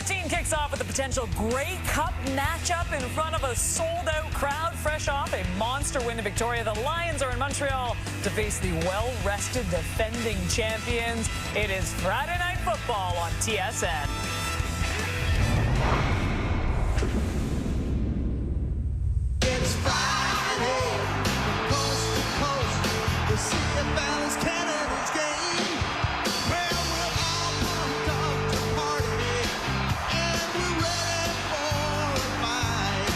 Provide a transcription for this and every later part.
15 kicks off with a potential Grey Cup matchup in front of a sold-out crowd. Fresh off a monster win in Victoria, the Lions are in Montreal to face the well-rested defending champions. It is Friday Night Football on TSN. It's Friday, coast to coast, the CFL is Canada's game. Well, we're all pumped up to party, and we're ready for a fight.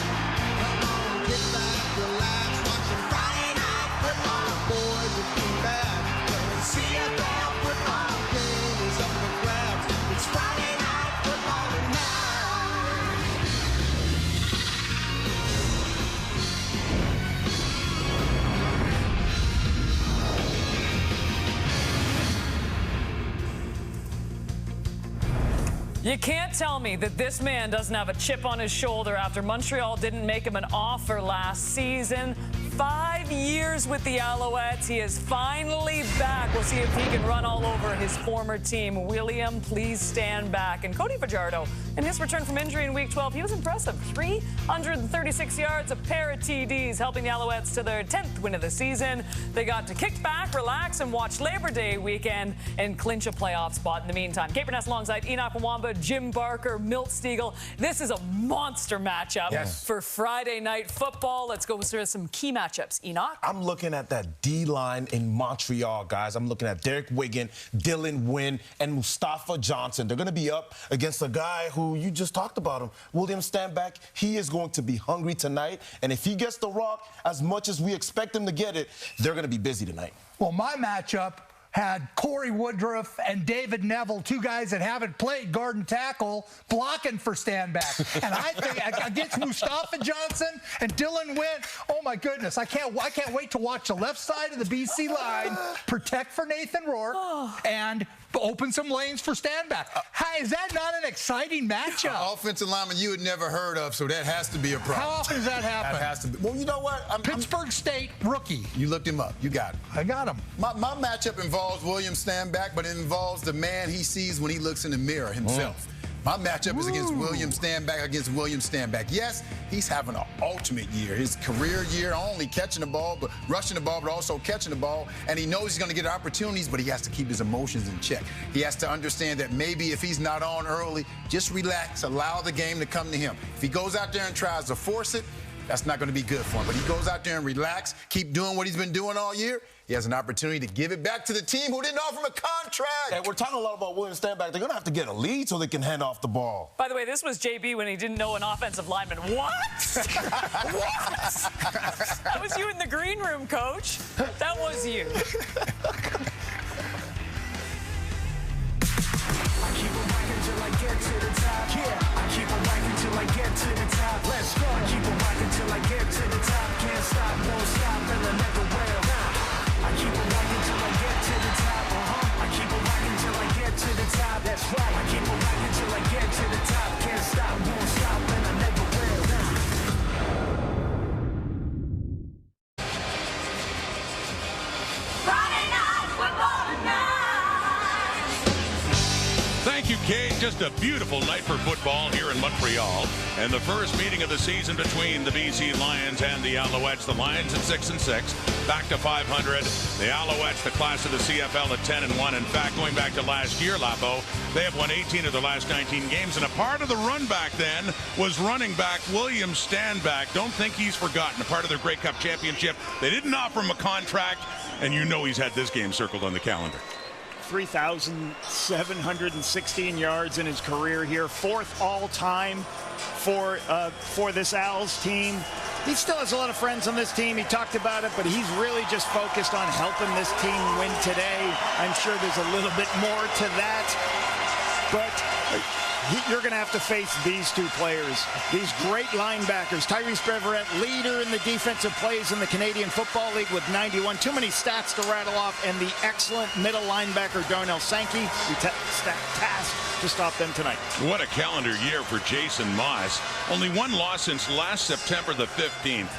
Come on, get back, relax, watching Friday Night Football. The boys are coming back. The CFL football game is up for grabs. It's Friday Night Football tonight. You can't tell me that this man doesn't have a chip on his shoulder after Montreal didn't make him an offer last season. 5 years with the Alouettes. He is finally back. We'll see if he can run all over his former team. William, please stand back. And Cody Fajardo, in his return from injury in Week 12, he was impressive. 336 yards, a pair of TDs, helping the Alouettes to their 10th win of the season. They got to kick back, relax, and watch Labor Day weekend and clinch a playoff spot in the meantime. Kate Burness alongside Enoch Mwamba, Jim Barker, Milt Stiegel. This is a monster matchup for Friday Night Football. Let's go through some key matchups. Enoch? I'm looking at that D-line in Montreal, guys. I'm looking at Derek Wigan, Dylan Wynn, and Mustafa Johnson. They're going to be up against a guy who you just talked about him, William Stanback. He is going to be hungry tonight, and if he gets the rock as much as we expect him to get it, they're going to be busy tonight. Well, my matchup had Corey Woodruff and David Neville, two guys that haven't played guard and tackle, blocking for Stanback. And I think against Mustafa Johnson and Dylan Wynn, oh my goodness, I can't wait to watch the left side of the BC line protect for Nathan Rourke and open some lanes for Stanback. Is that not an exciting matchup? An offensive lineman you had never heard of, so that has to be a problem. How often does that happen? That has to be. Well, you know what? Pittsburgh State rookie. You looked him up. You got him. I got him. My matchup involves William Stanback, but it involves the man he sees when he looks in the mirror himself. My matchup is against William Stanback. Yes, he's having an ultimate year. His career year, not only catching the ball, but rushing the ball, but also catching the ball. And he knows he's going to get opportunities, but he has to keep his emotions in check. He has to understand that maybe if he's not on early, just relax, allow the game to come to him. If he goes out there and tries to force it, that's not going to be good for him. But he goes out there and relax, keep doing what he's been doing all year. He has an opportunity to give it back to the team who didn't offer him a contract. And we're talking a lot about William Stanback. They're going to have to get a lead so they can hand off the ball. By the way, this was JB when he didn't know an offensive lineman. What? What? That was you in the green room, Coach. That was you. I keep it rocking till I get to the top. Yeah, I keep it rocking till I get to the top. Let's go. I keep it rocking till I get to the top. Can't stop, won't stop, and I never will. I keep it rocking till I get to the top. I keep it rocking till I get to the top. That's right. I keep it rocking till I get to the top. Can't stop, won't stop, and I never will. Friday Night Football tonight. Thank you, Kate. Just a beautiful night for football here in Montreal. And the first meeting of the season between the BC Lions and the Alouettes. The Lions at 6-6, back to 500. The Alouettes, the class of the CFL, at 10-1. In fact, going back to last year, Lapo, they have won 18 of their last 19 games. And a part of the run back then was running back William Stanback. Don't think he's forgotten. A part of their Grey Cup championship. They didn't offer him a contract, and you know he's had this game circled on the calendar. 3,716 yards in his career here, fourth all-time for this Als team. He still has a lot of friends on this team. He talked about it, but he's really just focused on helping this team win today. I'm sure there's a little bit more to that, but you're going to have to face these two players, these great linebackers. Tyrese Beverett, leader in the defensive plays in the Canadian Football League with 91. Too many stats to rattle off. And the excellent middle linebacker, Darnell Sankey, tasked to stop them tonight. What a calendar year for Jason Moss. Only one loss since last September the 15th.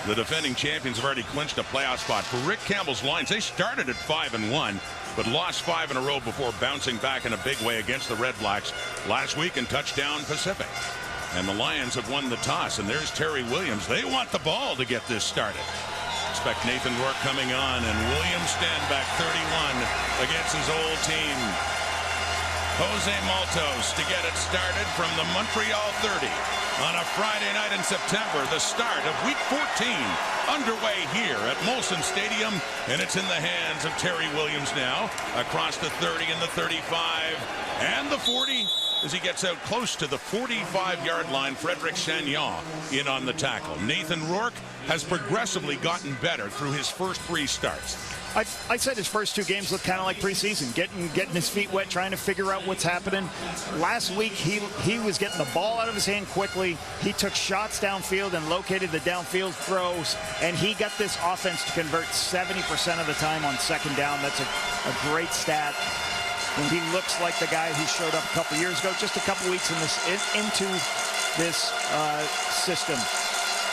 The defending champions have already clinched a playoff spot. For Rick Campbell's Lions, they started at 5-1, but lost 5 in a row before bouncing back in a big way against the Red Blacks last week in Touchdown Pacific. And the Lions have won the toss, and there's Terry Williams. They want the ball to get this started. Expect Nathan Rourke coming on, and William Stanback, 31, against his old team. Jose Maltos to get it started from the Montreal 30 on a Friday night in September, the start of Week 14 underway here at Molson Stadium, and it's in the hands of Terry Williams now across the 30 and the 35 and the 40 as he gets out close to the 45-yard line. Frederic Chagnon in on the tackle. Nathan Rourke has progressively gotten better through his first 3 starts. I said his first 2 games looked kind of like preseason, getting his feet wet, trying to figure out what's happening. Last week, he was getting the ball out of his hand quickly. He took shots downfield and located the downfield throws, and he got this offense to convert 70% of the time on second down. That's a great stat. And he looks like the guy who showed up a couple years ago, just a couple weeks into this system.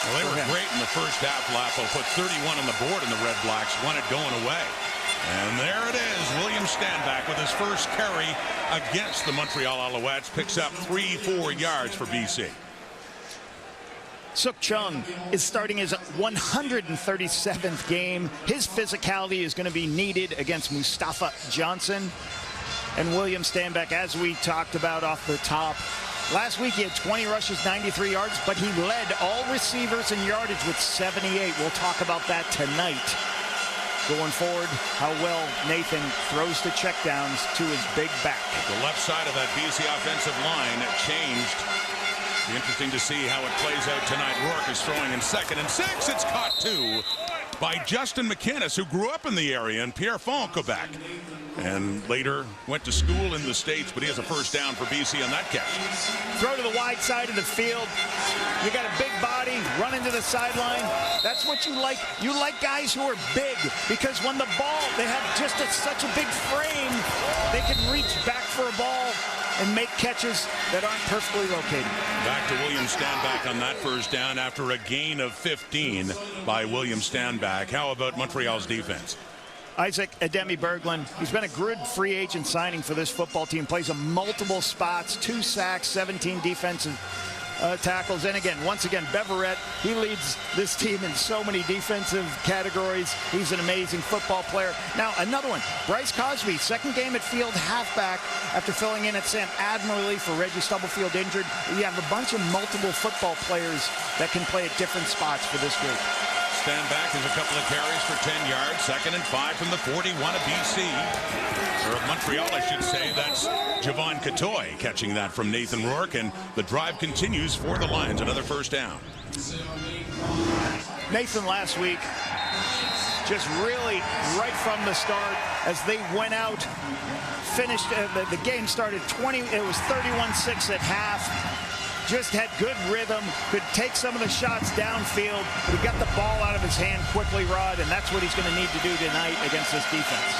Well, they were great in the first half, Lapo. Put 31 on the board, and the Red Blacks won it going away. And there it is. William Stanback with his first carry against the Montreal Alouettes. Picks up 3-4 yards for BC. Suk Chung is starting his 137th game. His physicality is going to be needed against Mustafa Johnson. And William Stanback, as we talked about off the top, last week he had 20 rushes, 93 yards, but he led all receivers in yardage with 78. We'll talk about that tonight. Going forward, how well Nathan throws the checkdowns to his big back. The left side of that BC offensive line changed. Be interesting to see how it plays out tonight. Rourke is throwing in 2nd and 6. It's caught 2 by Justin McInnes, who grew up in the area in Pierrefonds, Quebec, and later went to school in the States, but he has a first down for BC on that catch. Throw to the wide side of the field. You got a big body, run into the sideline. That's what you like. You like guys who are big, because when the ball, they have just such a big frame, they can reach back for a ball and make catches that aren't perfectly located. Back to William Stanback on that first down after a gain of 15 by William Stanback. How about Montreal's defense? Isaac Ademi Berglund, he's been a good free agent signing for this football team. Plays in multiple spots, 2 sacks, 17 defensive tackles. And again, once again, Beverett, he leads this team in so many defensive categories. He's an amazing football player. Now, another one, Bryce Cosby, second game at field halfback after filling in at Sam admirably for Reggie Stubblefield injured. You have a bunch of multiple football players that can play at different spots for this group. Stanback has a couple of carries for 10 yards. 2nd and 5 from the 41 of BC. Or of Montreal, I should say. That's Javon Catoy catching that from Nathan Rourke. And the drive continues for the Lions. Another first down. Nathan last week, just really right from the start, as they went out, finished, the game started 20, it was 31-6 at half. Just had good rhythm, could take some of the shots downfield, but he got the ball out of his hand quickly, Rod, and that's what he's going to need to do tonight against this defense.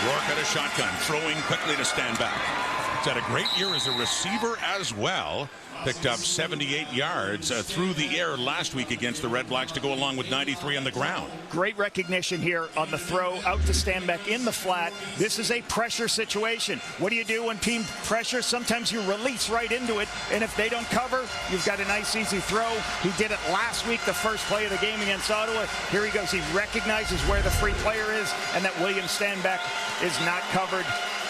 Rourke at a shotgun, throwing quickly to Stanback. He's had a great year as a receiver as well. Picked up 78 yards through the air last week against the Red Blacks to go along with 93 on the ground. Great recognition here on the throw out to Stanback in the flat. This is a pressure situation. What do you do when team pressure? Sometimes you release right into it, and if they don't cover, you've got a nice easy throw. He did it last week, the first play of the game against Ottawa. Here he goes. He recognizes where the free player is and that William Stanback is not covered.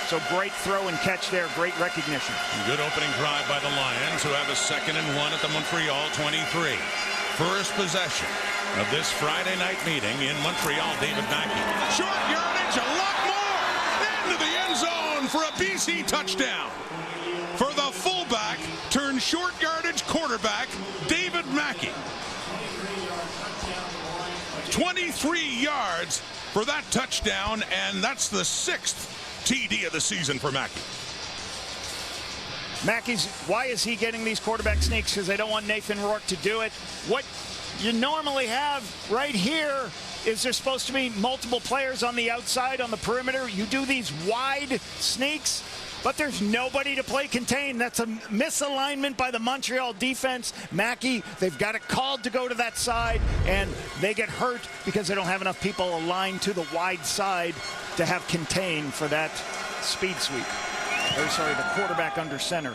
So great throw and catch there, great recognition. Good opening drive by the Lions, who have a 2nd and 1 at the Montreal 23. First possession of this Friday night meeting in Montreal. David Mackey. Short yardage, a lot more into the end zone for a BC touchdown. For the fullback turned short yardage quarterback, David Mackey. 23 yards for that touchdown, and that's the 6th TD of the season for Mackey. Why is he getting these quarterback sneaks? Because they don't want Nathan Rourke to do it. What you normally have right here is there's supposed to be multiple players on the outside, on the perimeter. You do these wide sneaks, but there's nobody to play contain. That's a misalignment by the Montreal defense. Mackey, they've got it called to go to that side, and they get hurt because they don't have enough people aligned to the wide side to have contain for that speed sweep. The quarterback under center,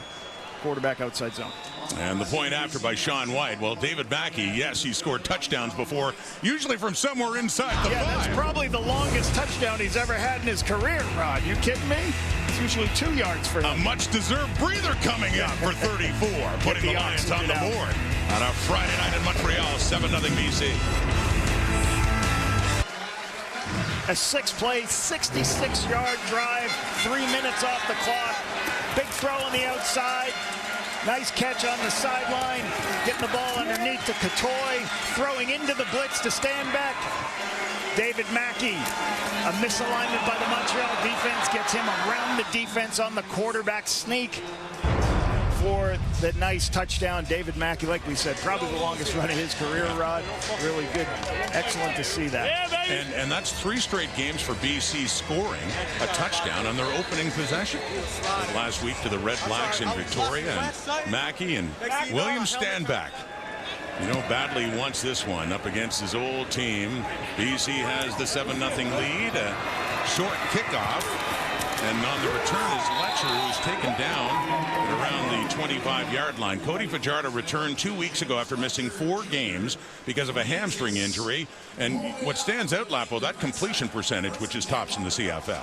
quarterback outside zone. And the point after by Sean White. Well, David Mackey, yes, he scored touchdowns before, usually from somewhere inside the five. That's probably the longest touchdown he's ever had in his career, Rod. You kidding me? It's usually 2 yards for him. A much-deserved breather coming up for 34, putting the Lions on the board on a Friday night in Montreal, 7-0 BC. A 6-play, 66-yard drive, 3 minutes off the clock. Big throw on the outside. Nice catch on the sideline. Getting the ball underneath to Catoy. Throwing into the blitz to stand back. David Mackey. A misalignment by the Montreal defense gets him around the defense on the quarterback sneak for that nice touchdown. David Mackey, like we said, probably the longest run of his career, Rod. Really good. Excellent to see that. And that's 3 straight games for BC scoring a touchdown on their opening possession. Last week to the Red Blacks in Victoria, and Mackey and William Stanback. You know, badly wants this one up against his old team. BC has the 7-0 lead. A short kickoff. And on the return is Letcher, who's taken down at around the 25-yard line. Cody Fajardo returned 2 weeks ago after missing 4 games because of a hamstring injury. And what stands out, Lapo, that completion percentage, which is tops in the CFL.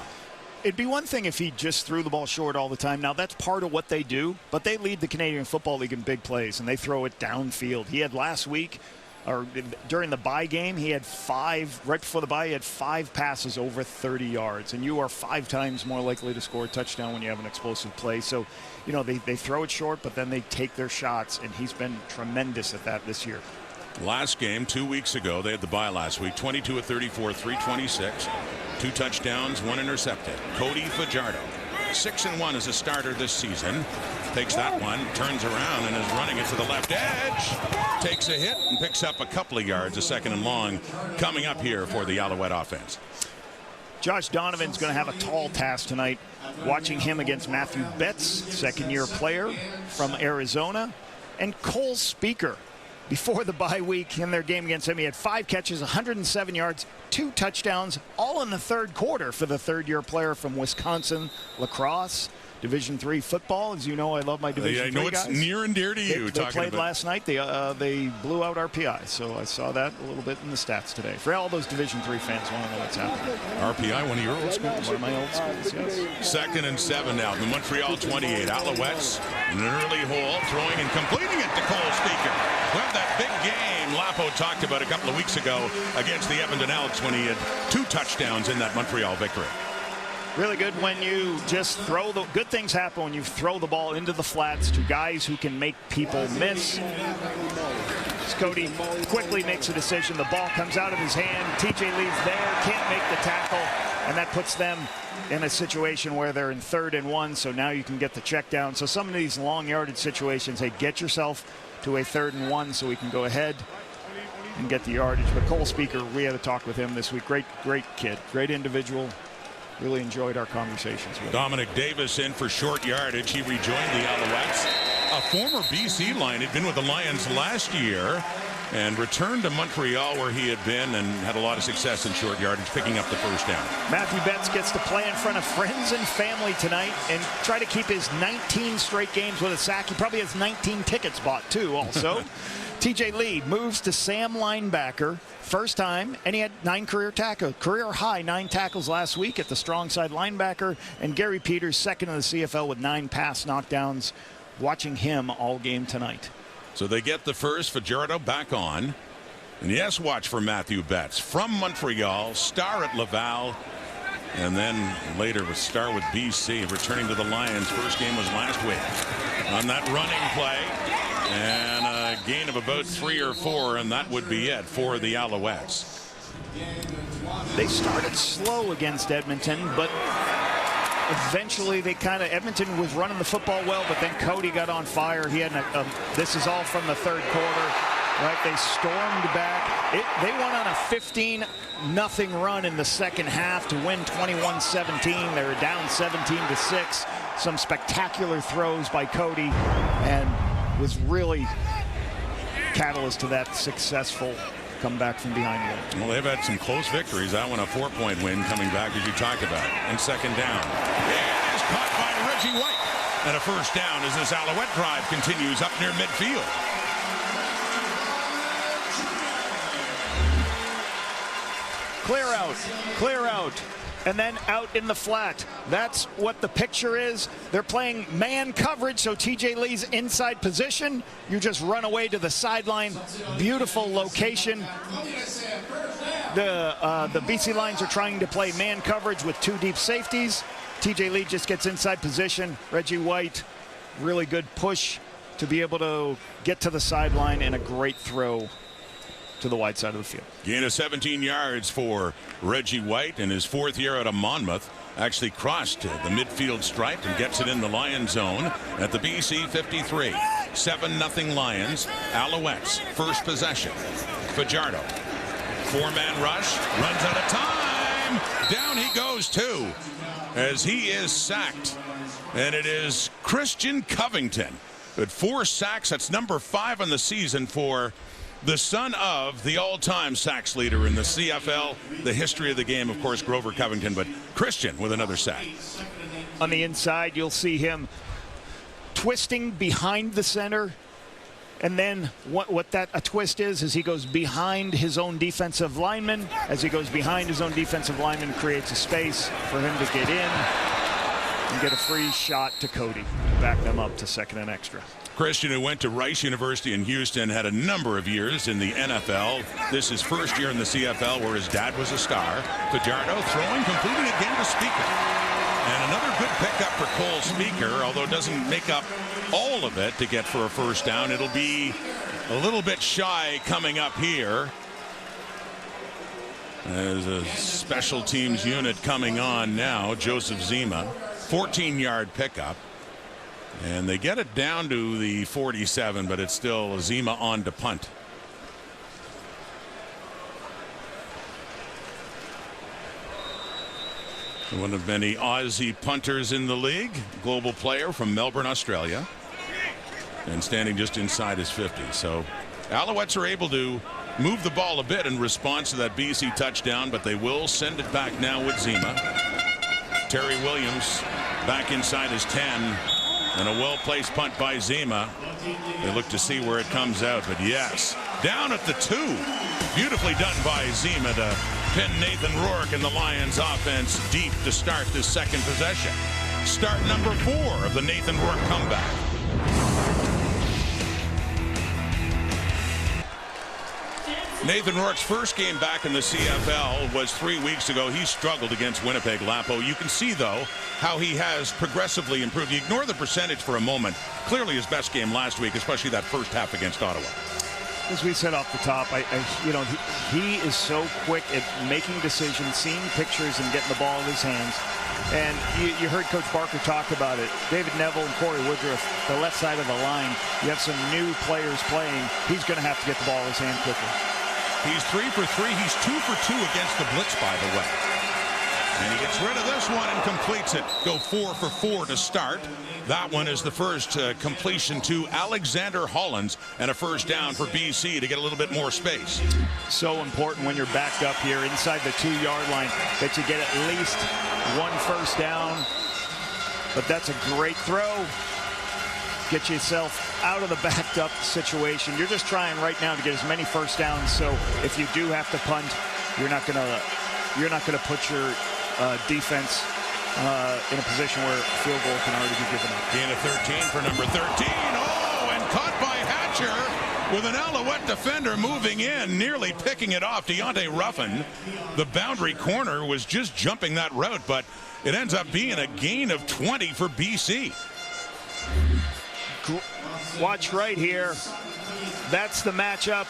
It'd be one thing if he just threw the ball short all the time. Now, that's part of what they do, but they lead the Canadian Football League in big plays, and they throw it downfield. He had last week, or during the bye game, he had 5, right before the bye, he had 5 passes over 30 yards. And you are 5 times more likely to score a touchdown when you have an explosive play. So, you know, they throw it short, but then they take their shots, and he's been tremendous at that this year. Last game, 2 weeks ago, they had the bye last week, 22 of 34, 326, 2 touchdowns, 1 intercepted. Cody Fajardo, 6-1 as a starter this season. Takes that one, turns around, and is running it to the left edge. Takes a hit and picks up a couple of yards, a 2nd and long, coming up here for the Alouette offense. Josh Donovan's going to have a tall task tonight. Watching him against Matthew Betts, second-year player from Arizona, and Cole Speaker. Before the bye week in their game against him, he had 5 catches, 107 yards, 2 touchdowns, all in the third quarter for the third-year player from Wisconsin lacrosse. Division III football, as you know, I love my Division III guys. I know it's near and dear to you. They played last night. They blew out RPI, so I saw that a little bit in the stats today. For all those Division III fans want to know what's happening. RPI, one of your old schools? One of my old schools, yes. 2nd and 7 now. The Montreal 28. Alouettes in an early hole, throwing and completing it to Cole Speaker. Well, that big game Lapo talked about a couple of weeks ago against the Edmonton Elks when he had 2 touchdowns in that Montreal victory. Really good when you just throw the good things happen when you throw the ball into the flats to guys who can make people miss. Cody quickly makes a decision. The ball comes out of his hand. TJ Lee's there, can't make the tackle, and that puts them in a situation where they're in 3rd and 1. So now you can get the check down. So some of these long yardage situations, hey, get yourself to a 3rd and 1 so we can go ahead and get the yardage. But Cole Speaker, we had a talk with him this week. Great kid, great individual. Really enjoyed our conversations with him. Dominic Davis in for short yardage. He rejoined the Alouettes. A former BC Lion, had been with the Lions last year and returned to Montreal where he had been and had a lot of success in short yardage, picking up the first down. Matthew Betts gets to play in front of friends and family tonight and try to keep his 19 straight games with a sack. He probably has 19 tickets bought too also. TJ Lee moves to Sam linebacker. First time, and he had 9 career tackles. Career high 9 tackles last week at the strong side linebacker. And Gary Peters, 2nd in the CFL with 9 pass knockdowns. Watching him all game tonight. So they get the first. Fajardo back on. And yes, watch for Matthew Betts from Montreal, star at Laval, and then later with star with BC, returning to the Lions. First game was last week on that running play. And a gain of about 3 or 4, and that would be it for the Alouettes. They started slow against Edmonton, but eventually Edmonton was running the football well, but then Cody got on fire. He had this is all from the third quarter. Right, they stormed back. They went on a 15-0 run in the second half to win 21-17. They were down 17-6. Some spectacular throws by Cody, and was really catalyst to that successful comeback from behind win. Well, they've had some close victories. That one a 4-point win coming back, as you talked about. And second down. It is caught by Reggie White. And a first down as this Alouette drive continues up near midfield. Clear out, and then out in the flat. That's what the picture is. They're playing man coverage, so TJ Lee's inside position. You just run away to the sideline. Beautiful location. The BC Lions are trying to play man coverage with 2 deep safeties. TJ Lee just gets inside position. Reggie White, really good push to be able to get to the sideline, and a great throw to the wide side of the field. Gain of 17 yards for Reggie White in his 4th year out of Monmouth. Actually crossed the midfield stripe and gets it in the Lion zone at the BC 53. 7-0 Lions. Alouettes, first possession. Fajardo. 4-man rush. Runs out of time. Down he goes too, as he is sacked. And it is Christian Covington. With 4 sacks. That's number 5 on the season for the son of the all-time sacks leader in the CFL, the history of the game, of course, Grover Covington, but Christian with another sack. On the inside, you'll see him twisting behind the center, and then what that a twist is he goes behind his own defensive lineman. As he goes behind his own defensive lineman, creates a space for him to get in and get a free shot to Cody to back them up to second and extra. Christian, who went to Rice University in Houston, had a number of years in the NFL. This is first year in the CFL, where his dad was a star. Fajardo throwing, completing again to Speaker. And another good pickup for Cole Speaker, although it doesn't make up all of it to get for a first down. It'll be a little bit shy coming up here. There's a special teams unit coming on now. Joseph Zima, 14-yard pickup. And they get it down to the 47, but it's still Zima on to punt. One of many Aussie punters in the league, global player from Melbourne, Australia, and standing just inside his 50. So Alouettes are able to move the ball a bit in response to that BC touchdown, but they will send it back now with Zima. Terry Williams back inside his 10. And a well-placed punt by Zima. They look to see where it comes out, but yes, down at the 2. Beautifully done by Zima to pin Nathan Rourke and the Lions offense deep to start this second possession. Start number 4 of the Nathan Rourke comeback. Nathan Rourke's first game back in the CFL was 3 weeks ago. He struggled against Winnipeg Lapo. You can see, though, how he has progressively improved. You ignore the percentage for a moment. Clearly his best game last week, especially that first half against Ottawa. As we said off the top, he is so quick at making decisions, seeing pictures, and getting the ball in his hands. And you heard Coach Barker talk about it. David Neville and Corey Woodruff, the left side of the line. You have some new players playing. He's going to have to get the ball in his hand quickly. He's 3 for 3. He's 2 for 2 against the blitz, by the way. And he gets rid of this one and completes it. Go 4 for 4 to start. That one is the first completion to Alexander Hollins, and a first down for BC to get a little bit more space. So important when you're backed up here inside the 2-yard line that you get at least 1 first down. But that's a great throw. Get yourself out of the backed up situation. You're just trying right now to get as many first downs. So if you do have to punt, you're not gonna put your defense in a position where field goal can already be given up. Gain of 13 for number 13. Oh, and caught by Hatcher with an Alouette defender moving in, nearly picking it off. Deontay Ruffin, the boundary corner, was just jumping that route, but it ends up being a gain of 20 for BC. Watch right here. That's the matchup.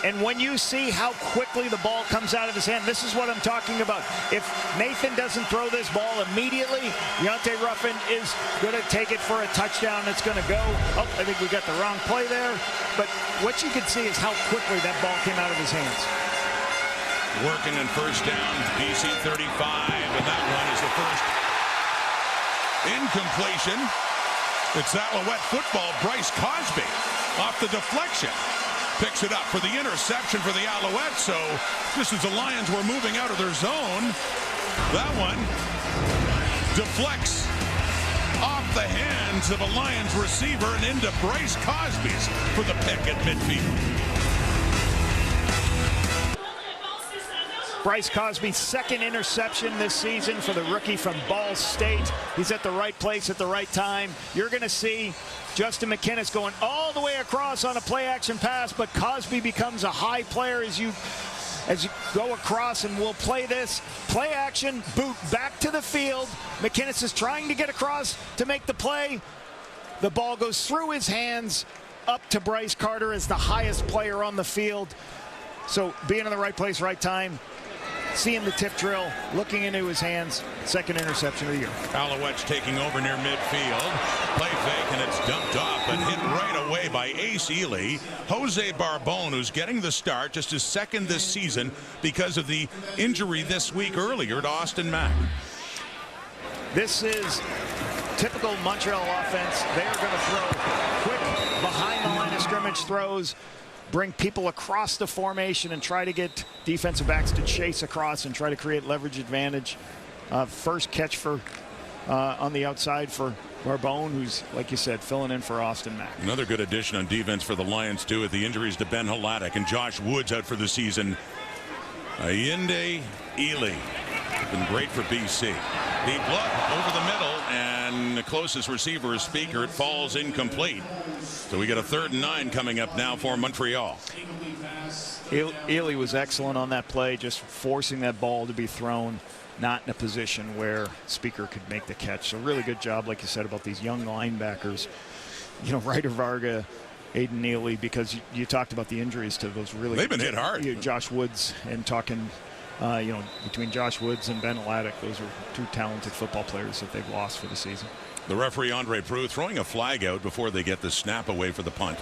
And when you see how quickly the ball comes out of his hand, this is what I'm talking about. If Nathan doesn't throw this ball immediately, Deontay Ruffin is going to take it for a touchdown. It's going to go. Oh, I think we got the wrong play there. But what you can see is how quickly that ball came out of his hands. Working on first down, BC 35, and that one is the first incompletion. It's Alouette football. Bryce Cosby off the deflection picks it up for the interception for the Alouettes. So just as the Lions were moving out of their zone, that one deflects off the hands of a Lions receiver and into Bryce Cosby's for the pick at midfield. Bryce Cosby's second interception this season for the rookie from Ball State. He's at the right place at the right time. You're going to see Justin McInnis going all the way across on a play-action pass, but Cosby becomes a high player as you go across, and we'll play this. Play action, boot back to the field. McInnis is trying to get across to make the play. The ball goes through his hands up to Bryce Carter as the highest player on the field. So being in the right place, right time, seeing the tip drill, looking into his hands, second interception of the year. Alouettes taking over near midfield. Play fake, and it's dumped off, but hit right away by Ace Ely. Jose Barbone, who's getting the start, just his second this season because of the injury this week earlier to Austin Mack. This is typical Montreal offense. They are going to throw quick behind the line of scrimmage throws, bring people across the formation and try to get defensive backs to chase across and try to create leverage advantage. First catch for on the outside for Barbone, who's, like you said, filling in for Austin Mack. Another good addition on defense for the Lions, too, with the injuries to Ben Hladek and Josh Woods out for the season. Ayinde Ely been great for BC. Deep look over the middle, and the closest receiver is Speaker. It falls incomplete. So we got a 3rd and 9 coming up now for Montreal. Ely was excellent on that play, just forcing that ball to be thrown, not in a position where Speaker could make the catch. So really good job, like you said, about these young linebackers. You know, Ryder Varga, Aiden Neely, because you talked about the injuries to those really. They've been hit hard. Josh Woods, and talking, between Josh Woods and Ben Hladek, those are two talented football players that they've lost for the season. The referee, Andre Proulx, throwing a flag out before they get the snap away for the punt.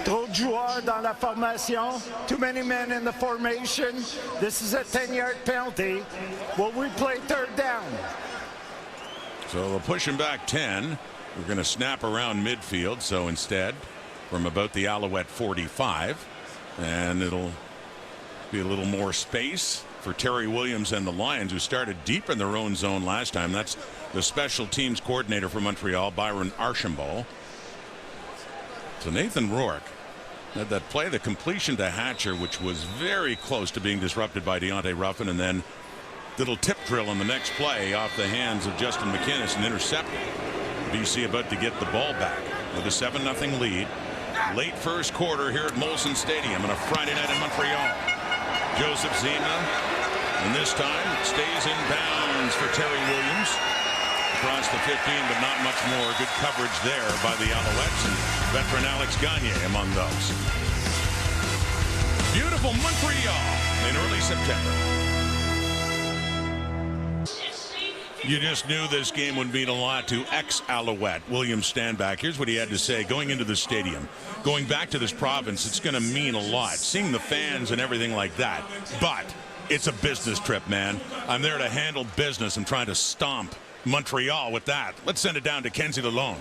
Trop de joueurs dans la formation. Too many men in the formation. This is a 10-yard penalty. Will we play 3rd down? So they'll push him back 10. We're going to snap around midfield. So instead, from about the Alouette 45, and it'll be a little more space for Terry Williams and the Lions, who started deep in their own zone last time. That's the special teams coordinator for Montreal, Byron Archambault. So Nathan Rourke had that play, the completion to Hatcher, which was very close to being disrupted by Deontay Ruffin, and then little tip drill on the next play off the hands of Justin McInnis and intercepted. BC about to get the ball back with a 7-0 lead. Late first quarter here at Molson Stadium on a Friday night in Montreal. Joseph Zima, and this time stays in bounds for Terry Williams. Across the 15, but not much more. Good coverage there by the Alouettes, and veteran Alex Gagne among those. Beautiful Montreal in early September. You just knew this game would mean a lot to ex-Alouette William Stanback. Here's what he had to say going into the stadium. Going back to this province, it's going to mean a lot. Seeing the fans and everything like that. But it's a business trip, man. I'm there to handle business. I'm trying to stomp Montreal with that. Let's send it down to Kenzie Lalonde.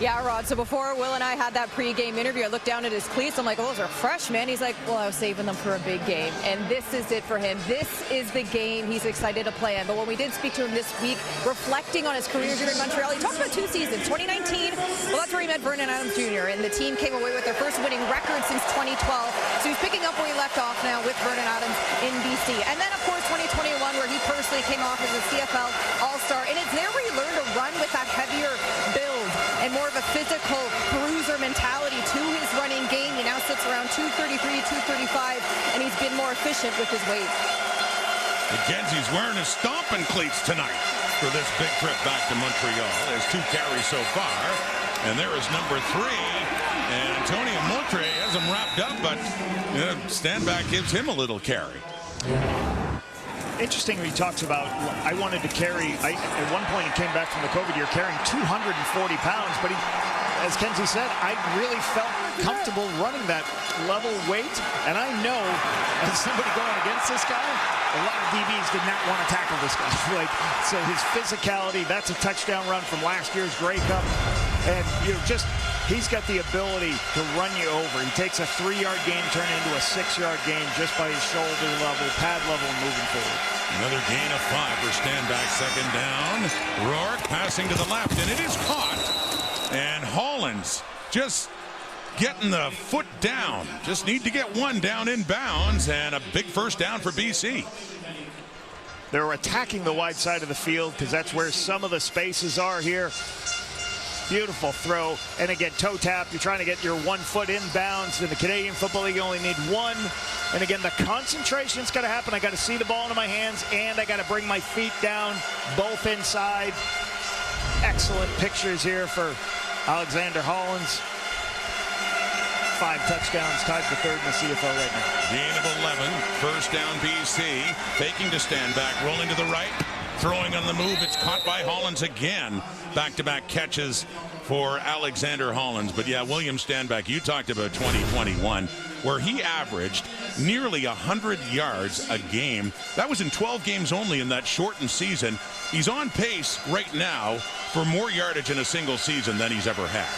Yeah, Rod. So before Will and I had that pregame interview, I looked down at his cleats. I'm like, oh, those are fresh, man. He's like, well, I was saving them for a big game. And this is it for him. This is the game he's excited to play in. But when we did speak to him this week, reflecting on his career here in Montreal, he talked about 2 seasons. 2019, well, that's where he met Vernon Adams Jr. And the team came away with their first winning record since 2012. So he's picking up where he left off now with Vernon Adams in BC. And then, of course, 2021, where he personally came off as a CFL All-Star. And it's there where he learned to run with that heavier build and more of a physical bruiser mentality to his running game. He now sits around 233, 235, and he's been more efficient with his weight. McKenzie's wearing his stomping cleats tonight for this big trip back to Montreal. There's 2 carries so far, and there is number 3. And Antonio Montre has him wrapped up, but Standback gives him a little carry. Interesting when he talks about, I wanted to carry, at one point he came back from the COVID year carrying 240 pounds, but he, as Kenzie said, I really felt comfortable running that level weight. And I know, as somebody going against this guy, a lot of DBs did not want to tackle this guy. So his physicality, that's a touchdown run from last year's Grey Cup. And he's got the ability to run you over. He takes a 3-yard gain, turn it into a 6-yard gain just by his shoulder level, pad level, and moving forward. Another gain of 5 for Standback, second down. Rourke passing to the left, and it is caught. And Hollins just getting the foot down. Just need to get one down in bounds, and a big first down for BC. They're attacking the wide side of the field because that's where some of the spaces are here. Beautiful throw. And again, toe tap. You're trying to get your 1 foot in bounds. In the Canadian Football League, you only need 1. And again, the concentration's got to happen. I got to see the ball into my hands, and I got to bring my feet down, both inside. Excellent pictures here for Alexander Hollins. 5 touchdowns, tied for 3rd in the CFL right now. Gain of 11, first down BC. Faking to Standback, rolling to the right. Throwing on the move, it's caught by Hollins again. Back-to-back catches for Alexander Hollins. But yeah, William Standback, you talked about 2021, where he averaged nearly 100 yards a game. That was in 12 games only in that shortened season. He's on pace right now for more yardage in a single season than he's ever had.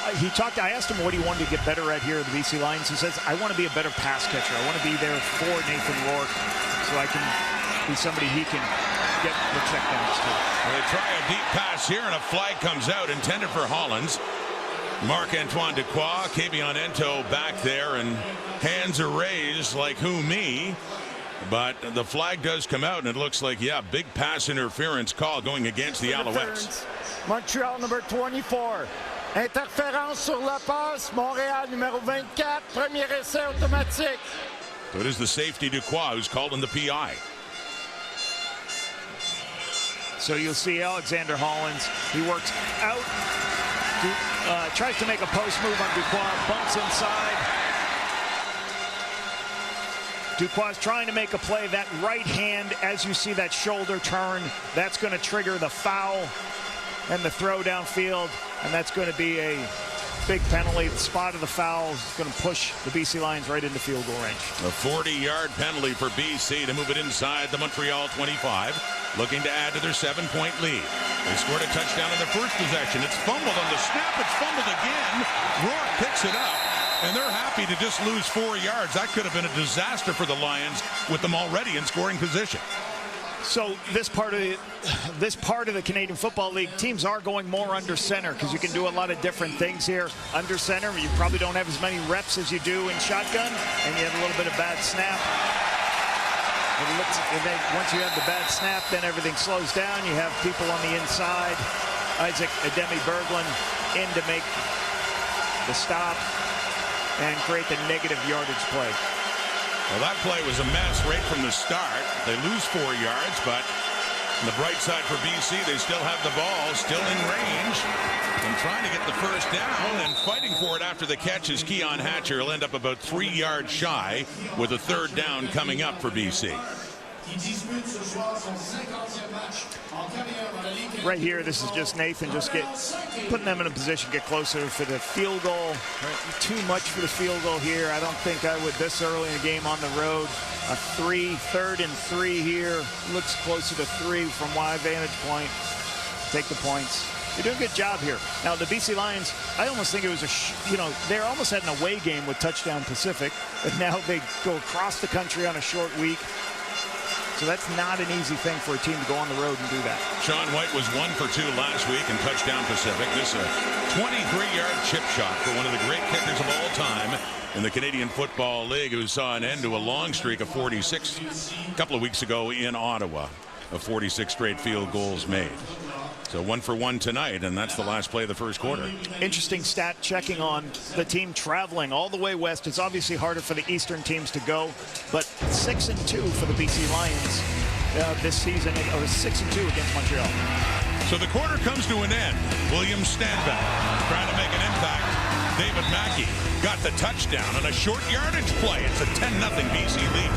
I asked him what he wanted to get better at here at the BC Lions. He says, I want to be a better pass catcher. I want to be there for Nathan Rourke so I can be somebody he can get the checkdowns to. Well, they try a deep pass here, and a flag comes out intended for Hollins. Marc-Antoine Dequoy, Kavion Ento back there, and hands are raised like who me. But the flag does come out, and it looks like, yeah, big pass interference call going against the Alouettes. Montreal number 24. Interférence sur la passe. Montréal numéro 24. Premier essai automatique. So it is the safety Dequoy who's called in the PI. So you'll see Alexander Hollins. He works out, tries to make a post move on Dequoy, bumps inside. Duquois trying to make a play. That right hand, as you see that shoulder turn, that's going to trigger the foul and the throw downfield, and that's going to be a big penalty. The spot of the foul is going to push the BC Lions right into field goal range. A 40-yard penalty for BC to move it inside the Montreal 25, looking to add to their 7-point lead. They scored a touchdown in their first possession. It's fumbled on the snap. It's fumbled again. Rourke picks it up, and they're happy to just lose 4 yards. That could have been a disaster for the Lions with them already in scoring position. So this part of the Canadian Football League, teams are going more under center because you can do a lot of different things here. Under center, you probably don't have as many reps as you do in shotgun, and you have a little bit of bad snap. Once you have the bad snap, then everything slows down. You have people on the inside. Isaac Ademi Berglund in to make the stop and create the negative yardage play. Well, that play was a mess right from the start. They lose 4 yards, but on the bright side for BC, they still have the ball, still in range, and trying to get the first down, and fighting for it after the catch is Keon Hatcher. He'll end up about 3 yards shy with a third down coming up for BC. Right here, this is just Nathan putting them in a position to get closer for the field goal. Too much for the field goal here. I don't think I would this early in the game on the road. A 3rd and 3 here. Looks closer to 3 from my vantage point. Take the points. They're doing a good job here. Now, the BC Lions, I almost think it was they're almost at an away game with Touchdown Pacific, and now they go across the country on a short week. So that's not an easy thing for a team to go on the road and do that. Sean White was 1 for 2 last week in Touchdown Pacific. This is a 23-yard chip shot for one of the great kickers of all time in the Canadian Football League, who saw an end to a long streak of 46 a couple of weeks ago in Ottawa, of 46 straight field goals made. So 1 for 1 tonight, and that's the last play of the first quarter. Interesting stat checking on the team traveling all the way west. It's obviously harder for the Eastern teams to go, but 6-2 for the BC Lions this season, or 6-2 against Montreal. So the quarter comes to an end. William Standback trying to make an impact. Mackey got the touchdown on a short yardage play. It's a 10-0 BC lead.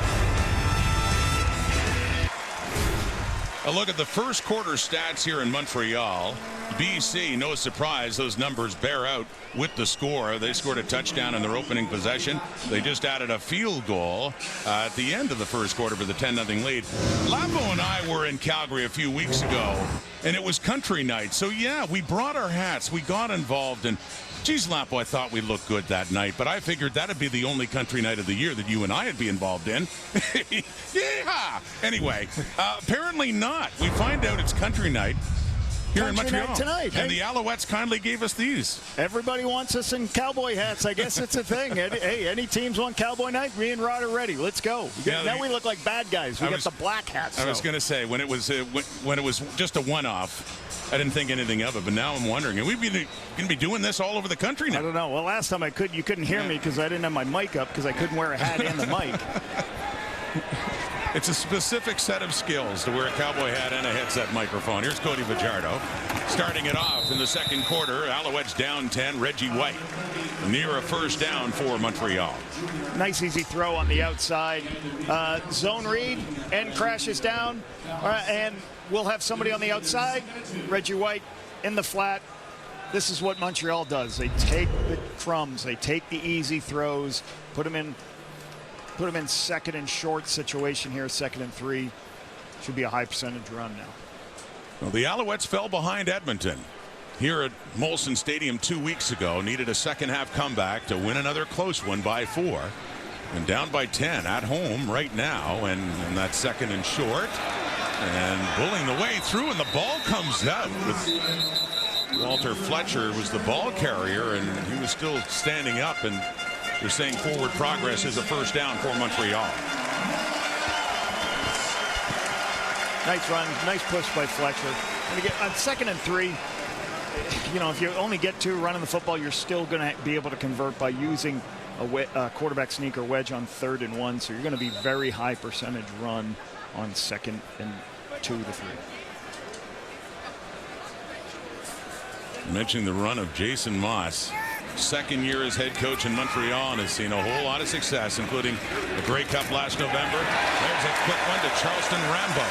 A look at the first quarter stats here in Montreal. BC, no surprise, those numbers bear out with the score. They scored a touchdown in their opening possession. They just added a field goal at the end of the first quarter for the 10-0 lead. Lapo and I were in Calgary a few weeks ago, and it was country night. So, yeah, we brought our hats. We got involved, and geez, Lapo, I thought we looked good that night, but I figured that'd be the only country night of the year that you and I would be involved in. Yeah! Anyway, apparently not. We find out it's country night here in Montreal tonight. And the Alouettes kindly gave us these. Everybody wants us in cowboy hats. I guess it's a thing. Hey, any teams want cowboy night? Me and Rod are ready. Let's go. Now we look like bad guys. We got the black hats. I was going to say, when it was just a one-off, I didn't think anything of it, but now I'm wondering, are we going to be doing this all over the country now? I don't know. Well, last time you couldn't hear me because I didn't have my mic up because I couldn't wear a hat and the mic. It's a specific set of skills to wear a cowboy hat and a headset microphone. Here's Cody Fajardo starting it off in the second quarter. Alouettes down 10. Reggie White near a first down for Montreal. Nice easy throw on the outside. Zone read and crashes down. And we'll have somebody on the outside. Reggie White in the flat. This is what Montreal does. They take the crumbs. They take the easy throws, put them in second and short situation here, 2nd and 3. Should be a high percentage run now. Well, the Alouettes fell behind Edmonton here at Molson Stadium 2 weeks ago. Needed a second half comeback to win another close one by 4. And down by 10 at home right now. And that 2nd and short. And bullying the way through, and the ball comes out. Walter Fletcher was the ball carrier, and he was still standing up. And they're saying forward progress is a first down for Montreal. Nice run, nice push by Fletcher. And again, on 2nd and 3, if you only get 2 running the football, you're still going to be able to convert by using a quarterback sneak or wedge on 3rd and 1. So you're going to be very high percentage run on 2nd and 2 to 3. Mentioning the run of Jason Moss. Second year as head coach in Montreal and has seen a whole lot of success, including the Grey Cup last November. There's a quick one to Charleston Rambo.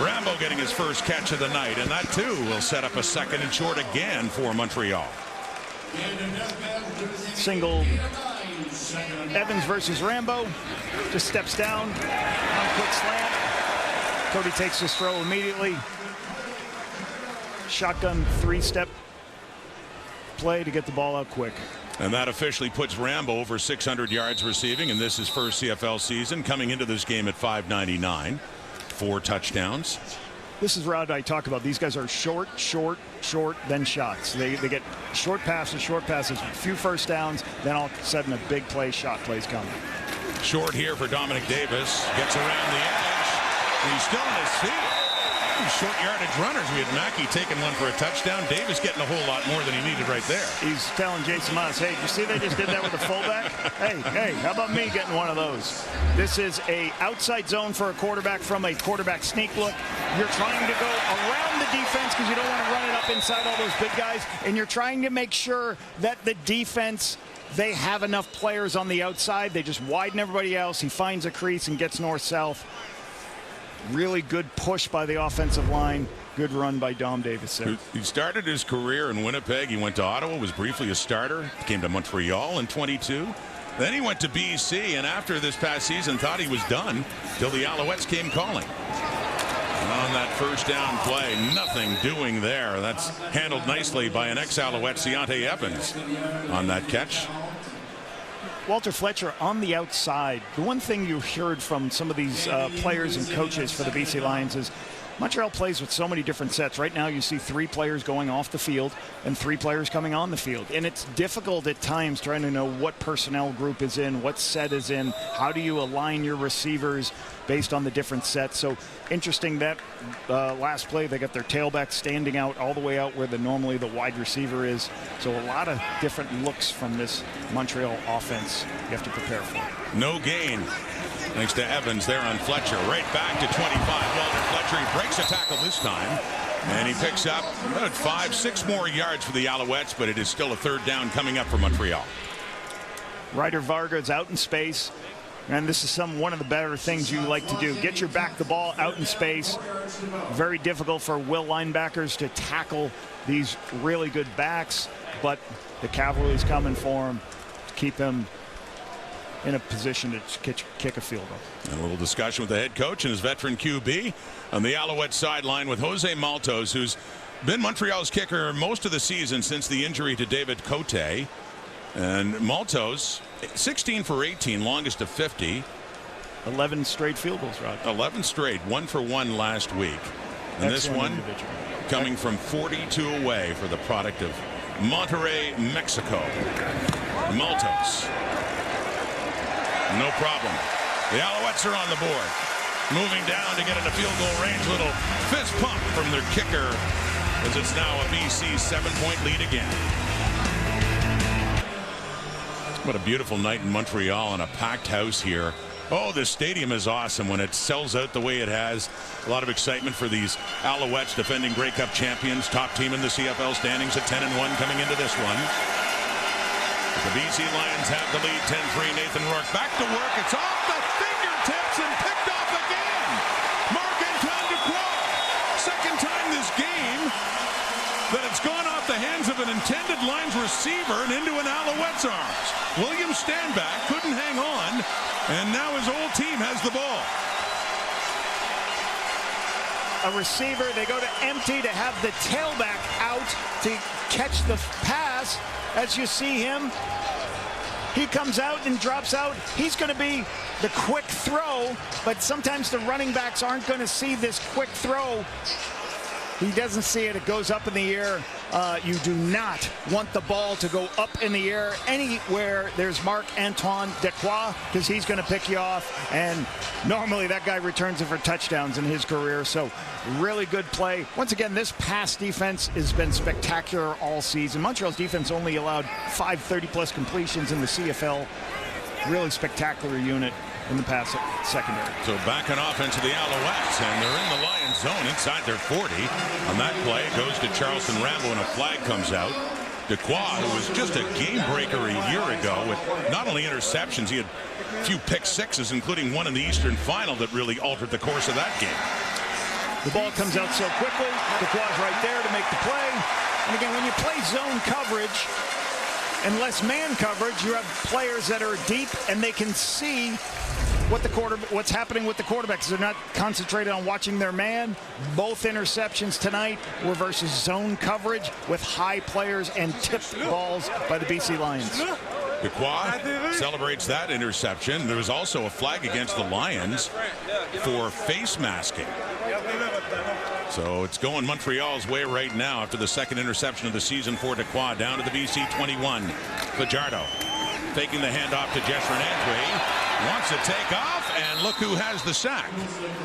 Rambo getting his first catch of the night, and that too will set up a 2nd and short again for Montreal. Single Evans versus Rambo. Just steps down on a quick slant. Cody takes his throw immediately. Shotgun 3-step play to get the ball out quick. And that officially puts Rambo over 600 yards receiving in this his first CFL season, coming into this game at 599. 4 touchdowns. This is what I talk about. These guys are short, then shots. They get short passes, a few first downs, then all of a sudden a big play, shot plays coming. Short here for Dominic Davis. Gets around the edge. And he's still on his feet. Short yardage runners. We had Mackey taking one for a touchdown. Davis getting a whole lot more than he needed right there. He's telling Jason Moss, hey, you see they just did that with the fullback? Hey, how about me getting one of those? This is a outside zone for a quarterback from a quarterback sneak look. You're trying to go around the defense because you don't want to run it up inside all those big guys, and you're trying to make sure that the defense, they have enough players on the outside. They just widen everybody else. He finds a crease and gets north-south. Really good push by the offensive line. Good run by Dom Davis there. He started his career in Winnipeg. He went to Ottawa, was briefly a starter, came to Montreal in 22. Then he went to BC, and after this past season thought he was done till the Alouettes came calling. On that first down play, nothing doing there. That's handled nicely by an ex-Alouette, Deontay Evans, on that catch. Walter Fletcher on the outside. The one thing you heard from some of these players and coaches for the BC Lions is Montreal plays with so many different sets. Right now you see 3 players going off the field and 3 players coming on the field. And it's difficult at times trying to know what personnel group is in, what set is in, how do you align your receivers based on the different sets. So interesting that last play they got their tailback standing out all the way out where normally the wide receiver is. So a lot of different looks from this Montreal offense you have to prepare for. No gain. Thanks to Evans there on Fletcher. Right back to 25. Walter Fletcher, he breaks a tackle this time. And he picks up about 5-6 more yards for the Alouettes, but it is still a third down coming up for Montreal. Ryder Vargas out in space. And this is one of the better things you like to do. Get your back the ball out in space. Very difficult for Will linebackers to tackle these really good backs, but the cavalry's coming for him to keep him in a position to kick a field goal. And a little discussion with the head coach and his veteran QB on the Alouette sideline with Jose Maltos, who's been Montreal's kicker most of the season since the injury to David Cote. And Maltos, 16 for 18, longest of 50. 11 straight field goals, Rod. 11 straight, 1 for 1 last week. And this one coming from 42 away for the product of Monterrey, Mexico. Maltos. No problem. The Alouettes are on the board. Moving down to get into field goal range. Little fist pump from their kicker as it's now a BC 7-point lead again. What a beautiful night in Montreal and a packed house here. Oh, this stadium is awesome when it sells out the way it has. A lot of excitement for these Alouettes, defending Grey Cup champions, top team in the CFL standings at 10-1 coming into this one. The BC Lions have the lead, 10-3. Nathan Rourke back to work. It's off the fingertips and picked off again. Marc-Antoine Dequoy. Second time this game that it's gone off the hands of an intended Lions receiver and into an Alouette's arms. William Stanback couldn't hang on, and now his old team has the ball. A receiver, they go to empty to have the tailback out to catch the pass. As you see him, he comes out and drops out. He's going to be the quick throw, but sometimes the running backs aren't going to see this quick throw. He doesn't see it. It goes up in the air. You do not want the ball to go up in the air anywhere there's Marc-Antoine Dequoy, because he's going to pick you off. And normally that guy returns it for touchdowns in his career. So really good play. Once again, this pass defense has been spectacular all season. Montreal's defense only allowed 5 30-plus completions in the CFL. Really spectacular unit in the pass secondary. So backing off into the Alouettes, and they're in the Lions zone inside their 40. On that play, it goes to Charleston Rambo, and a flag comes out. Dequoy, who was just a game breaker a year ago with not only interceptions, he had a few pick sixes, including one in the Eastern Final that really altered the course of that game. The ball comes out so quickly. Dequoy's right there to make the play. And again, when you play zone coverage and less man coverage, you have players that are deep and they can see what's happening with the quarterbacks. They're not concentrated on watching their man. Both interceptions tonight were versus zone coverage with high players and tipped balls by the BC Lions. Dequoy celebrates that interception. There was also a flag against the Lions for face masking. So it's going Montreal's way right now after the second interception of the season for Dequoy. Down to the BC 21. Fajardo faking the handoff to Jeshurun Antwi. Wants to take off, and look who has the sack.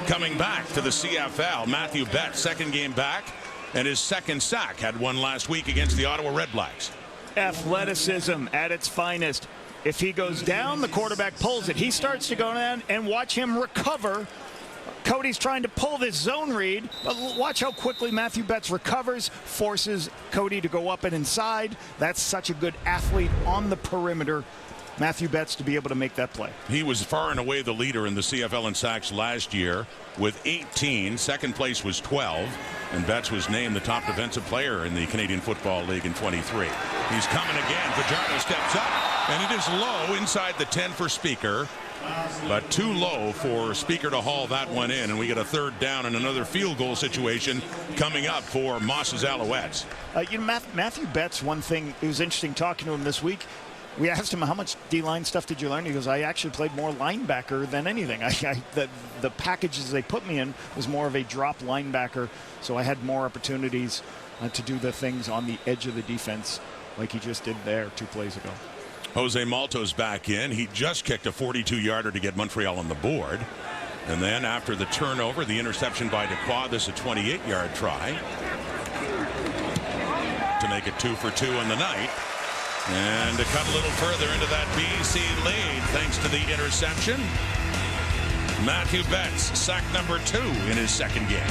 Coming back to the CFL, Matthew Betts, second game back, and his second sack. Had one last week against the Ottawa Redblacks. Athleticism at its finest. If he goes down, the quarterback pulls it. He starts to go down, and watch him recover. Cody's trying to pull this zone read, but watch how quickly Matthew Betts recovers, forces Cody to go up and inside. That's such a good athlete on the perimeter. Matthew Betts to be able to make that play. He was far and away the leader in the CFL in sacks last year with 18. Second place was 12. And Betts was named the top defensive player in the Canadian Football League in 23. He's coming again. Fajardo steps up, and it is low inside the 10 for Speaker. But too low for Speaker to haul that one in, and we get a third down and another field goal situation coming up for Moss's Alouettes. Matthew Betts, one thing, it was interesting talking to him this week. We asked him, how much D-line stuff did you learn? He goes, I actually played more linebacker than anything. The packages they put me in was more of a drop linebacker, so I had more opportunities to do the things on the edge of the defense like he just did there 2 plays ago. Jose Maltos back in. He just kicked a 42-yarder to get Montreal on the board. And then after the turnover, the interception by Dequoy, this is a 28-yard try to make it 2 for 2 in the night. And to cut a little further into that BC lead thanks to the interception. Matthew Betts, sack number 2 in his second game.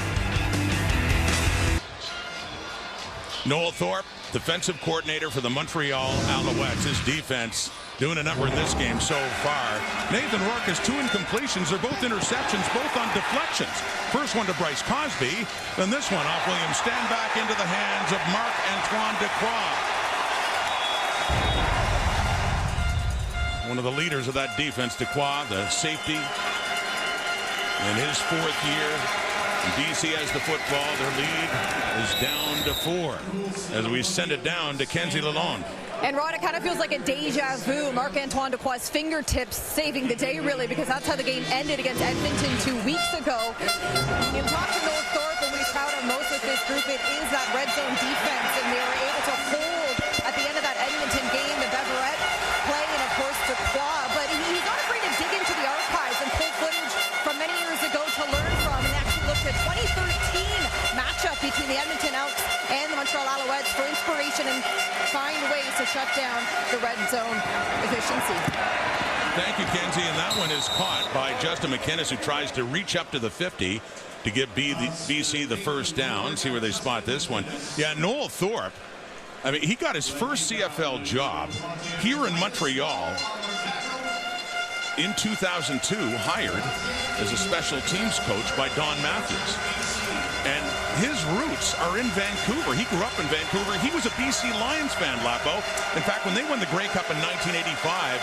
Noel Thorpe, defensive coordinator for the Montreal Alouettes. His defense doing a number in this game so far. Nathan Rourke has 2 incompletions. They're both interceptions, both on deflections. First one to Bryce Cosby, then this one off William Stanback into the hands of Marc-Antoine Dequoy. One of the leaders of that defense, Dequoy, the safety in his 4th year. BC has the football. Their lead is down to 4 as we send it down to Kenzie Lalonde. And Rod, it kind of feels like a deja vu. Marc-Antoine Dequoy's fingertips saving the day, really, because that's how the game ended against Edmonton 2 weeks ago. You talk to Noel Thorpe, and what he's proud of most with this group, it is that red zone defense, and they were able to hold at the end of that Edmonton game, the Beverette play, and of course Dequoy. But he's not afraid to dig into the archives and pull footage from many years ago to learn from, and actually looked at 2013 matchup between the Edmonton Elks and the Montreal Alouettes for inspiration and find ways to shut down the red zone efficiency. Thank you, Kenzie. And that one is caught by Justin McInnes, who tries to reach up to the 50 to give BC the first down. See where they spot this one. Yeah, Noel Thorpe, I mean, he got his first CFL job here in Montreal in 2002, hired as a special teams coach by Don Matthews. And his roots are in Vancouver. He grew up in Vancouver. He was a BC Lions fan, Lapo. In fact, when they won the Grey Cup in 1985,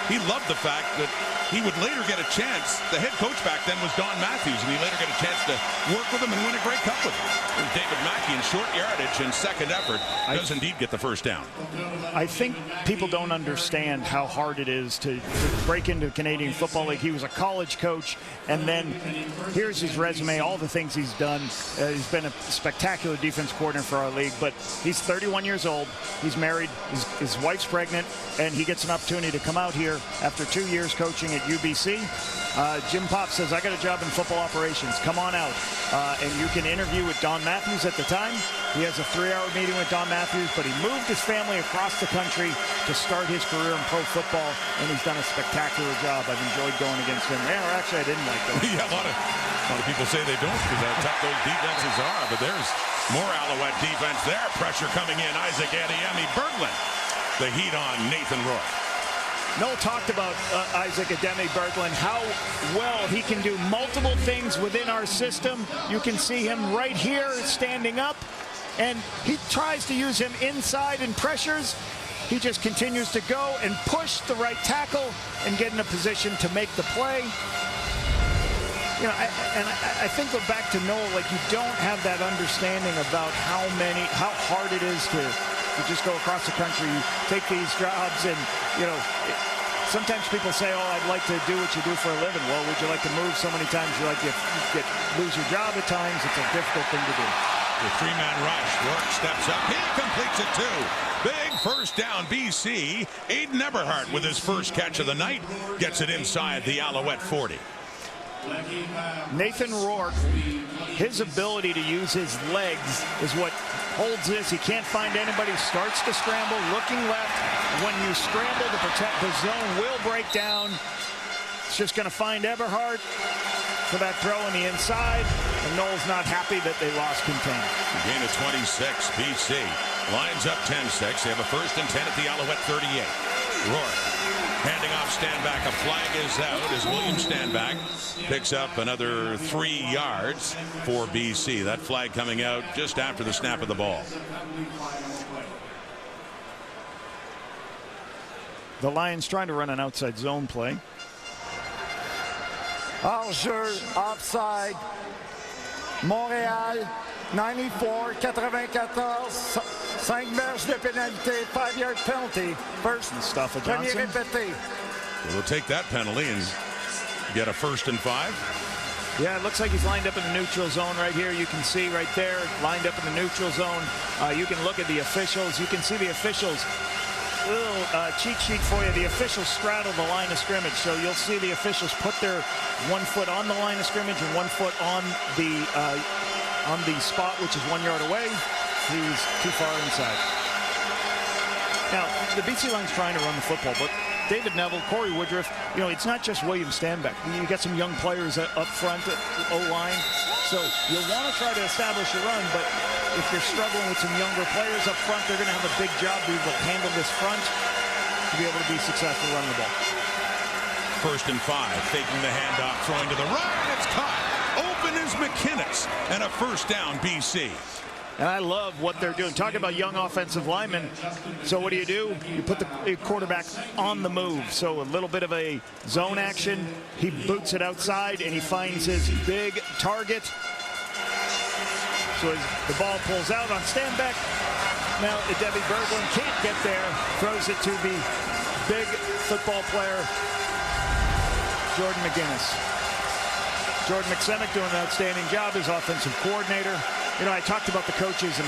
he loved the fact that he would later get a chance. The head coach back then was Don Matthews, and he later got a chance to work with him and win a Grey Cup with him. And David Mackey, in short yardage and second effort, does indeed get the first down. I think people don't understand how hard it is to break into the Canadian Football League. He was a college coach, and then here's his resume, all the things he's done. He's been a spectacular defense coordinator for our league, but he's 31 years old. He's married. His wife's pregnant, and he gets an opportunity to come out here after 2 years coaching at UBC. Jim Pop says, I got a job in football operations. Come on out. And you can interview with Don Matthews at the time. He has a 3-hour meeting with Don Matthews, but he moved his family across the country to start his career in pro football, and he's done a spectacular job. I've enjoyed going against him. Or actually, I didn't like those. Yeah, a lot of people say they don't because how tough those defenses are, but there's more Alouette defense there. Pressure coming in. Isaac Adeyemi Berglund. The heat on Nathan Rourke. Noel talked about Isaac Adeyemi Berglund, how well he can do multiple things within our system. You can see him right here standing up, and he tries to use him inside in pressures. He just continues to go and push the right tackle and get in a position to make the play. You know, I think go back to Noel, like you don't have that understanding about how hard it is to just go across the country, take these jobs, and you know, sometimes people say, "Oh, I'd like to do what you do for a living." Well, would you like to move so many times you lose your job at times? It's a difficult thing to do. The 3-man rush. Rourke steps up. He completes it too. Big first down, BC. Aiden Eberhardt with his first catch of the night gets it inside the Alouette 40. Nathan Rourke, his ability to use his legs is what holds this. He can't find anybody. Starts to scramble, looking left. When you scramble to protect, the zone will break down. It's just going to find Eberhardt for that throw on the inside. And Noel's not happy that they lost containment. Gain of 26, BC. Lions up 10-6. They have a 1st and 10 at the Alouette 38. Rourke handing off Stanback. A flag is out as William Stanback picks up another 3 yards for BC. That flag coming out just after the snap of the ball. The Lions trying to run an outside zone play. Hors-jeu, offside. Montréal, 94-94. 5 verges de pénalité, 5-yard penalty. First, Mustafa premier Johnson. répété. We'll take that penalty and get a 1st and 5. Yeah, it looks like he's lined up in the neutral zone right here. You can see right there, lined up in the neutral zone. You can look at the officials. You can see the officials. Little cheat sheet for you. The officials straddle the line of scrimmage, so you'll see the officials put their 1 foot on the line of scrimmage and 1 foot on the spot, which is 1 yard away. He's too far inside. Now, the BC Lions trying to run the football, but David Neville, Corey Woodruff, you know, it's not just William Stanback. You got some young players up front at O-line. So you'll want to try to establish a run, but if you're struggling with some younger players up front, they're going to have a big job to be able to handle this front to be able to be successful running the ball. 1st and 5, faking the handoff, throwing to the right. It's caught. Open is McInnes, and a first down, BC. And I love what they're doing. Talking about young offensive linemen. So what do? You put the quarterback on the move. So a little bit of a zone action. He boots it outside, and he finds his big target. So as the ball pulls out on Stanback, now Debbie Berglund can't get there. Throws it to the big football player, Jordan McGinnis. Jordan McSemick doing an outstanding job as offensive coordinator. You know, I talked about the coaches and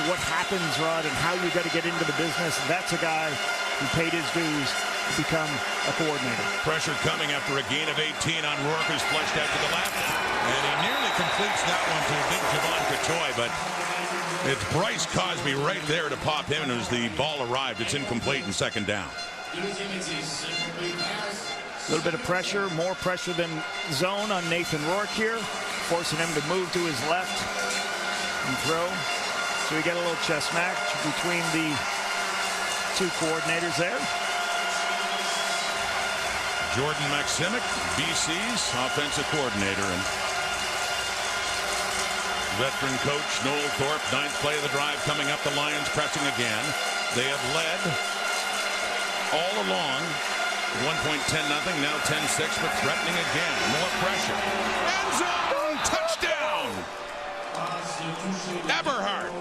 what happens, Rod, and how you got to get into the business. That's a guy who paid his dues to become a coordinator. Pressure coming after a gain of 18 on Rourke, who's flushed out to the left. And he nearly completes that one to big Javon Cotoy, but it's Bryce Cosby right there to pop him, and as the ball arrived, it's incomplete and 2nd down. A little bit of pressure, more pressure than zone on Nathan Rourke here, forcing him to move to his left and throw. So we get a little chess match between the two coordinators there. Jordan McSemick, BC's offensive coordinator, and veteran coach Noel Thorpe, 9th play of the drive coming up. The Lions pressing again. They have led all along. 1.10-0, now 10-6, but threatening again. More pressure. End zone! Touchdown! Eberhardt.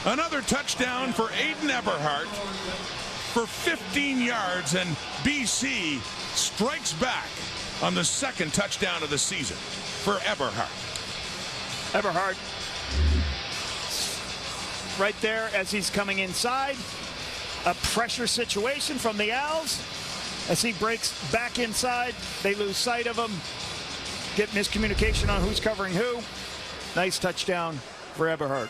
Another touchdown for Aiden Eberhardt for 15 yards, and BC strikes back on the 2nd touchdown of the season for Eberhardt. Eberhardt right there as he's coming inside. A pressure situation from the Owls. As he breaks back inside, they lose sight of him. Get miscommunication on who's covering who. Nice touchdown for Eberhardt.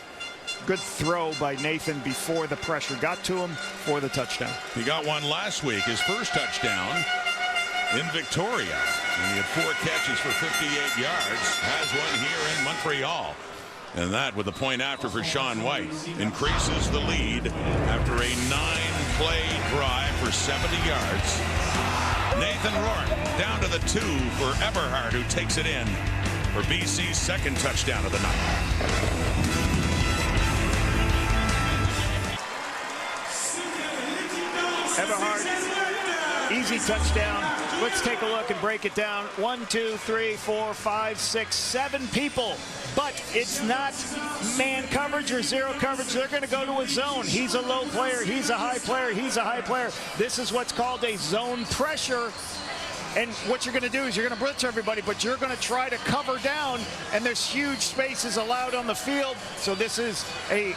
Good throw by Nathan before the pressure got to him for the touchdown. He got one last week, his first touchdown in Victoria. And he had 4 catches for 58 yards. Has one here in Montreal. And that, with a point after for Sean White, increases the lead after a 9-play drive for 70 yards. Nathan Rourke down to the 2 for Eberhardt, who takes it in for BC's 2nd touchdown of the night. Eberhardt, easy touchdown. Let's take a look and break it down. 1, 2, 3, 4, 5, 6, 7 people. But it's not man coverage or zero coverage. They're going to go to a zone. He's a low player. He's a high player. He's a high player. This is what's called a zone pressure. And what you're going to do is you're going to blitz everybody, but you're going to try to cover down, and there's huge spaces allowed on the field. So this is a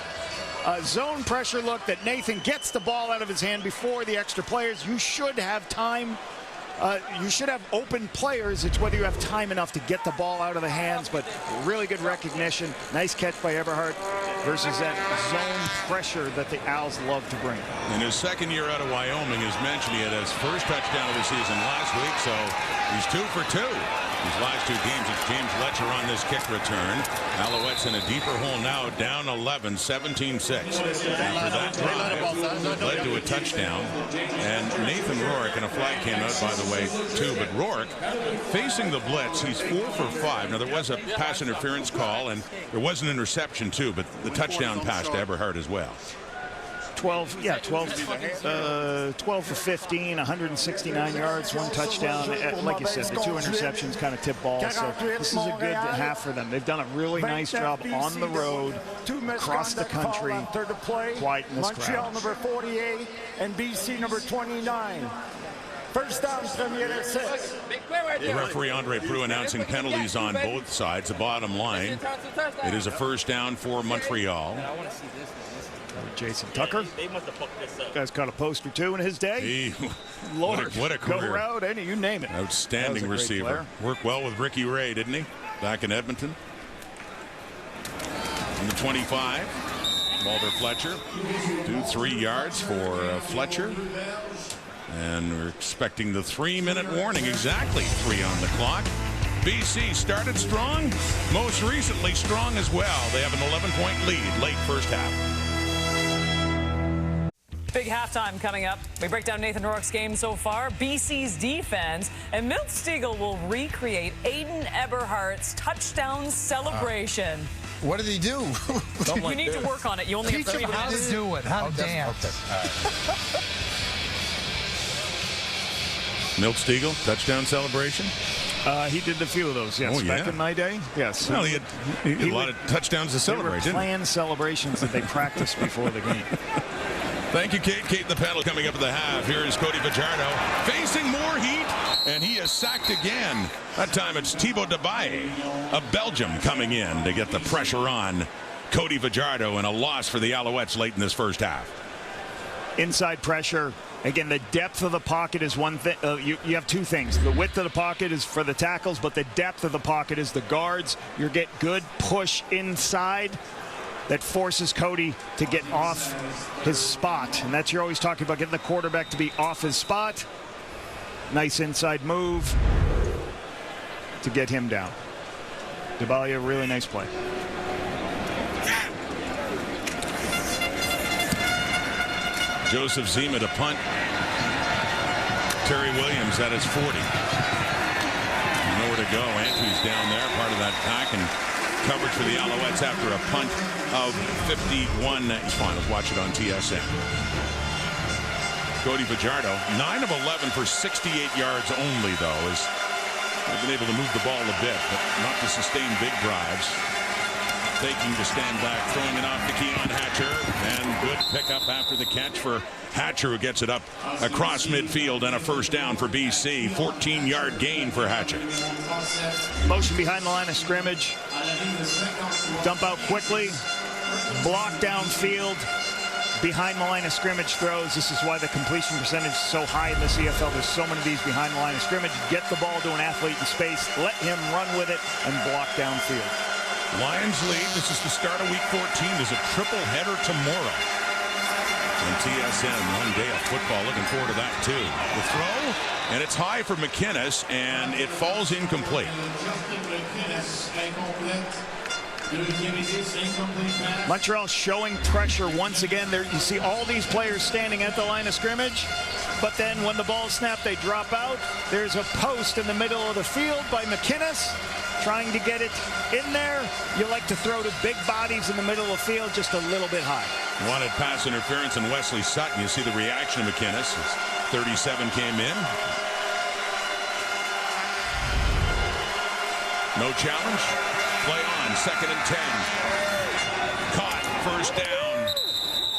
zone pressure look that Nathan gets the ball out of his hand before the extra players. You should have time. You should have open players. It's whether you have time enough to get the ball out of the hands, but really good recognition. Nice catch by Eberhardt versus that zone pressure that the Owls love to bring. In his 2nd year out of Wyoming, as mentioned, he had his first touchdown of the season last week, so he's 2 for 2. These last 2 games, it's James Letcher on this kick return. Alouettes in a deeper hole now, down 11, 17-6. After that drive, led to a touchdown. And Nathan Rourke, and a flag came out, by the way, too. But Rourke, facing the blitz, he's 4 for 5. Now, there was a pass interference call, and there was an interception, too, but the touchdown pass to Eberhardt as well. 12 for 15, 169 yards, 1 touchdown. Like you said, the 2 interceptions kind of tip balls. So this is a good half for them. They've done a really nice job on the road, across the country, quiet in this crowd. Montreal number 48 and BC number 29. First down from the 6. Referee Andre Prue announcing penalties on both sides. The bottom line, it is a first down for Montreal. Jason Tucker. Guy's caught a post or 2 in his day. Lord, what a career. Go route, any, you name it. Outstanding receiver. Worked well with Ricky Ray, didn't he? Back in Edmonton. On the 25, Mulder Fletcher. 3 yards for Fletcher. And we're expecting the 3-minute warning. Exactly 3 on the clock. BC started strong, most recently strong as well. They have an 11-point lead late first half. Big halftime coming up. We break down Nathan Rourke's game so far, BC's defense, and Milt Stegall will recreate Aiden Eberhardt's touchdown celebration. What did he do? You need to work on it. You only have 3 Teach him how to minutes. do it, how to dance. Okay. All right. Milt Stegall, touchdown celebration. He did a few of those, yes. Oh, yeah. Back in my day, yes. Well, he had a lot of touchdowns to They were celebrate, didn't he? planned celebrations that they practiced before the game. Thank you, Kate. Kate in the panel coming up at the half. Here is Cody Fajardo facing more heat, and he is sacked again. That time it's Thibaut Debaye of Belgium coming in to get the pressure on Cody Fajardo, and a loss for the Alouettes late in this first half. Inside pressure. Again, the depth of the pocket is one thing. You have two things. The width of the pocket is for the tackles, but the depth of the pocket is the guards. You get good push inside that forces Cody to get off his spot. And that's, you're always talking about getting the quarterback to be off his spot. Nice inside move to get him down. Debaye, really nice play. Joseph Zima to punt. Terry Williams at his 40. Nowhere to go. Antony's down there, part of that pack, and coverage for the Alouettes after a punt of 51. He's fine. Let's watch it on TSN. Cody Fajardo, 9 of 11 for 68 yards only, though. They've been able to move the ball a bit, but not to sustain big drives. Faking to stand back, throwing it off to Keon Hatcher, and good pickup after the catch for Hatcher, who gets it up across midfield, and a first down for BC. 14-yard gain for Hatcher. Motion behind the line of scrimmage. Dump out quickly. Block downfield. Behind the line of scrimmage throws. This is why the completion percentage is so high in the CFL. There's so many of these behind the line of scrimmage. Get the ball to an athlete in space. Let him run with it and block downfield. Lions lead. This is the start of week 14. There's a triple header tomorrow on TSN. One day of football. Looking forward to that too. The throw, and it's high for McInnes, and it falls incomplete. Montreal showing pressure once again. There you see all these players standing at the line of scrimmage, but then when the ball snapped, they drop out. There's a post in the middle of the field by McInnes, trying to get it in there. You like to throw to big bodies in the middle of the field, just a little bit high. Wanted pass interference in Wesley Sutton. You see the reaction of McInnes as 37 came in. No challenge. Play on. 2nd and 10. Caught. First down.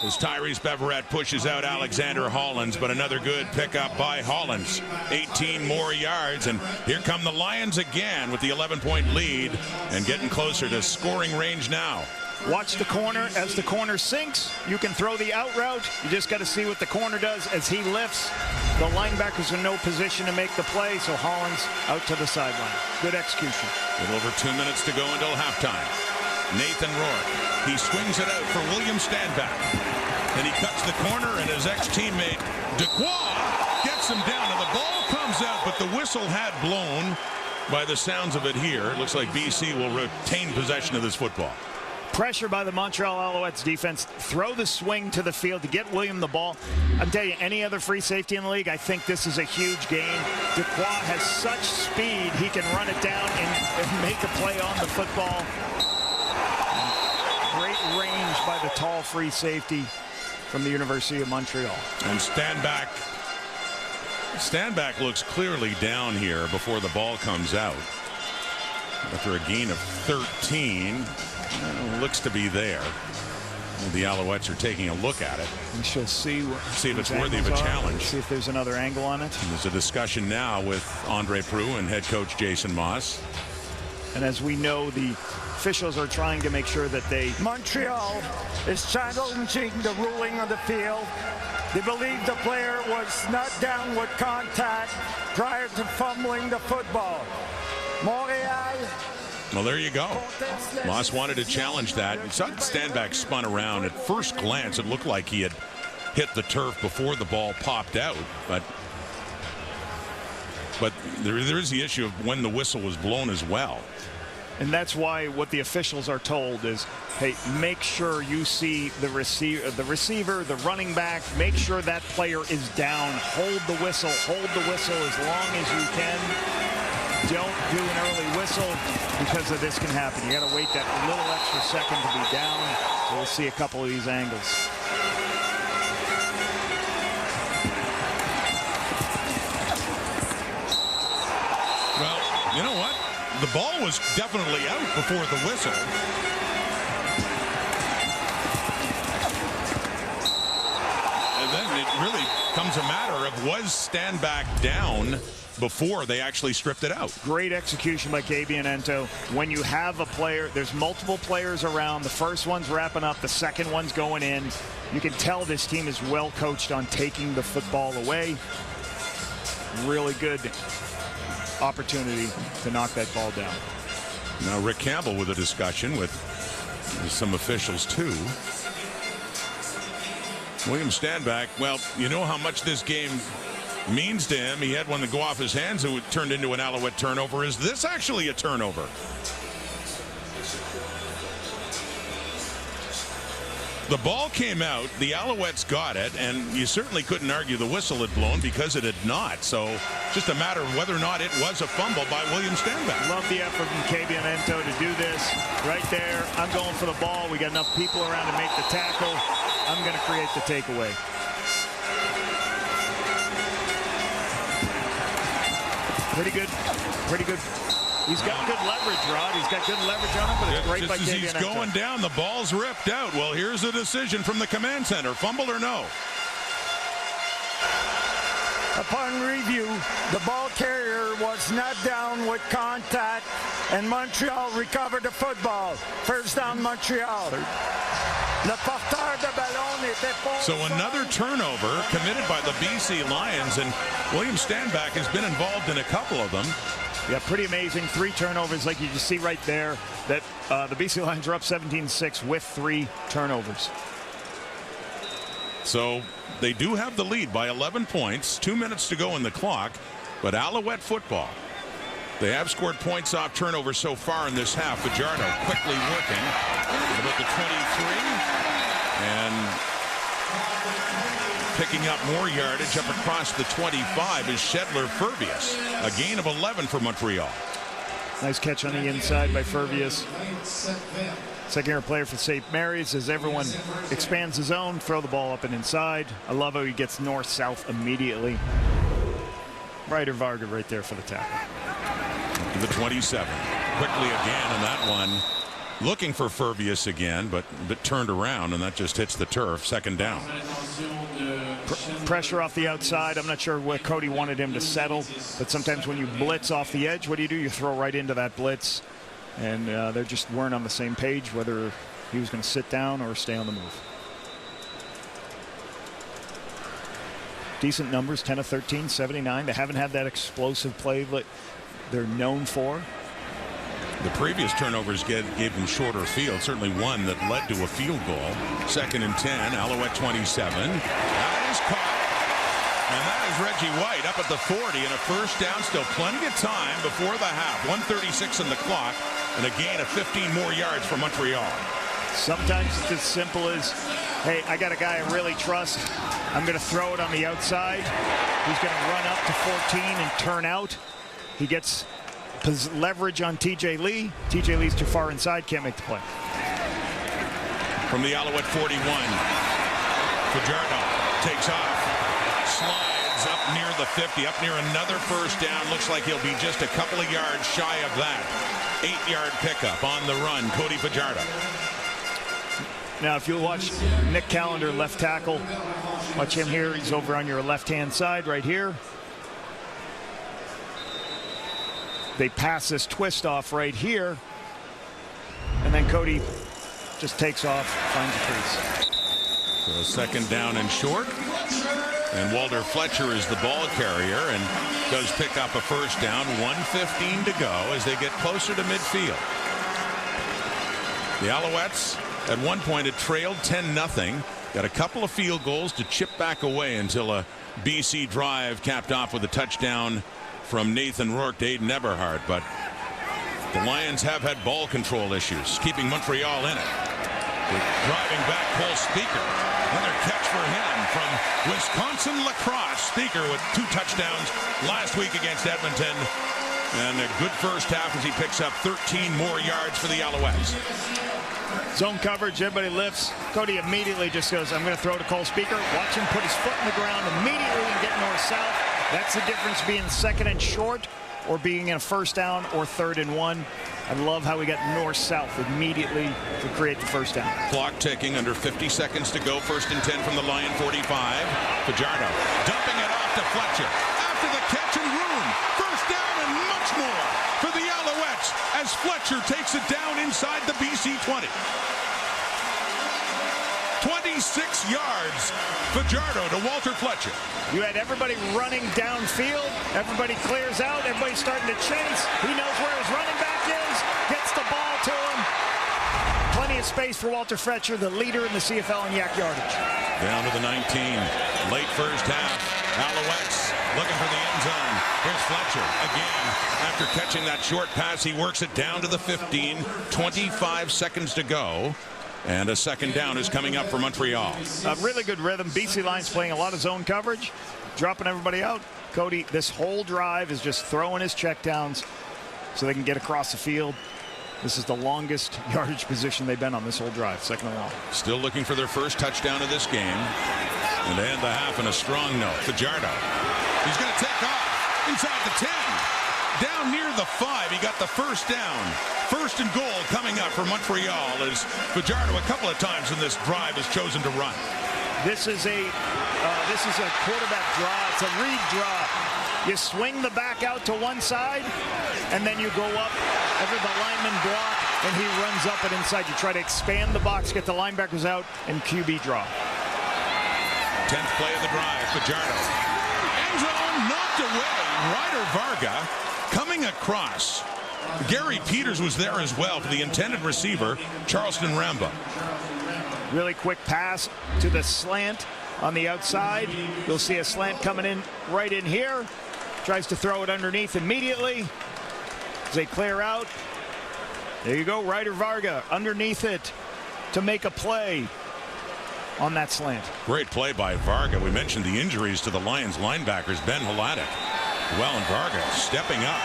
As Tyrese Beverett pushes out Alexander Hollins, but another good pickup by Hollins. 18 more yards, and here come the Lions again with the 11-point lead and getting closer to scoring range now. Watch the corner. As the corner sinks, you can throw the out route. You just got to see what the corner does as he lifts. The linebackers in no position to make the play, so Hollins out to the sideline. Good execution. A little over 2 minutes to go until halftime. Nathan Rourke. He swings it out for William Stanback. And he cuts the corner, and his ex-teammate Dequoy gets him down. And the ball comes out, but the whistle had blown by the sounds of it here. It looks like BC will retain possession of this football. Pressure by the Montreal Alouettes defense. Throw the swing to the field to get William the ball. I'm telling you, any other free safety in the league, I think this is a huge gain. Dequoy has such speed, he can run it down and make a play on the football. Great range by the tall free safety from the University of Montreal. And Stanback looks clearly down here before the ball comes out. After a gain of 13, looks to be there. The Alouettes are taking a look at it. We shall see if it's worthy of a challenge. See if there's another angle on it. And there's a discussion now with Andre Proulx and head coach Jason Moss. And as we know, the officials are trying to make sure that they... Montreal is challenging the ruling on the field. They believe the player was not down with contact prior to fumbling the football. Montreal. Well, there you go. Moss wanted to challenge that. You saw Stanback spun around. At first glance, it looked like he had hit the turf before the ball popped out. But But there is the issue of when the whistle was blown as well. And that's why what the officials are told is, hey, make sure you see the receiver, the running back, make sure that player is down. Hold the whistle as long as you can. Don't do an early whistle because of this can happen. You got to wait that little extra second to be down. We'll see a couple of these angles. Well, you know what? The ball was definitely out before the whistle. And then it really comes a matter of was Stanback down before they actually stripped it out. Great execution by Cabianento. When you have a player, there's multiple players around. The first one's wrapping up, the second one's going in. You can tell this team is well coached on taking the football away. Really good opportunity to knock that ball down. Now Rick Campbell with a discussion with some officials too. William Stanback, well, you know how much this game means to him. He had one to go off his hands and it turned into an Alouette turnover. Is this actually a turnover? The ball came out, the Alouettes got it, and you certainly couldn't argue the whistle had blown because it had not. So just a matter of whether or not it was a fumble by William Stanback. Love the effort from Cabianento to do this. Right there, I'm going for the ball. We got enough people around to make the tackle. I'm going to create the takeaway. Pretty good. He's got good leverage, Rod. He's got good leverage on him, but it's great by Just as he's Cabianento. going down, the ball's ripped out. Well, here's the decision from the command center. Fumble or no? Upon review, the ball carrier was not down with contact, and Montreal recovered the football. First down, Montreal. Le porteur de ballon était pas. So another turnover committed by the BC Lions, and William Stanback has been involved in a couple of them. Yeah, pretty amazing. 3 turnovers, like you just see right there, that the BC Lions are up 17-6 with 3 turnovers. So they do have the lead by 11 points, 2 minutes to go in the clock, but Alouette football. They have scored points off turnovers so far in this half. Fajardo quickly working at about the 23 and picking up more yardage up across the 25 is Shedler Furvius. A gain of 11 for Montreal. Nice catch on the inside by Furvius. Second-year player for St. Mary's as everyone expands the zone, throw the ball up and inside. I love how he gets north-south immediately. Ryder Varga right there for the tackle. To the 27. Quickly again on that one. Looking for Furvius again, but turned around, and that just hits the turf. Second down. Pressure off the outside. I'm not sure what Cody wanted him to settle, but sometimes when you blitz off the edge, what do? You throw right into that blitz. And they just weren't on the same page whether he was going to sit down or stay on the move. Decent numbers, 10 of 13, 79. They haven't had that explosive play that they're known for. The previous turnovers gave them shorter field, certainly one that led to a field goal. 2nd and 10, Alouette 27. That is caught. And that is Reggie White up at the 40 and a first down. Still plenty of time before the half. 1:36 on the clock and a gain of 15 more yards for Montreal. Sometimes it's as simple as, hey, I got a guy I really trust. I'm going to throw it on the outside. He's going to run up to 14 and turn out. He gets leverage on TJ Lee. TJ Lee's too far inside, can't make the play. From the Alouette 41, Fajardo takes off. Slides up near the 50, up near another first down. Looks like he'll be just a couple of yards shy of that. 8-yard pickup on the run, Cody Fajardo. Now, if you watch Nick Callender, left tackle, watch him here. He's over on your left-hand side right here. They pass this twist off right here, and then Cody just takes off, finds the crease. So second down and short. And Walter Fletcher is the ball carrier and does pick up a first down. 1:15 to go as they get closer to midfield. The Alouettes at one point had trailed 10-0. Got a couple of field goals to chip back away until a BC drive capped off with a touchdown from Nathan Rourke to Aiden Eberhard, but the Lions have had ball control issues, keeping Montreal in it. Driving back, Cole Speaker. Another catch for him from Wisconsin lacrosse. Speaker with 2 touchdowns last week against Edmonton. And a good first half as he picks up 13 more yards for the Alouettes. Zone coverage, everybody lifts. Cody immediately just goes, I'm going to throw to Cole Speaker. Watch him put his foot in the ground immediately and get north-south. That's the difference being second and short or being in a first down or 3rd and 1. I love how we got north-south immediately to create the first down. Clock ticking, under 50 seconds to go. 1st and 10 from the Lion 45. Fajardo dumping it off to Fletcher. After the catch and room. First down and much more for the Alouettes as Fletcher takes it down inside the BC 20. 26 yards. Fajardo to Walter Fletcher. You had everybody running downfield. Everybody clears out. Everybody's starting to chase. He knows where his running back is. Gets the ball to him. Plenty of space for Walter Fletcher, the leader in the CFL in yak yardage. Down to the 19. Late first half. Alouettes looking for the end zone. Here's Fletcher again. After catching that short pass, he works it down to the 15. 25 seconds to go. And a second down is coming up for Montreal. A really good rhythm. BC Lions playing a lot of zone coverage, dropping everybody out. Cody, this whole drive is just throwing his checkdowns so they can get across the field. This is the longest yardage position they've been on this whole drive, 2nd and long. Still looking for their first touchdown of this game. And to end the half on a strong note, Fajardo. He's going to take off inside the 10. Down near the 5, he got the first down. 1st and goal coming up for Montreal as Fajardo a couple of times in this drive has chosen to run. This is a quarterback draw. It's a read draw. You swing the back out to one side, and then you go up over the lineman block, and he runs up and inside. You try to expand the box, get the linebackers out, and QB draw. 10th play of the drive, Fajardo. End zone knocked away. Ryder Varga coming across. Gary Peters was there as well for the intended receiver, Charleston Rambo. Really quick pass to the slant on the outside. You'll see a slant coming in right in here. Tries to throw it underneath immediately. As they clear out. There you go, Ryder Varga underneath it to make a play on that slant. Great play by Varga. We mentioned the injuries to the Lions linebackers, Ben Hladek. Well, and Varga stepping up,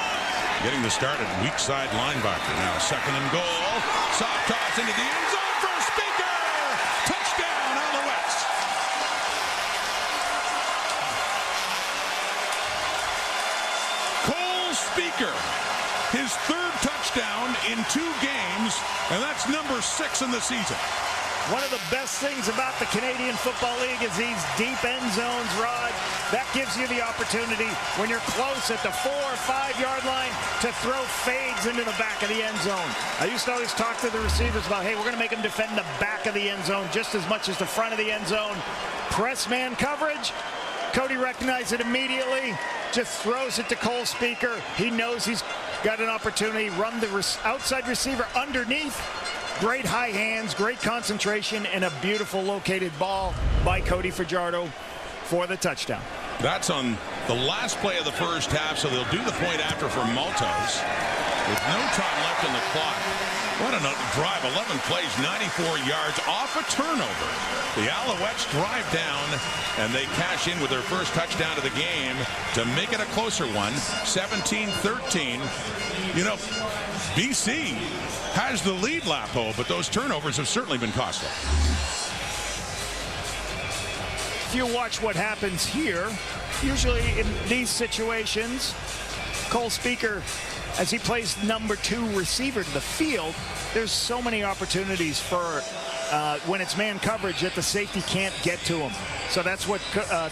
getting the start at weak side linebacker. Now 2nd and goal. Soft toss into the end zone for Speaker. Touchdown, Alouettes. Cole Speaker, his 3rd touchdown in 2 games, and that's number 6 in the season. One of the best things about the Canadian Football League is these deep end zones, Rod. That gives you the opportunity when you're close at the 4 or 5 yard line to throw fades into the back of the end zone. I used to always talk to the receivers about, hey, we're going to make them defend the back of the end zone just as much as the front of the end zone. Press man coverage. Cody recognized it immediately. Just throws it to Cole Speaker. He knows he's got an opportunity. Run the outside receiver underneath. Great high hands, great concentration, and a beautiful located ball by Cody Fajardo for the touchdown. That's on the last play of the first half, so they'll do the point after for Maltos with no time left on the clock. What a drive, 11 plays, 94 yards off a turnover. The Alouettes drive down, and they cash in with their first touchdown of the game to make it a closer one, 17-13. You know, BC has the lead, Lapo, but those turnovers have certainly been costly. If you watch what happens here, usually in these situations, Cole Speaker, as he plays number 2 receiver to the field, there's so many opportunities for when it's man coverage that the safety can't get to him. So that's what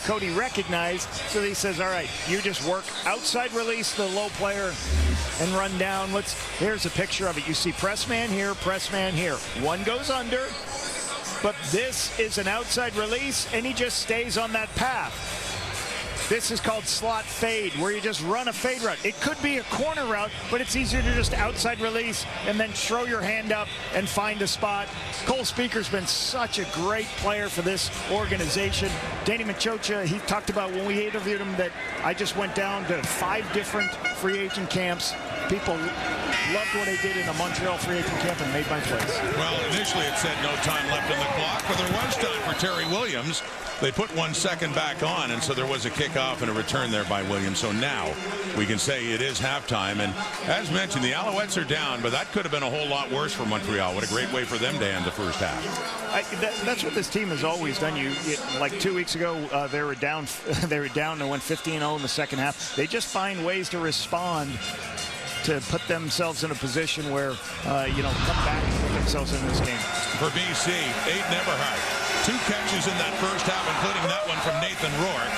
Cody recognized. So he says, all right, you just work outside release the low player and run down. Here's a picture of it. You see press man here, press man here. One goes under, but this is an outside release, and he just stays on that path. This is called slot fade, where you just run a fade route. It could be a corner route, but it's easier to just outside release and then throw your hand up and find a spot. Cole Speaker's been such a great player for this organization. Danny Machocha, he talked about when we interviewed him that I just went down to 5 different free agent camps. People loved what I did in a Montreal free agent camp and made my place. Well, initially it said no time left in the clock, but there was time for Terry Williams. They put 1 second back on, and so there was a kickoff and a return there by Williams. So now we can say it is halftime. And as mentioned, the Alouettes are down, but that could have been a whole lot worse for Montreal. What a great way for them to end the first half. That's what this team has always done. Like 2 weeks ago, they were down. They were down and went 15-0 in the second half. They just find ways to respond, to put themselves in a position where, come back and put themselves in this game. For BC, Aiden Eberhardt. 2 catches in that first half, including that one from Nathan Rourke.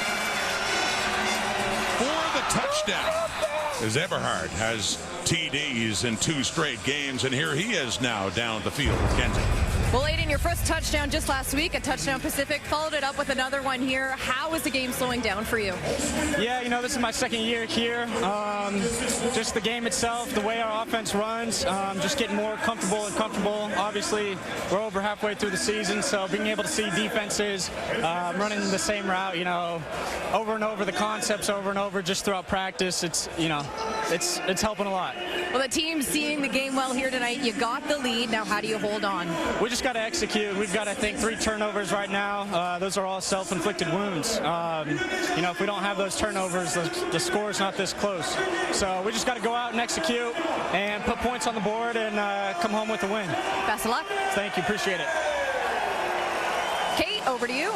For the touchdown, as Eberhardt has TDs in 2 straight games, and here he is now down the field with Kenton. Well, Aiden, your first touchdown just last week, a touchdown Pacific, followed it up with another one here. How is the game slowing down for you? Yeah, this is my second year here. Just the game itself, the way our offense runs, just getting more comfortable. Obviously, we're over halfway through the season, so being able to see defenses running the same route, over and over, the concepts over and over, just throughout practice, it's helping a lot. Well, the team's seeing the game well here tonight. You got the lead. Now, how do you hold on? We just got to execute. We've got, I think, 3 turnovers right now. Those are all self-inflicted wounds. If we don't have those turnovers, the score's not this close. So we just got to go out and execute and put points on the board and come home with a win. Best of luck. Thank you. Appreciate it. Kate, over to you.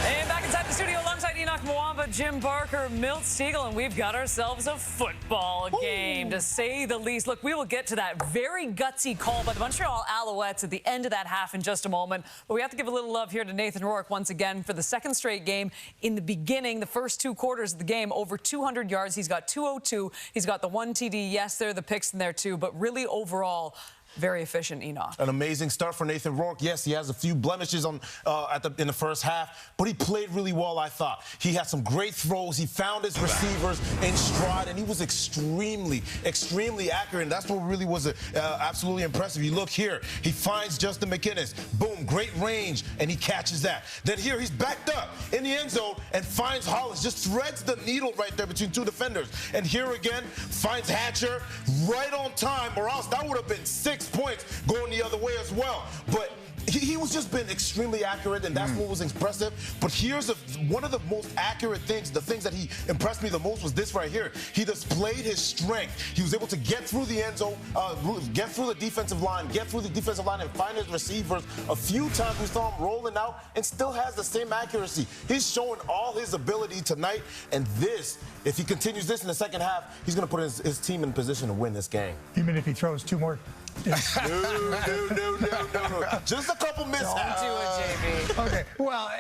And back inside the studio alongside Enoch Mwamba, Jim Barker, Milt Stiegel, and we've got ourselves a football game, to say the least. Look, we will get to that very gutsy call by the Montreal Alouettes at the end of that half in just a moment. But we have to give a little love here to Nathan Rourke once again for the second straight game. In the beginning, the first 2 quarters of the game, over 200 yards. He's got 202. He's got the 1 TD. Yes, there are the picks in there too, but really overall, very efficient, Enoch. An amazing start for Nathan Rourke. Yes, he has a few blemishes in the first half, but he played really well, I thought. He had some great throws. He found his receivers in stride, and he was extremely accurate. And that's what really was absolutely impressive. You look here, he finds Justin McInnes. Boom, great range, and he catches that. Then here, he's backed up in the end zone and finds Hollis. Just threads the needle right there between 2 defenders. And here again, finds Hatcher right on time, or else that would have been 6 points going the other way as well. But he was just been extremely accurate, and that's what was impressive. But here's one of the most accurate things, the things that he impressed me the most was this right here. He displayed his strength. He was able to get through the end zone, get through the defensive line, and find his receivers. A few times we saw him rolling out and still has the same accuracy. He's showing all his ability tonight, and this, if he continues this in the second half, he's going to put his team in position to win this game. Even if he throws 2 more. No. Just a couple mishaps. Don't do it, JB. Okay. Well,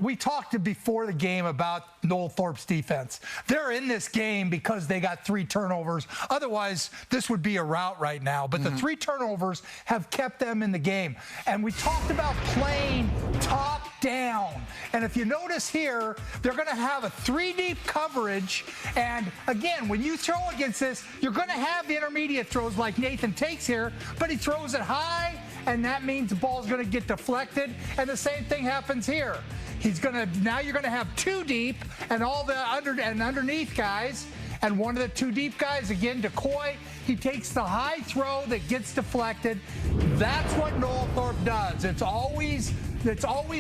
we talked before the game about Noel Thorpe's defense. They're in this game because they got 3 turnovers. Otherwise, this would be a rout right now. But the 3 turnovers have kept them in the game. And we talked about playing top down. And if you notice here, they're going to have a 3-deep coverage. And again, when you throw against this, you're going to have the intermediate throws like Nathan takes here, but he throws it high, and that means the ball's going to get deflected. And the same thing happens here. Now you're going to have 2 deep and all the underneath guys. And one of the 2 deep guys, again, Decoy, he takes the high throw that gets deflected. That's what Noel Thorpe does. It's always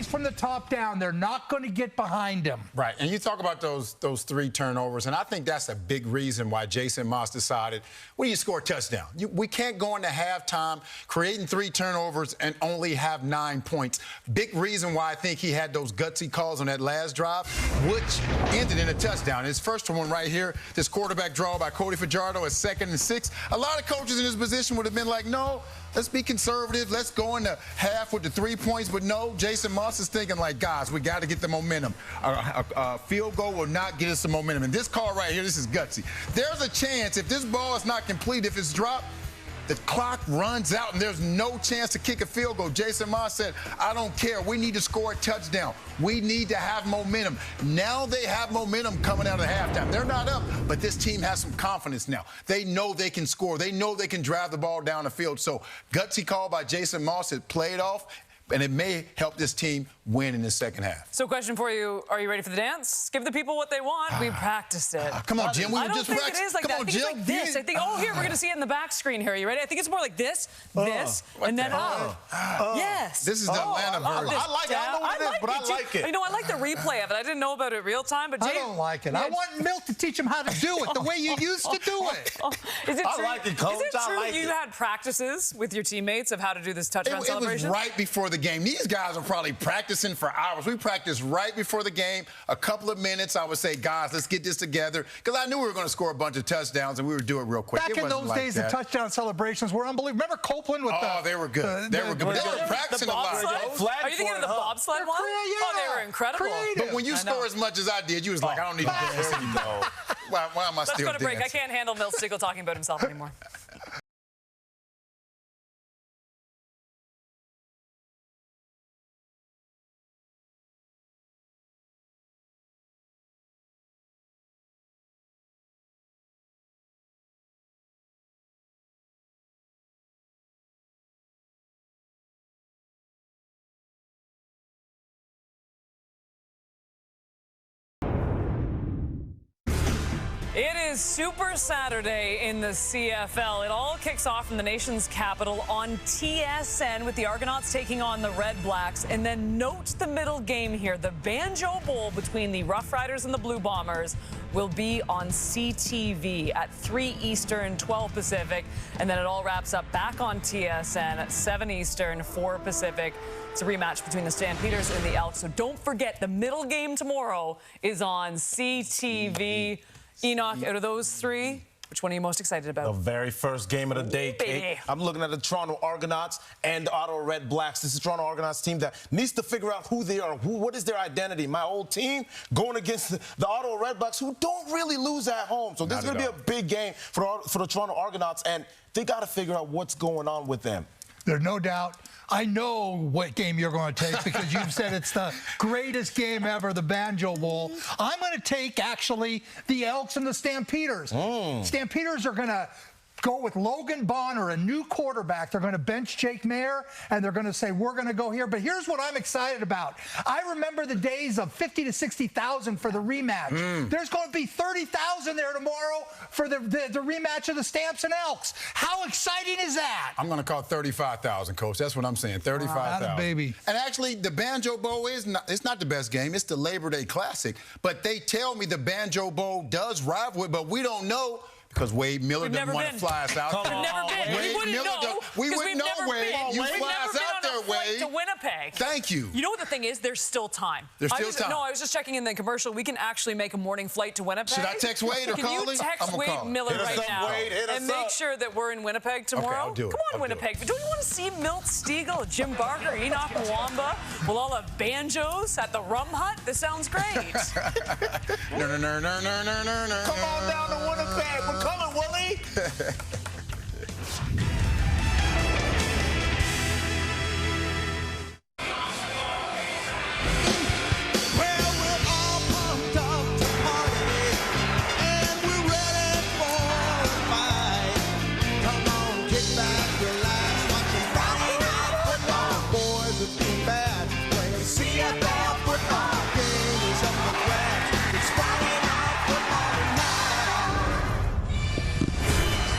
from the top down. They're not going to get behind him. Right, and you talk about those 3 turnovers, and I think that's a big reason why Jason Moss decided, we need to score a touchdown. We can't go into halftime creating 3 turnovers and only have 9 points. Big reason why I think he had those gutsy calls on that last drive, which ended in a touchdown. His first one right here, this quarterback draw by Cody Fajardo at 2nd and 6. A lot of coaches in this position would have been like, no, let's be conservative. Let's go into half with the 3 points. But no, Jason Moss is thinking like, guys, we got to get the momentum. A field goal will not get us the momentum. And this call right here, this is gutsy. There's a chance if this ball is not complete, if it's dropped, The clock runs out, and there's no chance to kick a field goal. Jason Moss said, I don't care. We need to score a touchdown. We need to have momentum. Now they have momentum coming out of halftime. They're not up, but this team has some confidence now. They know they can score. They know they can drive the ball down the field. So gutsy call by Jason Moss. It played off, and it may help this team win in the second half. So question for you, are you ready for the dance? Give the people what they want. We practiced it. Come on, Jim. We were just practicing. practicing. It is like Come that. on, I think Jim. it's like this. I think, here, we're going to see it in the back screen here. Are you ready? I think it's more like this, and then up. Yes. This is the Atlanta version. I like it. I don't know what it is, but I like it. You know, I like the replay of it. I didn't know about it real time, but I don't like it. I want Milt to teach him how to do it the way you used to do it. Is it I true? like it, Coach. Is it I true like you it. had practices with your teammates of how to do this touchdown It was celebration? right before the game. These guys are probably practicing for hours. We practiced right before the game, a couple of minutes. I would say, guys, let's get this together, because I knew we were going to score a bunch of touchdowns, and we would do it real quick. Back in those days, the touchdown celebrations were unbelievable. Remember Copeland with the... Oh, they were good. They were good. But they were practicing a lot. Are you thinking of the bobsled one? Oh, they were incredible. But when you score as much as I did, you was like, I don't need to do this anymore. Why am I still dancing? Let's go to break. I can't handle Milt Stegall talking about himself anymore. It is Super Saturday in the CFL. It all kicks off in the nation's capital on TSN with the Argonauts taking on the Red Blacks. And then note the middle game here. The Banjo Bowl between the Rough Riders and the Blue Bombers will be on CTV at 3 Eastern, 12 Pacific. And then it all wraps up back on TSN at 7 Eastern, 4 Pacific. It's a rematch between the Stampeders and the Elks. So don't forget, the middle game tomorrow is on CTV. Enoch, out of those three, which one are you most excited about? The very first game of the day, Kate. I'm looking at the Toronto Argonauts and the Ottawa Red Blacks. This is the Toronto Argonauts team that needs to figure out who they are, what is their identity. My old team going against the Ottawa Red Blacks, who don't really lose at home. So this is going to be a big game for the Toronto Argonauts, and they got to figure out what's going on with them. There's no doubt. I know what game you're going to take because you've said it's the greatest game ever, the Banjo Bowl. I'm going to take, actually, the Elks and the Stampeders. Stampeders are going to go with Logan Bonner, a new quarterback. They're going to bench Jake Mayer, and they're going to say, we're going to go here. But here's what I'm excited about. I remember the days of 50 to 60,000 for the rematch. There's going to be 30,000 there tomorrow for the rematch of the Stamps and Elks. How exciting is that? I'm going to call 35,000, Coach. That's what I'm saying, 35,000. Baby. And actually, the Banjo Bowl it's not the best game. It's the Labor Day Classic. But they tell me the Banjo Bowl does rival with, but we don't know. Because Wade Miller doesn't want to fly us out there. We've never been. We wouldn't know. We wouldn't know, Wade. You fly us out there, Wade. To Winnipeg. Thank you. You know what the thing is? There's still time. There's still time. No, I was just checking in the commercial. We can actually make a morning flight to Winnipeg. Should I text Wade or call him? Can you text Wade Miller right now and make sure that we're in Winnipeg tomorrow? Okay, I'll do it. Come on, Winnipeg. But don't you want to see Milt Stegall, Jim Barker, Enoch Mwamba? We'll all have banjos at the Rum Hut? This sounds great. Come on down to Winnipeg. We're coming, Willie.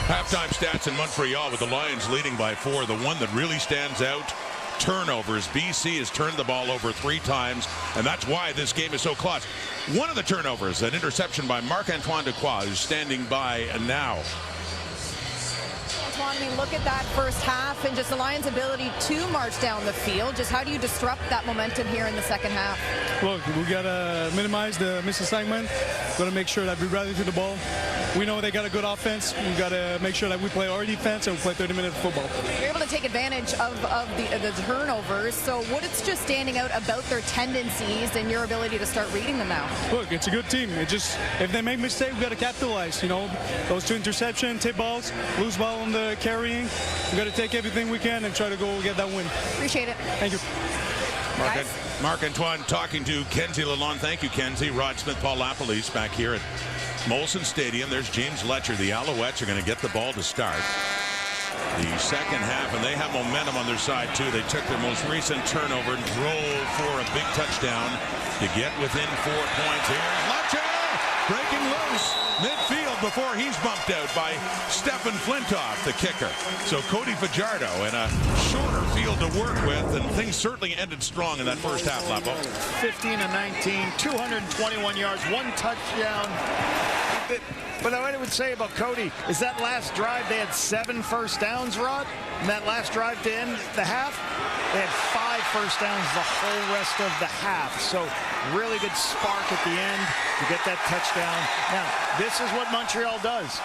Halftime stats in Montreal with the Lions leading by 4. The one that really stands out, turnovers. BC has turned the ball over 3 times, and that's why this game is so close. One of the turnovers, an interception by Marc-Antoine Dequoy, who's standing by now. Antoine, we look at that first half and just the Lions' ability to march down the field. Just how do you disrupt that momentum here in the second half? Look, we got to minimize the misassignment. Got to make sure that we rally to the ball. we know they got a good offense. We got to make sure that we play our defense and we play 30 minutes of football. You're able to take advantage of the turnovers. So what's just standing out about their tendencies and your ability to start reading them now? Look, it's a good team. It just, if they make mistakes, we got to capitalize. You know, those 2 interceptions, tip balls, loose ball on the carrying. We got to take everything we can and try to go get that win. Appreciate it. Thank you. Marc-Antoine talking to Kenzie Lalonde. Thank you, Kenzie. Rod Smith, Paul Lapalisse back here at Molson Stadium. There's James Letcher. The Alouettes are going to get the ball to start the second half, and they have momentum on their side, too. They took their most recent turnover and drove for a big touchdown to get within 4 points here. Letcher breaking loose midfield before he's bumped out by Stefan Flintoff, the kicker. So Cody Fajardo in a shorter field to work with, and things certainly ended strong in that first half, Lapo. 15-19, 221 yards, 1 touchdown. But what I would say about Cody is that last drive, they had 7 first downs, Rod. And that last drive to end the half, they had 5 first downs the whole rest of the half. So really good spark at the end to get that touchdown. Now, this is what Montreal does.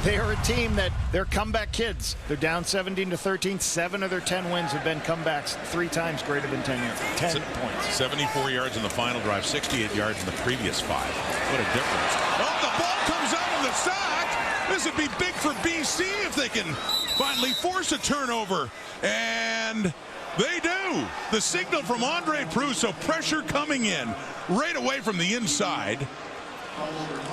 They are a team that they're comeback kids. They're down 17-13. 7 of their 10 wins have been comebacks 3 times greater than 10 points. 74 yards in the final drive, 68 yards in the previous 5. What a difference. Oh, the ball comes out of the sack. This would be big for BC if they can finally force a turnover. And they do. The signal from Andre Proulx, so pressure coming in right away from the inside.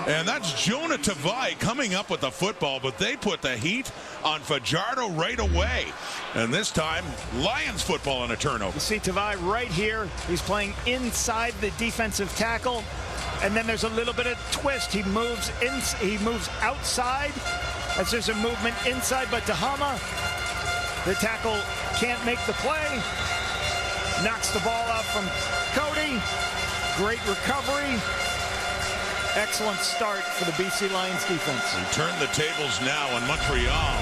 And that's Jonah Tavai coming up with the football, but they put the heat on Fajardo right away. And this time, Lions football on a turnover. You see Tavai right here. He's playing inside the defensive tackle. And then there's a little bit of twist. He moves outside as there's a movement inside, but Tahama, the tackle, can't make the play. Knocks the ball out from Cody. Great recovery. Excellent start for the BC Lions defense. We turn the tables now in Montreal.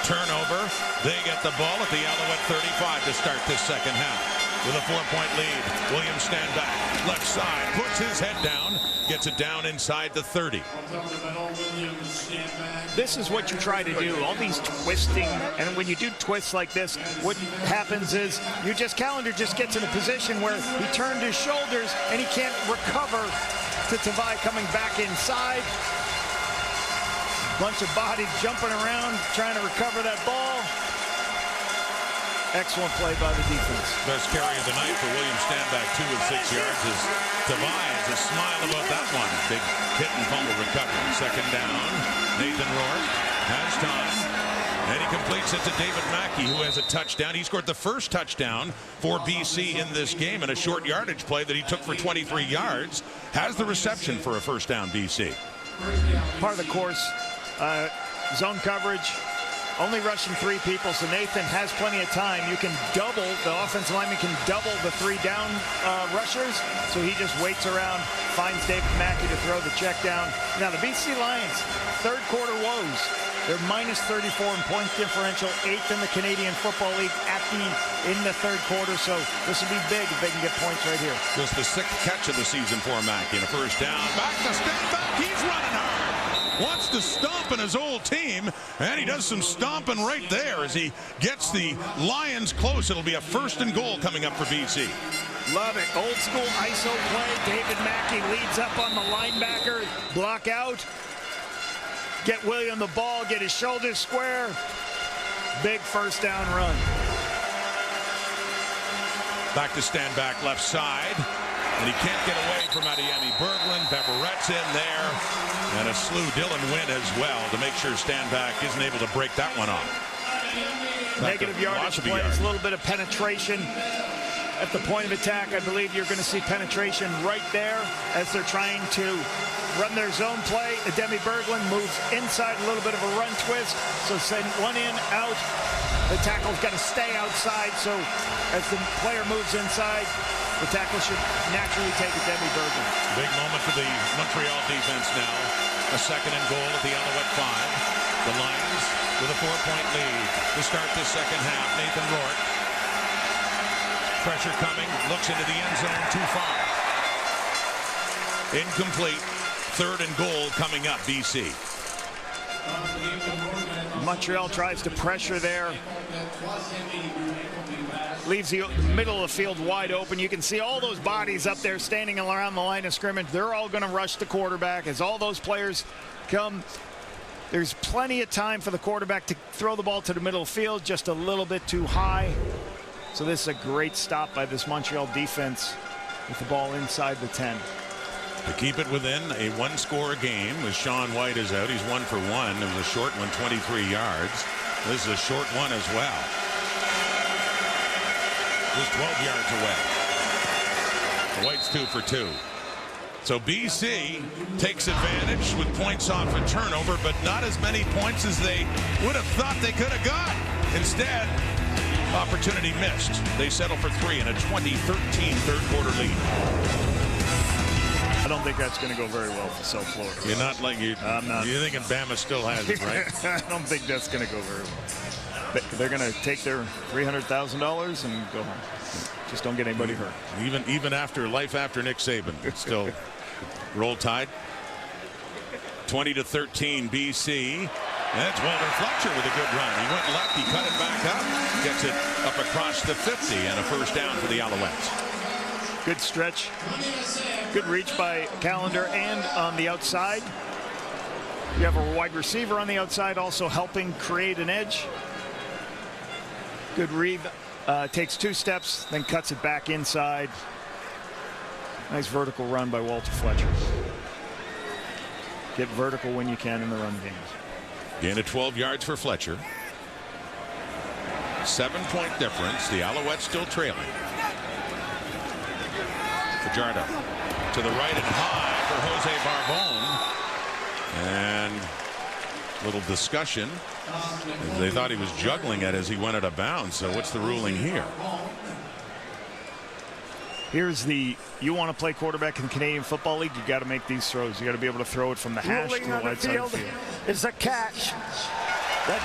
Turnover. They get the ball at the Alouette 35 to start this second half. With a 4-point lead, William Stanback, left side, puts his head down, gets it down inside the 30. This is what you try to do, all these twisting, and when you do twists like this, what happens is Callender just gets in a position where he turned his shoulders and he can't recover to Tavai coming back inside. Bunch of bodies jumping around, trying to recover that ball. Excellent play by the defense. Best carry of the night for William Stanback, 2 of 6 yards. As Tavai has a smile about that one. Big hit and fumble recovery. Second down. Nathan Rourke has time. And he completes it to David Mackey, who has a touchdown. He scored the first touchdown for BC in this game in a short yardage play that he took for 23 yards. Has the reception for a first down, BC. Part of the course, zone coverage. Only rushing 3 people, so Nathan has plenty of time. You can double, the offensive lineman can double the 3 down rushers, so he just waits around, finds David Mackey to throw the check down. Now the BC Lions, 3rd quarter woes. They're minus 34 in point differential, 8th in the Canadian Football League in the 3rd quarter, so this would be big if they can get points right here. This is the 6th catch of the season for Mackey, and a first down. Back to Stanback, he's running hard. Wants to stomp in his old team, and he does some stomping right there as he gets the Lions close. It'll be a 1st and goal coming up for BC. Love it. Old school ISO play. David Mackey leads up on the linebacker. Block out. Get William the ball. Get his shoulders square. Big first down run. Back to Stanback, left side. And he can't get away from Adiemi Berglund. Beverette's in there. And a slew, Dylan Wynn as well, to make sure Stanback isn't able to break that one off. Negative yardage plays, a little bit of penetration. At the point of attack, I believe you're going to see penetration right there as they're trying to run their zone play. Adiemi Berglund moves inside, a little bit of a run twist. So send one in, out. The tackle's got to stay outside, so as the player moves inside, the tackle should naturally take Adiemi Berglund. Big moment for the Montreal defense now. A 2nd and goal at the Alouette 5. The Lions with a 4-point lead to start this second half. Nathan Rourke. Pressure coming, looks into the end zone, too far. Incomplete. 3rd and goal coming up, BC. Montreal tries to pressure there. Leaves the middle of the field wide open. You can see all those bodies up there standing around the line of scrimmage. They're all going to rush the quarterback as all those players come. There's plenty of time for the quarterback to throw the ball to the middle of the field, just a little bit too high. So this is a great stop by this Montreal defense with the ball inside the 10. To keep it within a one-score game as Sean White is out. He's 1 for 1. It was a short one, 23 yards. This is a short one as well. Just 12 yards away. White's 2 for 2. So BC takes advantage with points off a turnover, but not as many points as they would have thought they could have got. Instead, opportunity missed. They settle for 3 in a 2013 third-quarter lead. I don't think that's going to go very well for South Florida. You're not like you. I'm not. You're thinking Bama still has it, right? I don't think that's going to go very well. They're going to take their $300,000 and go home. Just don't get anybody hurt. Even after life after Nick Saban, it's still roll tide. 20-13 BC. And it's Walter Fletcher with a good run. He went left, he cut it back up, gets it up across the 50, and a first down for the Alouettes. Good stretch. Good reach by Callender, and on the outside, you have a wide receiver on the outside also helping create an edge. Good read. Takes 2 steps, then cuts it back inside. Nice vertical run by Walter Fletcher. Get vertical when you can in the run games. Gain of 12 yards for Fletcher. 7-point difference. The Alouettes still trailing. Fajardo to the right and high for Jose Barbone. And a little discussion. They thought he was juggling it as he went out of bounds. So what's the ruling here? Here's the, you want to play quarterback in the Canadian Football League, you got to make these throws. You got to be able to throw it from the hash to the right side of the field. It's a catch. That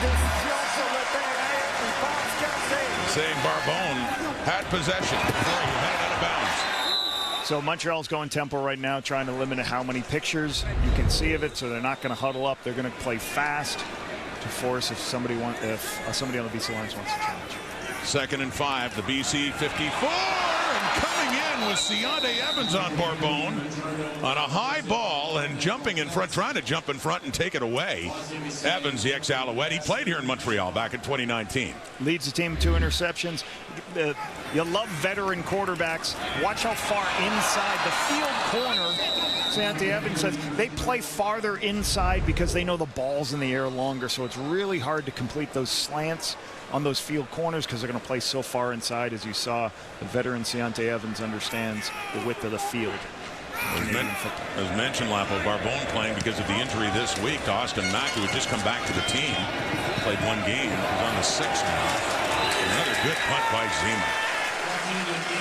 Saying Barbone had possession before he had it out of bounds. So Montreal's going tempo right now, trying to limit how many pictures you can see of it, so they're not going to huddle up. They're going to play fast to force if somebody on the BC Lions wants to challenge. 2nd and 5, the BC 54, and coming in was Ciante Evans on Barbone on a high ball and jumping in front, trying to jump in front and take it away. Evans, the ex-Alouette, he played here in Montreal back in 2019. Leads the team 2 interceptions. You love veteran quarterbacks. Watch how far inside the field corner. Ciante Evans says they play farther inside because they know the ball's in the air longer, so it's really hard to complete those slants on those field corners because they're going to play so far inside. As you saw, the veteran Ciante Evans understands the width of the field. As mentioned, Lapo, Barbone playing because of the injury this week to Austin Mack, who had just come back to the team. Played 1 game, was on the 6th now. Another good punt by Zima.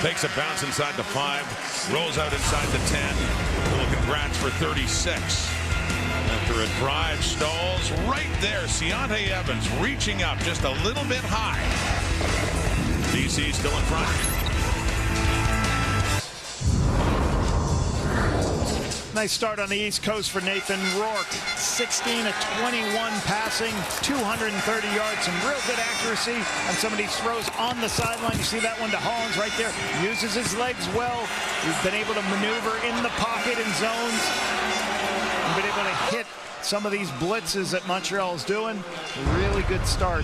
Takes a bounce inside the 5, rolls out inside the 10. A little congrats for 36. After a drive stalls right there, Ciante Evans reaching up just a little bit high. BC still in front. Nice start on the East Coast for Nathan Rourke. 16 of 21 passing, 230 yards, some real good accuracy on some of these throws on the sideline. You see that one to Hollins right there. Uses his legs well. He's been able to maneuver in the pocket in zones. And been able to hit some of these blitzes that Montreal is doing. A really good start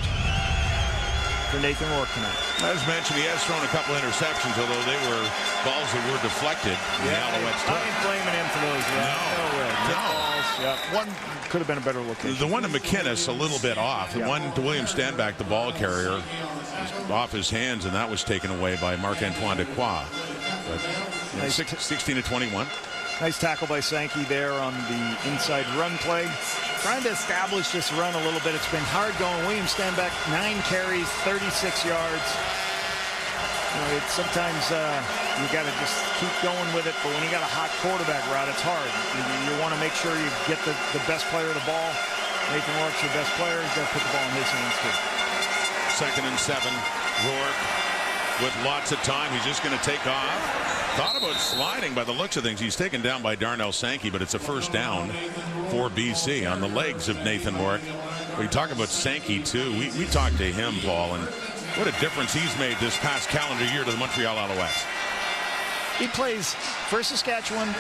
for Nathan Rourke tonight. As mentioned, he has thrown a couple interceptions, although they were balls that were deflected. The Alouettes I ain't blaming him for those. No way. Balls. Yeah. One could have been a better location. The one to McInnes a little bit off. The one to William Stanback, the ball carrier, was off his hands, and that was taken away by Marc-Antoine Dequoy. But 16 to 21. Nice tackle by Sankey there on the inside run play. Trying to establish this run a little bit. It's been hard going. William Stanback, 9 carries, 36 yards. You know, sometimes you got to just keep going with it, but when you got a hot quarterback route, it's hard. You want to make sure you get the best player of the ball. Nathan Rourke's your best player. He's got to put the ball in his hands too. 2nd and 7. Rourke with lots of time. He's just going to take off. Thought about sliding by the looks of things. He's taken down by Darnell Sankey, but it's a first down for BC on the legs of Nathan Rourke. We talk about Sankey, too. We talked to him, Paul, and what a difference he's made this past calendar year to the Montreal Alouettes. He plays for Saskatchewan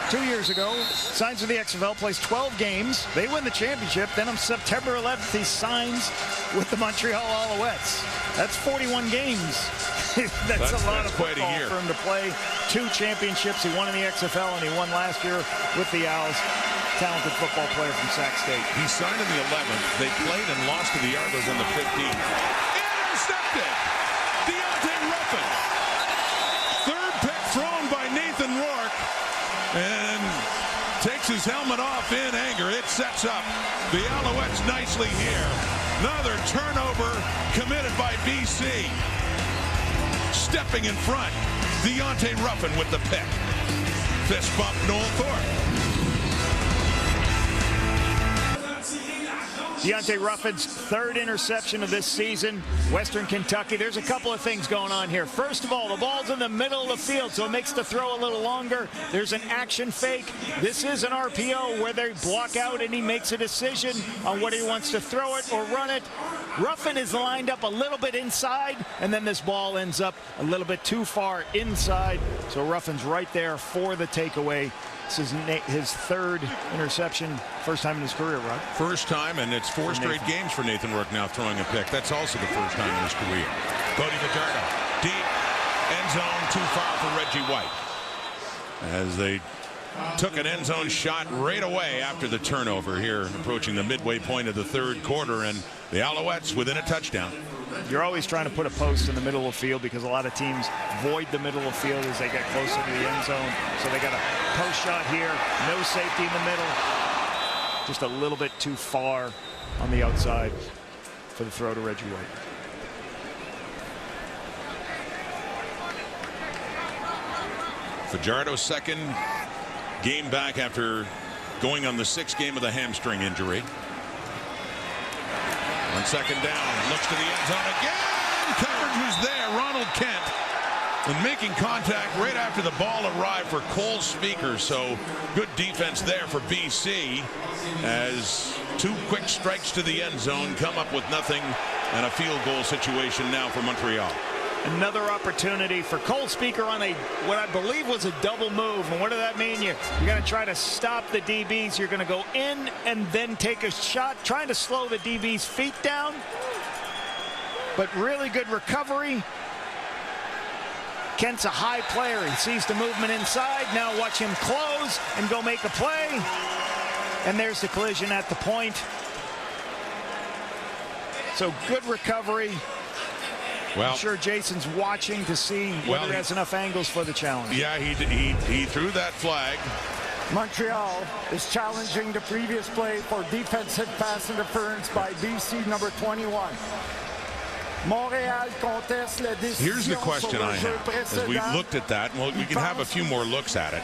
2 years ago, signs with the XFL, plays 12 games. They win the championship. Then on September 11th, he signs with the Montreal Alouettes. That's 41 games. that's a lot of quite football a year for him to play. 2 championships. He won in the XFL, and he won last year with the Owls. Talented football player from Sac State. He signed in the 11th. They played and lost to the Argos on the 15th. Intercepted! Deontay Ruffin. Third pick thrown by Nathan Rourke. And takes his helmet off in anger. It sets up the Alouettes nicely here. Another turnover committed by BC. Stepping in front, Deontay Ruffin with the pick. Fist bump, Noel Thorpe. Deontay Ruffin's 3rd interception of this season. Western Kentucky. There's a couple of things going on here. First of all, the ball's in the middle of the field, so it makes the throw a little longer. There's an action fake. This is an RPO where they block out and he makes a decision on whether he wants to throw it or run it. Ruffin is lined up a little bit inside, and then this ball ends up a little bit too far inside. So Ruffin's right there for the takeaway. This is his 3rd interception, first time in his career, Rod. First time, and it's 4 straight games for Nathan Rourke now throwing a pick. That's also the first time in his career. Cody Fajardo, deep, end zone, too far for Reggie White. As they took an end zone shot right away after the turnover here, approaching the midway point of the 3rd quarter, and the Alouettes within a touchdown. You're always trying to put a post in the middle of the field because a lot of teams void the middle of the field as they get closer to the end zone. So they got a post shot here, no safety in the middle. Just a little bit too far on the outside for the throw to Reggie White. Fajardo's 2nd game back after going on the 6th game of the hamstring injury. On 2nd down, looks to the end zone again. Coverage was there. Ronald Kent, and making contact right after the ball arrived for Cole Speaker. So good defense there for BC as 2 quick strikes to the end zone come up with nothing, and a field goal situation now for Montreal. Another opportunity for Cole Speaker on what I believe was a double move. And what does that mean? You're going to try to stop the DBs. You're going to go in and then take a shot, trying to slow the DB's feet down. But really good recovery. Kent's a high player. He sees the movement inside. Now watch him close and go make a play. And there's the collision at the point. So good recovery. Well, I'm sure Jason's watching to see whether he has enough angles for the challenge. Yeah, he threw that flag. Montreal is challenging the previous play for defensive pass interference by BC number 21. Montreal conteste la décision. Here's the question I have. As we looked at that, well, we can have a few more looks at it.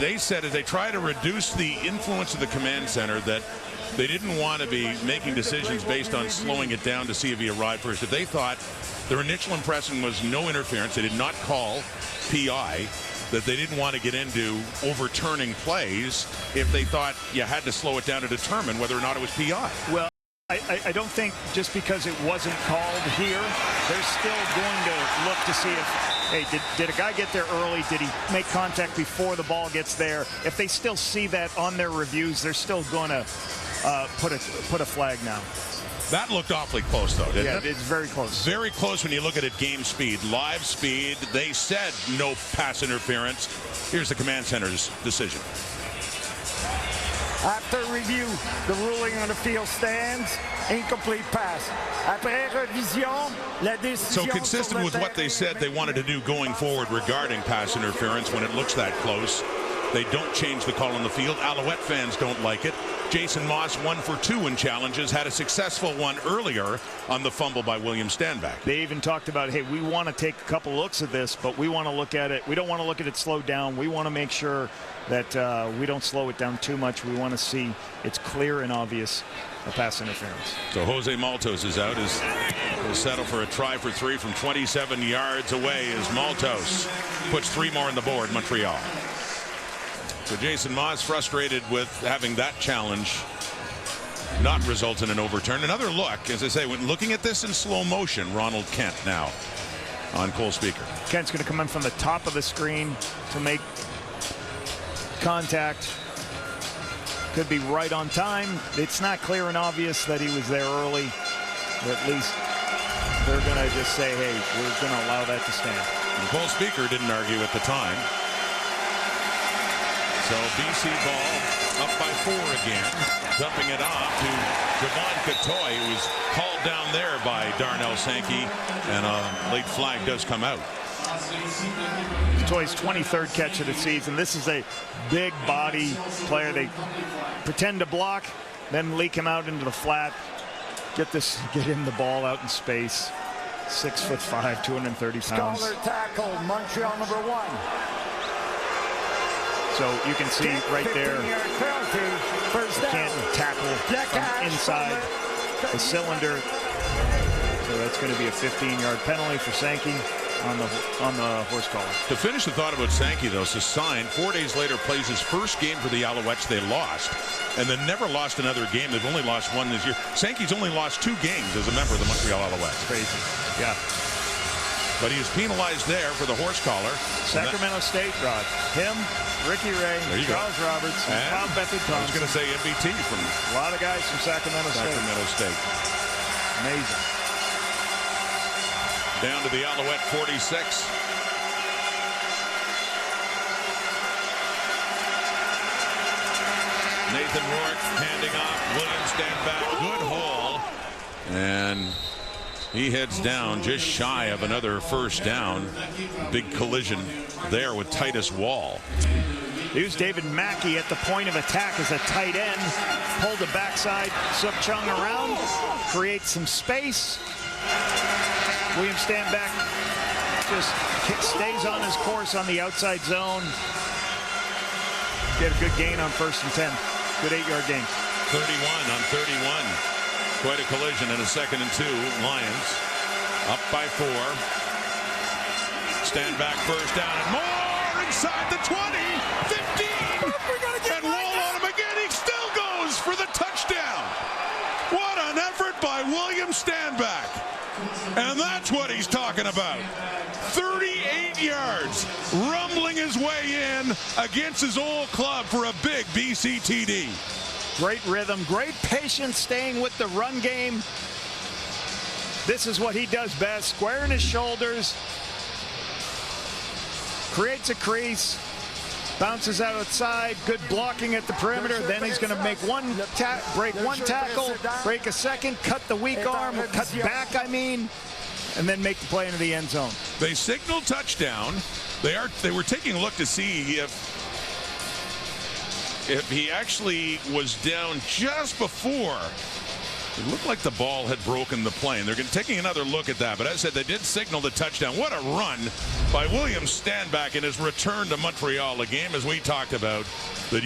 They said as they try to reduce the influence of the command center that they didn't want to be making decisions based on slowing it down to see if he arrived first. If they thought their initial impression was no interference, they did not call PI, that they didn't want to get into overturning plays if they thought you had to slow it down to determine whether or not it was PI. Well, I don't think just because it wasn't called here, they're still going to look to see if, hey, did a guy get there early? Did he make contact before the ball gets there? If they still see that on their reviews, they're still going to put a flag now. That looked awfully close, though, didn't it? Yeah, it's very close. Very close when you look at it game speed. Live speed, they said no pass interference. Here's the command center's decision. After review, the ruling on the field stands. Incomplete pass. Après revision, la décision. So consistent with what they said they wanted to do going forward regarding pass interference when it looks that close. They don't change the call on the field. Alouette fans don't like it. Jason Moss 1 for 2 in challenges, had a successful one earlier on the fumble by William Stanback. They even talked about, hey, we want to take a couple looks at this, but we want to look at it. We don't want to look at it slowed down. We want to make sure that we don't slow it down too much. We want to see it's clear and obvious a pass interference. So Jose Maltos is out. He'll settle for a try for 3 from 27 yards away as Maltos puts 3 more on the board, Montreal. So Jason Moss frustrated with having that challenge not result in an overturn. Another look, as I say, when looking at this in slow motion, Ronald Kent now on Cole Speaker. Kent's going to come in from the top of the screen to make contact. Could be right on time. It's not clear and obvious that he was there early, but at least they're going to just say, hey, we're going to allow that to stand. And Cole Speaker didn't argue at the time. So BC ball up by 4 again, dumping it off to Javon Catoy, who was hauled down there by Darnell Sankey, and a late flag does come out. Catoy's 23rd catch of the season. This is a big body player. They pretend to block, then leak him out into the flat. Get him the ball out in space. 6'5", 230 pounds. Scholar tackle, Montreal number 1. So you can see right there, Canton tackle from inside the cylinder. So that's going to be a 15-yard penalty for Sankey on the horse collar. To finish the thought about Sankey, though, Sassine 4 days later plays his first game for the Alouettes. They lost, and then never lost another game. They've only lost 1 this year. Sankey's only lost 2 games as a member of the Montreal Alouettes. Crazy. Yeah. But he was penalized there for the horse collar. Sacramento State, Rod. Him, Ricky Ray, Charles Roberts, and Bob Bethard Thompson. I was going to say MVP from a lot of guys from Sacramento State. Amazing. Down to the Alouette 46. Nathan Rourke handing off. William Stanback. Good haul. And he heads down just shy of another first down. Big collision there with Titus Wall. Here's David Mackey at the point of attack as a tight end. Pulled the backside, Suk Chung around, creates some space. William Stanback just stays on his course on the outside zone. Get a good gain on 1st and 10. Good 8-yard gain. 31 on 31. Quite a collision in a 2nd and 2. Lions up by 4. Stanback first down and more inside the 20, 15, and Wall on him again. He still goes for the touchdown. What an effort by William Stanback. And that's what he's talking about. 38 yards, rumbling his way in against his old club for a big BC TD. Great rhythm, great patience, staying with the run game. This is what he does best, squaring his shoulders, creates a crease, bounces outside, good blocking at the perimeter. Then he's going to make break one tackle, break a second, cut the weak arm, cut back, and then make the play into the end zone. They signaled touchdown. They were taking a look to see if he actually was down just before. It looked like the ball had broken the plane. They're taking another look at that. But as I said, they did signal the touchdown. What a run by William Stanback in his return to Montreal, a game, as we talked about, that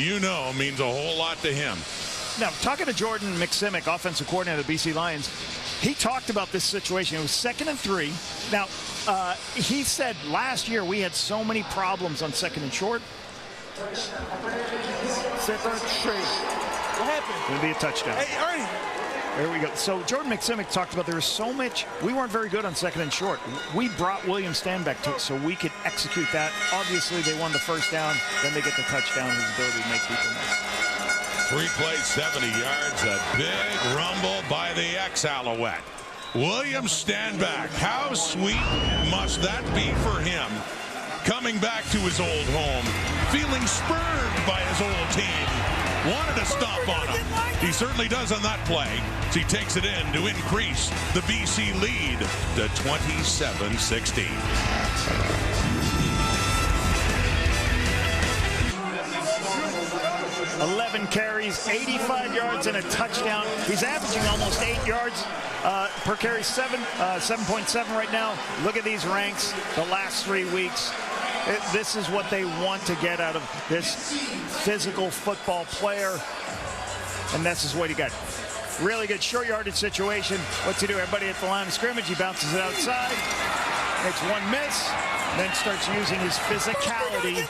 means a whole lot to him. Now, talking to Jordan McSimic, offensive coordinator of the BC Lions, he talked about this situation. It was 2nd and 3. Now, he said last year we had so many problems on 2nd and short. Set on straight. What happened? It'll be a touchdown. Hey, Ernie. There we go. So Jordan McSimic talked about there was so much. We weren't very good on 2nd and short. We brought William Stanback to it so we could execute that. Obviously, they won the first down. Then they get the touchdown, his ability to make people miss. 3 plays, 70 yards. A big rumble by the ex-Alouette. William Stanback. How sweet must that be for him? Coming back to his old home, feeling spurned by his old team. Wanted to stomp on him. He certainly does on that play. He takes it in to increase the BC lead to 27-16. 11 carries, 85 yards, and a touchdown. He's averaging almost 8 yards per carry, 7.7 right now. Look at these ranks the last 3 weeks. This is what they want to get out of this physical football player, and that's his way to get. Really good short yardage situation. What's he do? Everybody at the line of scrimmage. He bounces it outside, makes one miss, then starts using his physicality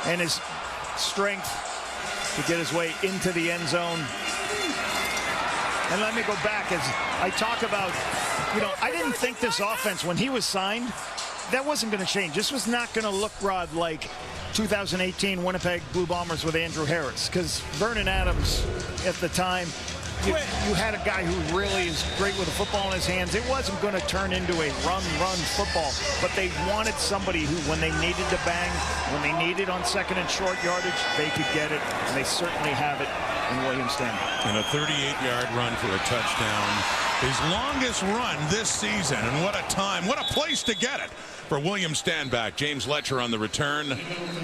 and his strength to get his way into the end zone. And let me go back as I talk about, I didn't think this offense, when he was signed, that wasn't going to change. This was not going to look, Rod, like 2018 Winnipeg Blue Bombers with Andrew Harris, because Vernon Adams at the time, you had a guy who really is great with a football in his hands. It wasn't going to turn into a run football, but they wanted somebody who, when they needed to bang, when they needed on second and short yardage, they could get it, and they certainly have it in William Stanback. And a 38-yard run for a touchdown. His longest run this season, and what a time, what a place to get it for William Stanback. James Letcher on the return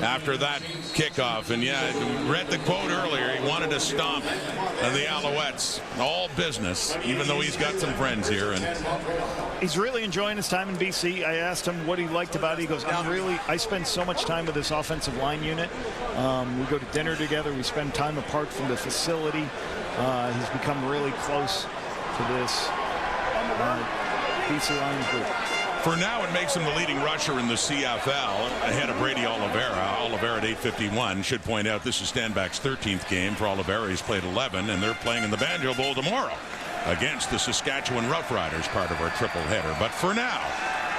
after that kickoff. And read the quote earlier. He wanted to stomp the Alouettes. All business, even though he's got some friends here. And he's really enjoying his time in BC. I asked him what he liked about it. He goes, I spend so much time with this offensive line unit. We go to dinner together. We spend time apart from the facility. He's become really close to this BC Lions group. For now, it makes him the leading rusher in the CFL, ahead of Brady Oliveira. Oliveira at 851. Should point out this is Stanback's 13th game. For Oliveira, he's played 11, and they're playing in the Banjo Bowl tomorrow against the Saskatchewan Roughriders, part of our triple header. But for now,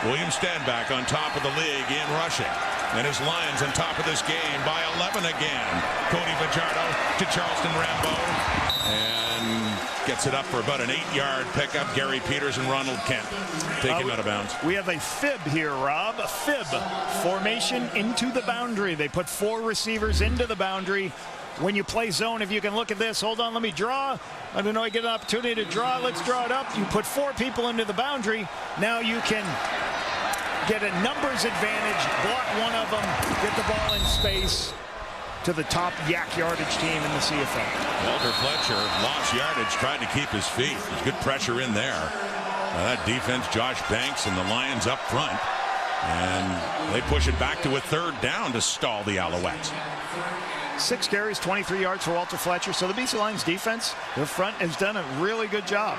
William Stanback on top of the league in rushing. And his Lions on top of this game by 11 again. Cody Fajardo to Charleston Rambo. And gets it up for about an 8-yard pickup. Gary Peters and Ronald Kent take him out of bounds. We have a fib here, Rob. A fib formation into the boundary. They put 4 receivers into the boundary. When you play zone, if you can look at this, hold on, let me draw. I don't know, I get an opportunity to draw. Let's draw it up. You put 4 people into the boundary. Now you can get a numbers advantage, block one of them, get the ball in space to the top yak yardage team in the CFL. Walter Fletcher lost yardage, tried to keep his feet. There's good pressure in there. That defense, Josh Banks and the Lions up front. And they push it back to a 3rd down to stall the Alouettes. 6 carries, 23 yards for Walter Fletcher. So the BC Lions defense, their front has done a really good job.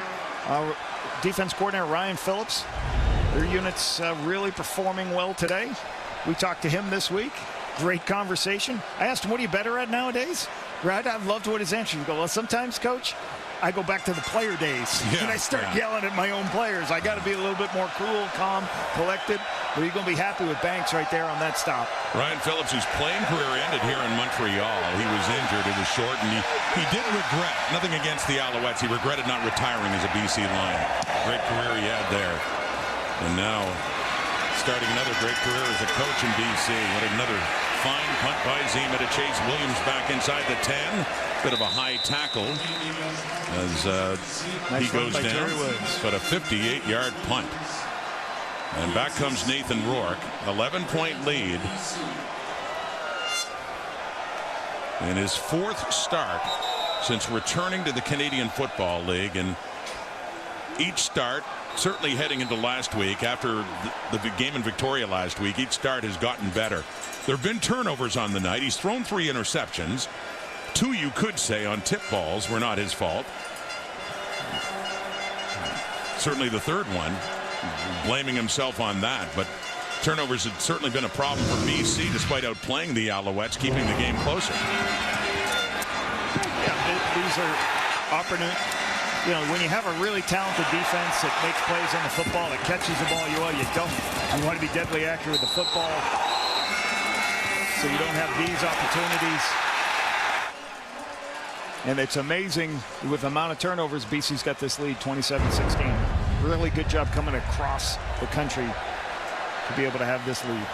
Defense coordinator Ryan Phillips, their unit's really performing well today. We talked to him this week. Great conversation. I asked him, what are you better at nowadays? Right? I loved what his answer. You go, well, sometimes, Coach, I go back to the player days. And I start yelling at my own players. I got to be a little bit more cool, calm, collected. But you're going to be happy with Banks right there on that stop. Ryan Phillips, whose playing career ended here in Montreal. He was injured. It was short, and he did regret, nothing against the Alouettes, he regretted not retiring as a BC Lion. Great career he had there. And now starting another great career as a coach in BC. What another fine punt by Zima to chase Williams back inside the 10. Bit of a high tackle as he goes down. But a 58-yard punt. And back comes Nathan Rourke. 11-point lead. In his 4th start since returning to the Canadian Football League. And each start, certainly heading into last week, after the game in Victoria last week, each start has gotten better. There have been turnovers on the night. He's thrown 3 interceptions. 2, you could say, on tip balls were not his fault. Certainly the 3rd one, blaming himself on that. But turnovers had certainly been a problem for BC, despite outplaying the Alouettes, keeping the game closer. Yeah, these are opportune. When you have a really talented defense that makes plays on the football, that catches the ball, you want to be deadly accurate with the football, so you don't have these opportunities. And it's amazing with the amount of turnovers, BC's got this lead 27-16. Really good job coming across the country to be able to have this lead.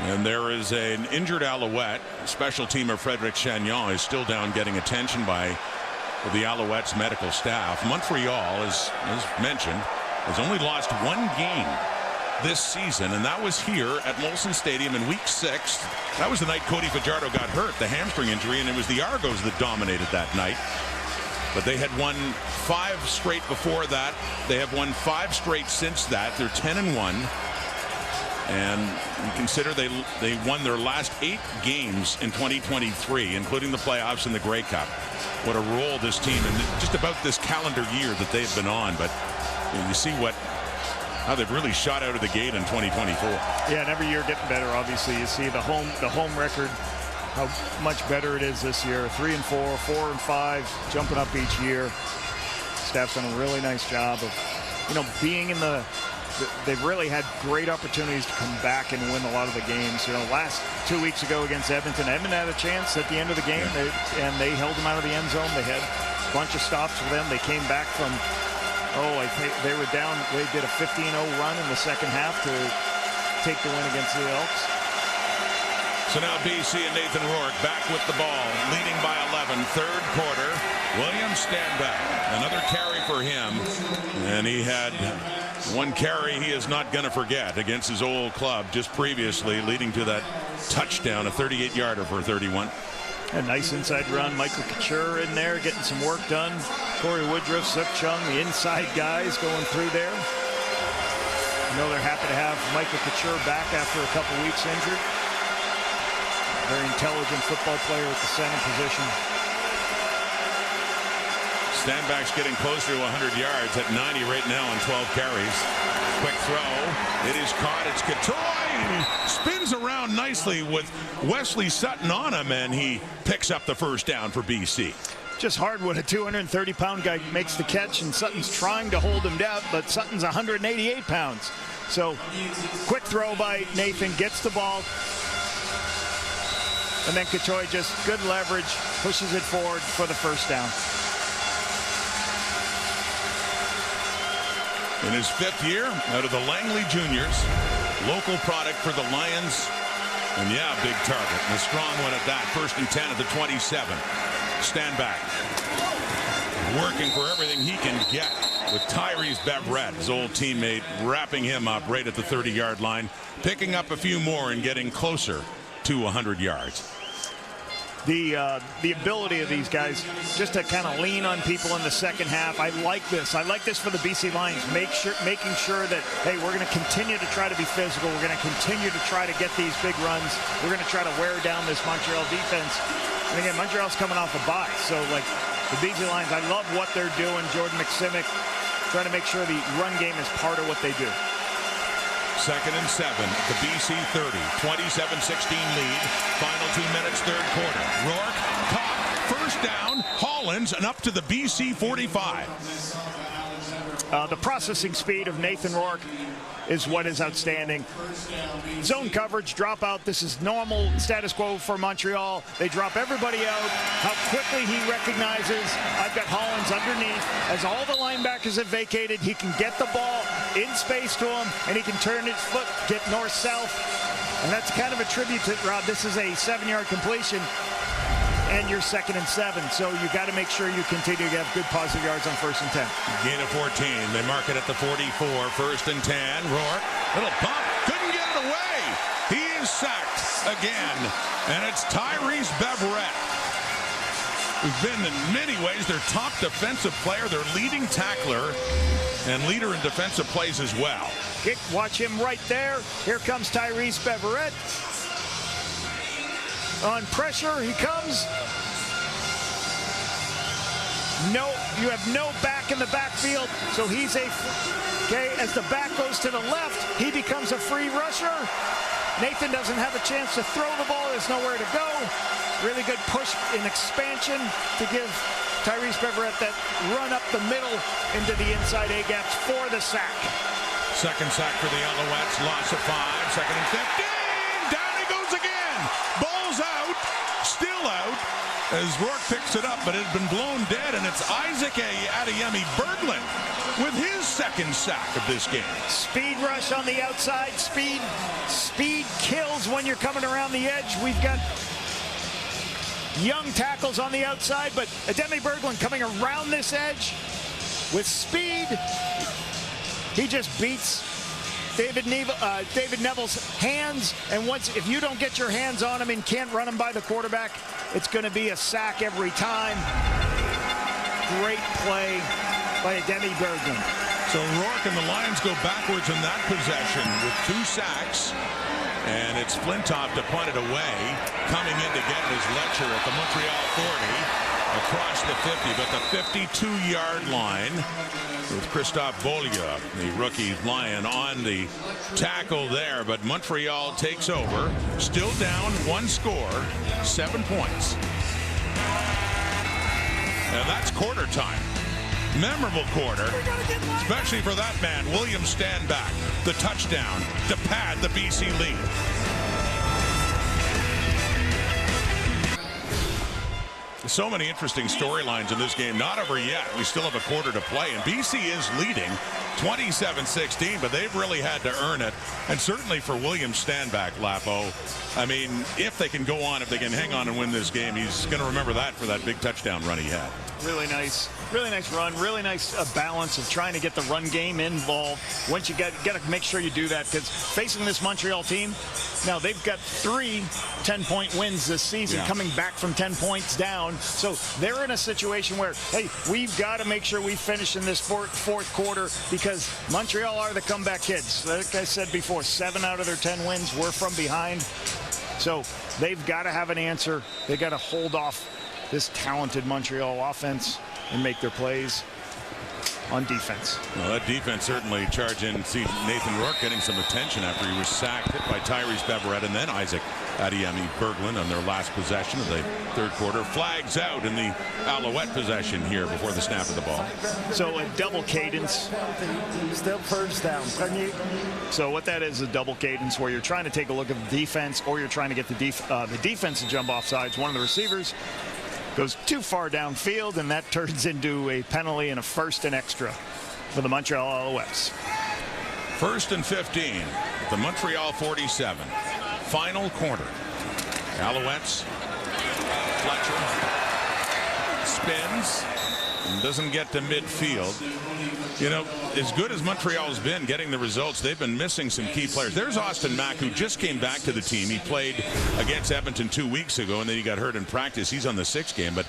And there is an injured Alouette. Special teamer Frederic Chagnon is still down, getting attention by the Alouettes medical staff. Montreal, as mentioned, has only lost 1 game this season, and that was here at Molson Stadium in Week 6. That was the night Cody Fajardo got hurt, the hamstring injury, and it was the Argos that dominated that night. But they had won 5 straight before that. They have won 5 straight since that. They're 10-1. And you consider they won their last 8 games in 2023, including the playoffs and the Grey Cup. What a role this team and just about this calendar year that they've been on. But you see how they've really shot out of the gate in 2024. Yeah, and every year getting better. Obviously, you see the home record, how much better it is this year. 3-4, 4-5, jumping up each year. Staff's done a really nice job of, being in the. They've really had great opportunities to come back and win a lot of the games. Last 2 weeks ago against Edmonton had a chance at the end of the game, and they held them out of the end zone. They had a bunch of stops for them. They came back from, I think they were down. They did a 15-0 run in the second half to take the win against the Elks. So now BC and Nathan Rourke back with the ball, leading by 11, third quarter. William Stanback, another carry for him, and he had one carry he is not going to forget against his old club just previously, leading to that touchdown, a 38-yarder for 31. A nice inside run. Michael Couture in there getting some work done. Corey Woodruff, Suk Chung, the inside guys going through there. They're happy to have Michael Couture back after a couple weeks injured. Very intelligent football player at the center position. Stanback's getting closer to 100 yards at 90 right now on 12 carries. Quick throw. It is caught. It's Couture. He spins around nicely with Wesley Sutton on him, and he picks up the first down for BC. Just hard when a 230-pound guy makes the catch, and Sutton's trying to hold him down, but Sutton's 188 pounds. So quick throw by Nathan, gets the ball. And then Couture just good leverage, pushes it forward for the first down. In his 5th year out of the Langley Juniors, local product for the Lions. And yeah, big target. And a strong one at that. 1st and 10 at the 27. Stanback working for everything he can get with Tyrese Beverett, his old teammate, wrapping him up right at the 30-yard line, picking up a few more and getting closer to 100 yards. The ability of these guys just to kind of lean on people in the second half. I like this. I like this for the BC Lions. Making sure that, hey, we're going to continue to try to be physical. We're going to continue to try to get these big runs. We're going to try to wear down this Montreal defense. And again, Montreal's coming off a bye. So, like, the BC Lions, I love what they're doing. Jordan McSimic trying to make sure the run game is part of what they do. 2nd and 7, the BC 30, 27-16 lead. Final 2 minutes, third quarter. Rourke caught, first down, Hollins, and up to the BC 45. The processing speed of Nathan Rourke is what is outstanding. Zone coverage, drop out. This is normal status quo for Montreal. They drop everybody out. How quickly he recognizes, I've got Hollins underneath. As all the linebackers have vacated, he can get the ball in space to him, and he can turn his foot, get north-south. And that's kind of a tribute to Rob. This is a 7-yard completion, and you're 2nd and 7. So you got to make sure you continue to have good positive yards on 1st and 10. Gain of 14. They mark it at the 44. 1st and 10. Rourke, little pump, couldn't get it away. He is sacked again, and it's Tyrese Beverett, who's been in many ways their top defensive player, their leading tackler, and leader in defensive plays as well. Watch him right there. Here comes Tyrese Beverett. On pressure, he comes. No, you have no back in the backfield, so he's as the back goes to the left, he becomes a free rusher. Nathan doesn't have a chance to throw the ball. There's nowhere to go. Really good push in expansion to give Tyrese Beverett that run up the middle into the inside A-gaps for the sack. Second sack for the Alouettes, loss of 5, 2nd and 15. Down he goes again. Ball's out, still out, as Rourke picks it up, but it had been blown dead, and it's Isaac Adeyemi Berglund with his 2nd sack of this game. Speed rush on the outside. Speed kills when you're coming around the edge. We've got young tackles on the outside, but Adeyemi Berglund coming around this edge with speed. He just beats David Neville's hands, and if you don't get your hands on him and can't run him by the quarterback, it's going to be a sack every time. Great play by Demi Bergman. So Rourke and the Lions go backwards in that possession with 2 sacks. And it's Flintoff to punt it away. Coming in to get it is Letcher at the Montreal 40. Across the 50, but the 52-yard line with Christophe Beaulieu, the rookie Lion, on the tackle there. But Montreal takes over. Still down 1 score, 7 points. And that's quarter time. Memorable quarter, especially for that man, William Stanback. The touchdown to pad the BC lead. So many interesting storylines in this game. Not over yet. We still have a quarter to play, and BC is leading 27-16, but they've really had to earn it. And certainly for William Stanback, Lapo, I mean, if they can go on, if they can hang on and win this game, he's going to remember that for that big touchdown run he had. Really nice run, really nice balance of trying to get the run game involved. Once you got to make sure you do that, because facing this Montreal team, now they've got 3 10-point wins this season, coming back from 10 points down. So they're in a situation where, hey, we've got to make sure we finish in this fourth quarter, because Montreal are the comeback kids. Like I said before, 7 out of their 10 wins were from behind. So they've got to have an answer. They've got to hold off this talented Montreal offense and make their plays on defense. Well, that defense certainly charged in. See Nathan Rourke getting some attention after he was sacked, hit by Tyrese Beverett, and then Isaac Adiemi Berglund on their last possession of the third quarter. Flags out in the Alouette possession here before the snap of the ball. So a double cadence. Still first down. So what that is, a double cadence where you're trying to take a look at the defense, or you're trying to get the defense to jump off sides. One of the receivers goes too far downfield, and that turns into a penalty and a first and extra for the Montreal Alouettes. 1st and 15 at the Montreal 47. Final quarter. Alouettes. Fletcher spins and doesn't get to midfield. You know, as good as Montreal's been getting the results, they've been missing some key players. There's Austin Mack, who just came back to the team. He played against Edmonton 2 weeks ago, and then he got hurt in practice. He's on the 6th game. But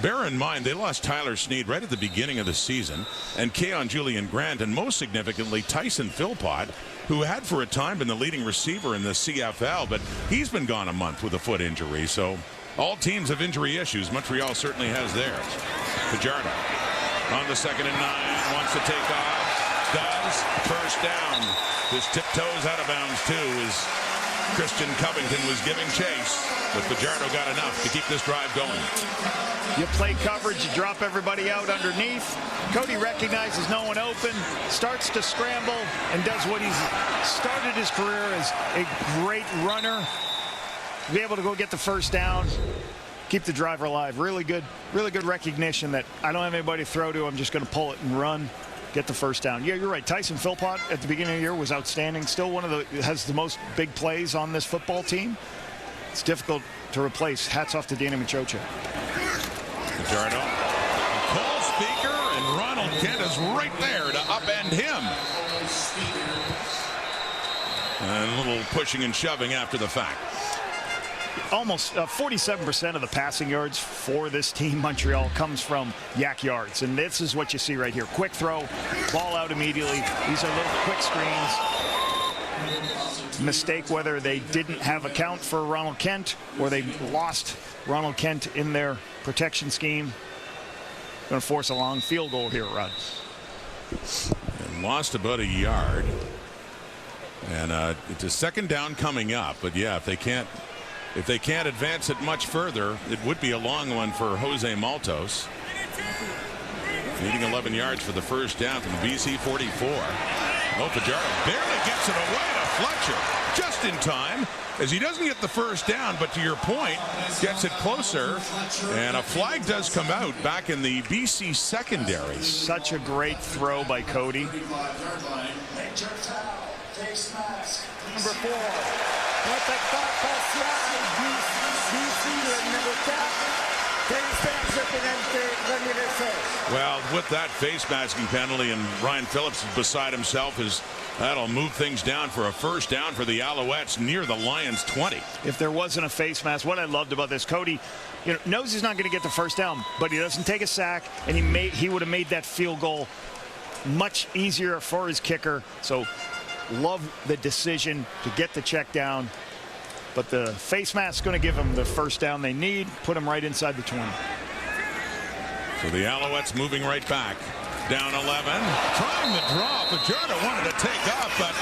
bear in mind, they lost Tyler Snead right at the beginning of the season, and Keon Julian Grant, and most significantly, Tyson Philpott, who had for a time been the leading receiver in the CFL, but he's been gone a month with a foot injury. So all teams have injury issues. Montreal certainly has theirs. Fajardo on the 2nd and 9. Wants to take off. Does. First down. His tiptoes out of bounds, too, as Christian Covington was giving chase. But Fajardo got enough to keep this drive going. You play coverage, you drop everybody out underneath. Cody recognizes no one open, starts to scramble, and does what he's started his career as a great runner. Be able to go get the first down, keep the driver alive. Really good recognition that I don't have anybody to throw to. I'm just going to pull it and run, get the first down. Yeah, you're right. Tyson Philpott at the beginning of the year was outstanding. Still one of has the most big plays on this football team. It's difficult to replace. Hats off to Danny Machocha. Fajardo. Cole Speaker, and Ronald Kent is right there to upend him. And a little pushing and shoving after the fact. Almost 47% of the passing yards for this team, Montreal, comes from yak yards. And this is what you see right here. Quick throw, ball out immediately. These are little quick screens. Mistake whether they didn't have a count for Ronald Kent or they lost Ronald Kent in their protection scheme. Going to force a long field goal here, Rod. And lost about a yard. And it's a 2nd down coming up. But yeah, if they can't advance it much further, it would be a long one for Jose Maltos. Needing 11 yards for the first down from the BC 44. Oh, Fajardo barely gets it away to Fletcher. Just in time, as he doesn't get the first down, but to your point, gets it closer. And a flag does come out back in the BC secondary. Such a great throw by Cody. Number 4. Well, with that face masking penalty, and Ryan Phillips is beside himself, as That'll move things down for a first down for the Alouettes near the Lions 20. If there wasn't a face mask, what I loved about this, Cody, knows he's not going to get the first down, but he doesn't take a sack, and he would have made that field goal much easier for his kicker. So love the decision to get the check down, but the face mask is going to give them the first down they need, put them right inside the 20. So the Alouettes moving right back. Down 11. Trying to draw. Fajardo wanted to take off, but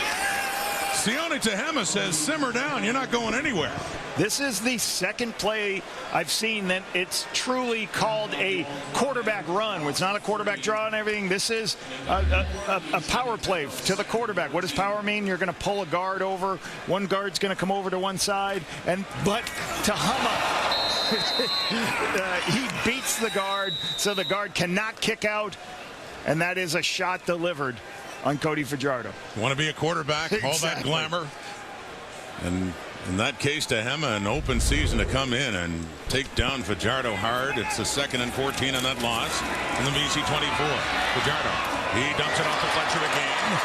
Sione Tehema says, simmer down. You're not going anywhere. This is the second play I've seen that it's truly called a quarterback run. It's not a quarterback draw and everything. This is a power play to the quarterback. What does power mean? You're going to pull a guard over. One guard's going to come over to one side. But Tehema, he beats the guard, so the guard cannot kick out. And that is a shot delivered on Cody Fajardo. Want to be a quarterback, all that glamour. And in that case, Tehema, an open season to come in and take down Fajardo hard. It's a 2nd and 14 on that loss in the BC 24. Fajardo, he dumps it off the Fletcher again.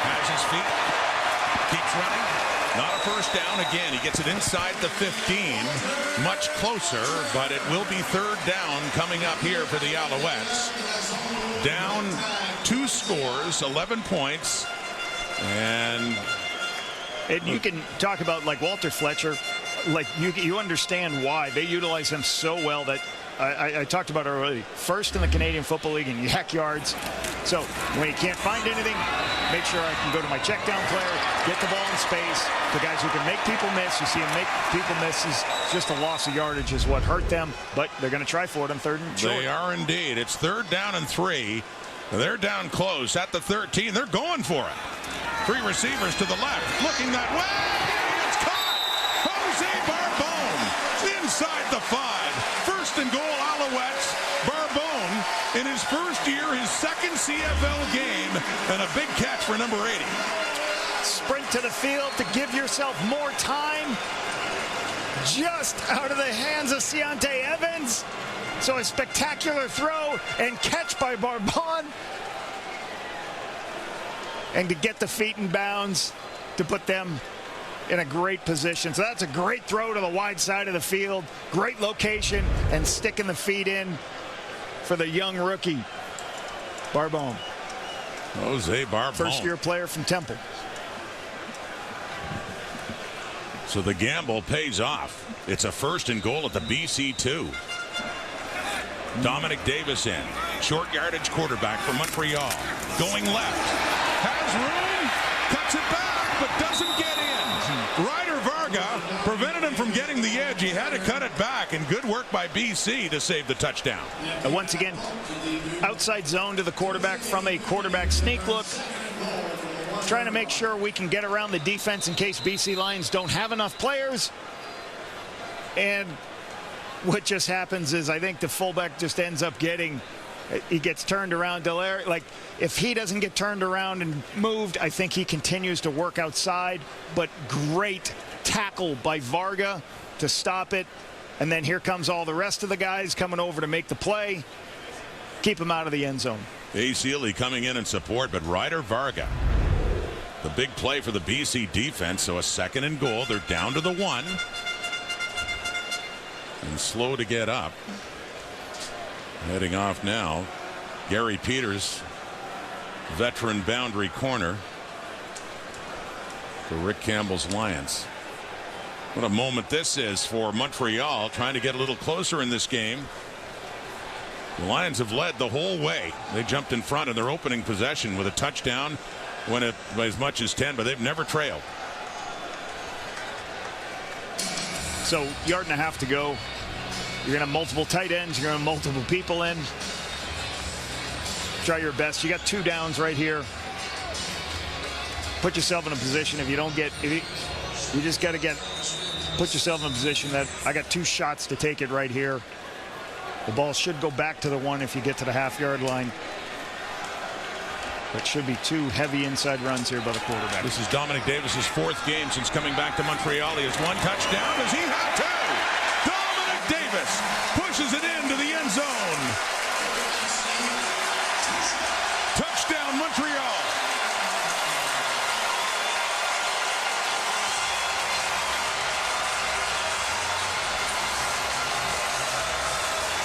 Has his feet, keeps running. Not a first down again. He gets it inside the 15, much closer, but it will be 3rd down coming up here for the Alouettes. Down 2 scores, 11 points, and you can talk about like Walter Fletcher, like you understand why they utilize him so well. That I talked about already. First in the Canadian Football League in yak yards. So when you can't find anything, make sure I can go to my check down player, get the ball in space. The guys who can make people miss, you see him make people miss, is just a loss of yardage is what hurt them. But they're going to try for it on 3rd and short. They are indeed. It's 3rd down and 3. They're down close at the 13. They're going for it. 3 receivers to the left, looking that way. It's caught. Jose Barbone inside the 5. 1st and goal, Alouettes. Barbone in his first year, his 2nd CFL game, and a big catch for number 80. Sprint to the field to give yourself more time. Just out of the hands of Sione Evans. So a spectacular throw and catch by Barbone. And to get the feet in bounds to put them in a great position. So that's a great throw to the wide side of the field. Great location and sticking the feet in for the young rookie, Barbone. Jose Barbone. First-year player from Temple. So the gamble pays off. It's a 1st and goal at the BC 2. Dominic Davis in. Short yardage quarterback for Montreal. Going left. Has room. Cuts it back, but doesn't get in. Ryder Varga prevented him from getting the edge. He had to cut it back, and good work by BC to save the touchdown. And once again, outside zone to the quarterback from a quarterback sneak look. Trying to make sure we can get around the defense in case BC Lions don't have enough players. And what just happens is I think the fullback just ends up he gets turned around. Delaire, like if he doesn't get turned around and moved, I think he continues to work outside. But great tackle by Varga to stop it. And then here comes all the rest of the guys coming over to make the play. Keep him out of the end zone. Sealy coming in support, but Ryder Varga. The big play for the BC defense, so a 2nd and goal. They're down to the 1. And slow to get up. Heading off now. Gary Peters, veteran boundary corner for Rick Campbell's Lions. What a moment this is for Montreal, trying to get a little closer in this game. The Lions have led the whole way. They jumped in front in their opening possession with a touchdown. Went it by as much as 10, but they've never trailed. So 1.5 yards to go. You're going to have multiple tight ends. You're going to have multiple people in. Try your best. You got 2 downs right here. Put yourself in a position. If you don't get, you just got to put yourself in a position that I got 2 shots to take it right here. The ball should go back to the 1 if you get to the half-yard line. But should be 2 heavy inside runs here by the quarterback. This is Dominic Davis's 4th game since coming back to Montreal. He has 1 touchdown. Does he have 2? Dominic Davis pushes it into the end zone. Touchdown Montreal.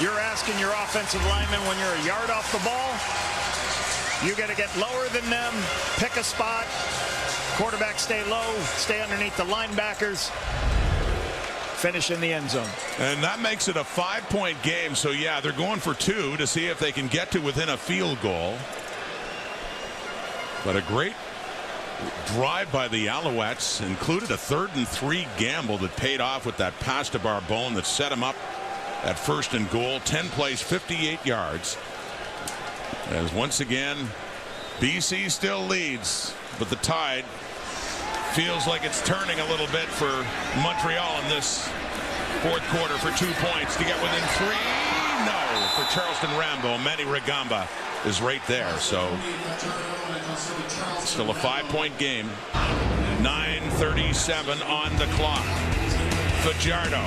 you're asking your offensive lineman when you're a yard off the ball, you got to get lower than them, pick a spot, quarterback stay low, stay underneath the linebackers, finish in the end zone. And that makes it a 5-point game. So, yeah, they're going for 2 to see if they can get to within a field goal. But a great drive by the Alouettes included a 3rd and 3 gamble that paid off with that pass to Barbone that set him up at 1st and goal. 10 plays, 58 yards. As once again, BC still leads, but the tide feels like it's turning a little bit for Montreal in this 4th quarter for 2 points to get within 3. No, for Charleston Rambo. Manny Ragamba is right there. So still a 5-point game. 9:37 on the clock. Fajardo.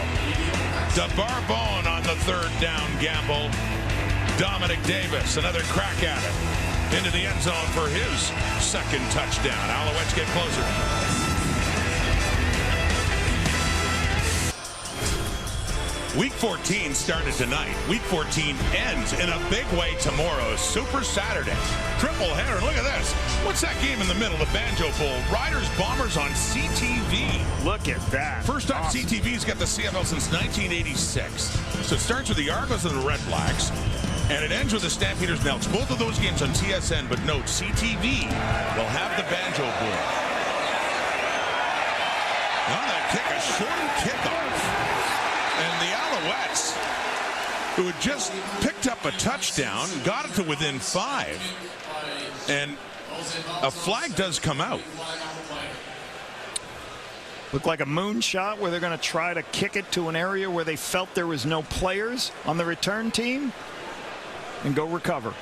DeBarbone on the 3rd down gamble. Dominic Davis, another crack at it. Into the end zone for his 2nd touchdown. Alouettes get closer. Week 14 started tonight. Week 14 ends in a big way tomorrow. Super Saturday. Triple header. Look at this. What's that game in the middle? The Banjo Bowl. Riders Bombers on CTV. Look at that. First time awesome. CTV's got the CFL since 1986. So it starts with the Argos and the Red Blacks. And it ends with the Stampeders and Elks. Both of those games on TSN, but note, CTV will have the Banjo Bowl. On that kick, a short kickoff. And the Alouettes, who had just picked up a touchdown, got it to within 5. And a flag does come out. Looked like a moonshot where they're going to try to kick it to an area where they felt there was no players on the return team and go recover.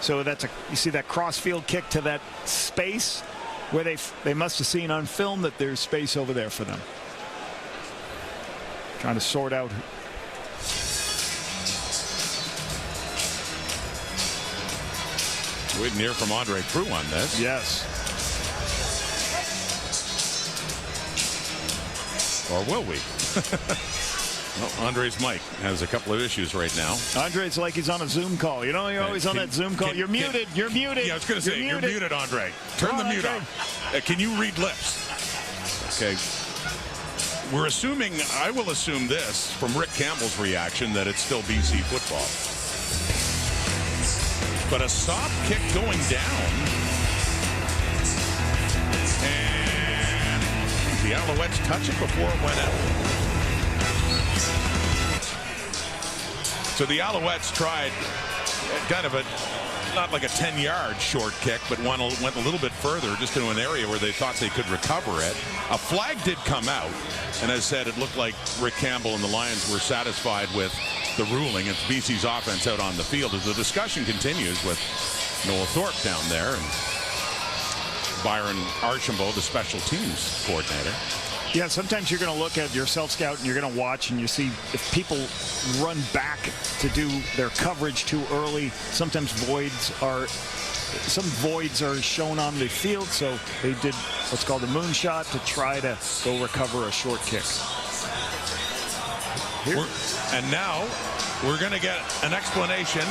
So that's you see that crossfield kick to that space where they must have seen on film that there's space over there for them. Trying to sort out. We didn't hear from Andre Prue on this. Yes. Or will we? Well, Andre's mic has a couple of issues right now. Andre's like he's on a Zoom call. You know, you're always on that Zoom call. You're muted. You're muted. Yeah, I was going to say, you're muted, Andre. Turn the mute off. Can you read lips? Okay. We're assuming, I will assume this from Rick Campbell's reaction, that it's still BC football. But a soft kick going down. And the Alouettes touch it before it went out. So the Alouettes tried kind of not like a 10-yard short kick, but went a little bit further, just into an area where they thought they could recover it. A flag did come out, and as I said, it looked like Rick Campbell and the Lions were satisfied with the ruling. It's BC's offense out on the field as the discussion continues with Noah Thorpe down there and Byron Archambault, the special teams coordinator. Yeah, sometimes you're going to look at your self-scout and you're going to watch and you see if people run back to do their coverage too early. Sometimes some voids are shown on the field, so they did what's called a moonshot to try to go recover a short kick. And now we're going to get an explanation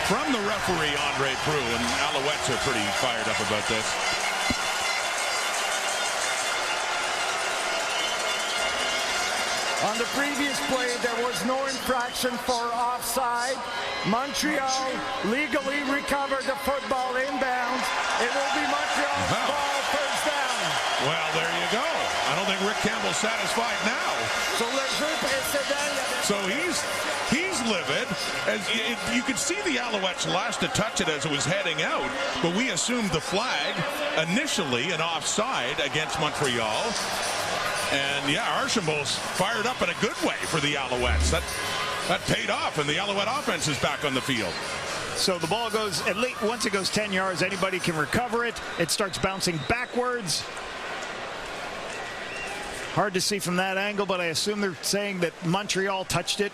from the referee, Andre Prue, and Alouettes are pretty fired up about this. On the previous play, there was no infraction for offside. Montreal legally recovered the football inbounds. It will be Montreal's ball, first down. Well, there you go. I don't think Rick Campbell's satisfied now. So he's livid. As you could see the Alouettes last to touch it as it was heading out, but we assumed the flag initially an offside against Montreal. And yeah, Archambault's fired up in a good way for the Alouettes. That paid off, and the Alouette offense is back on the field. So the ball goes, at least once it goes 10 yards, anybody can recover it. It starts bouncing backwards. Hard to see from that angle, but I assume they're saying that Montreal touched it.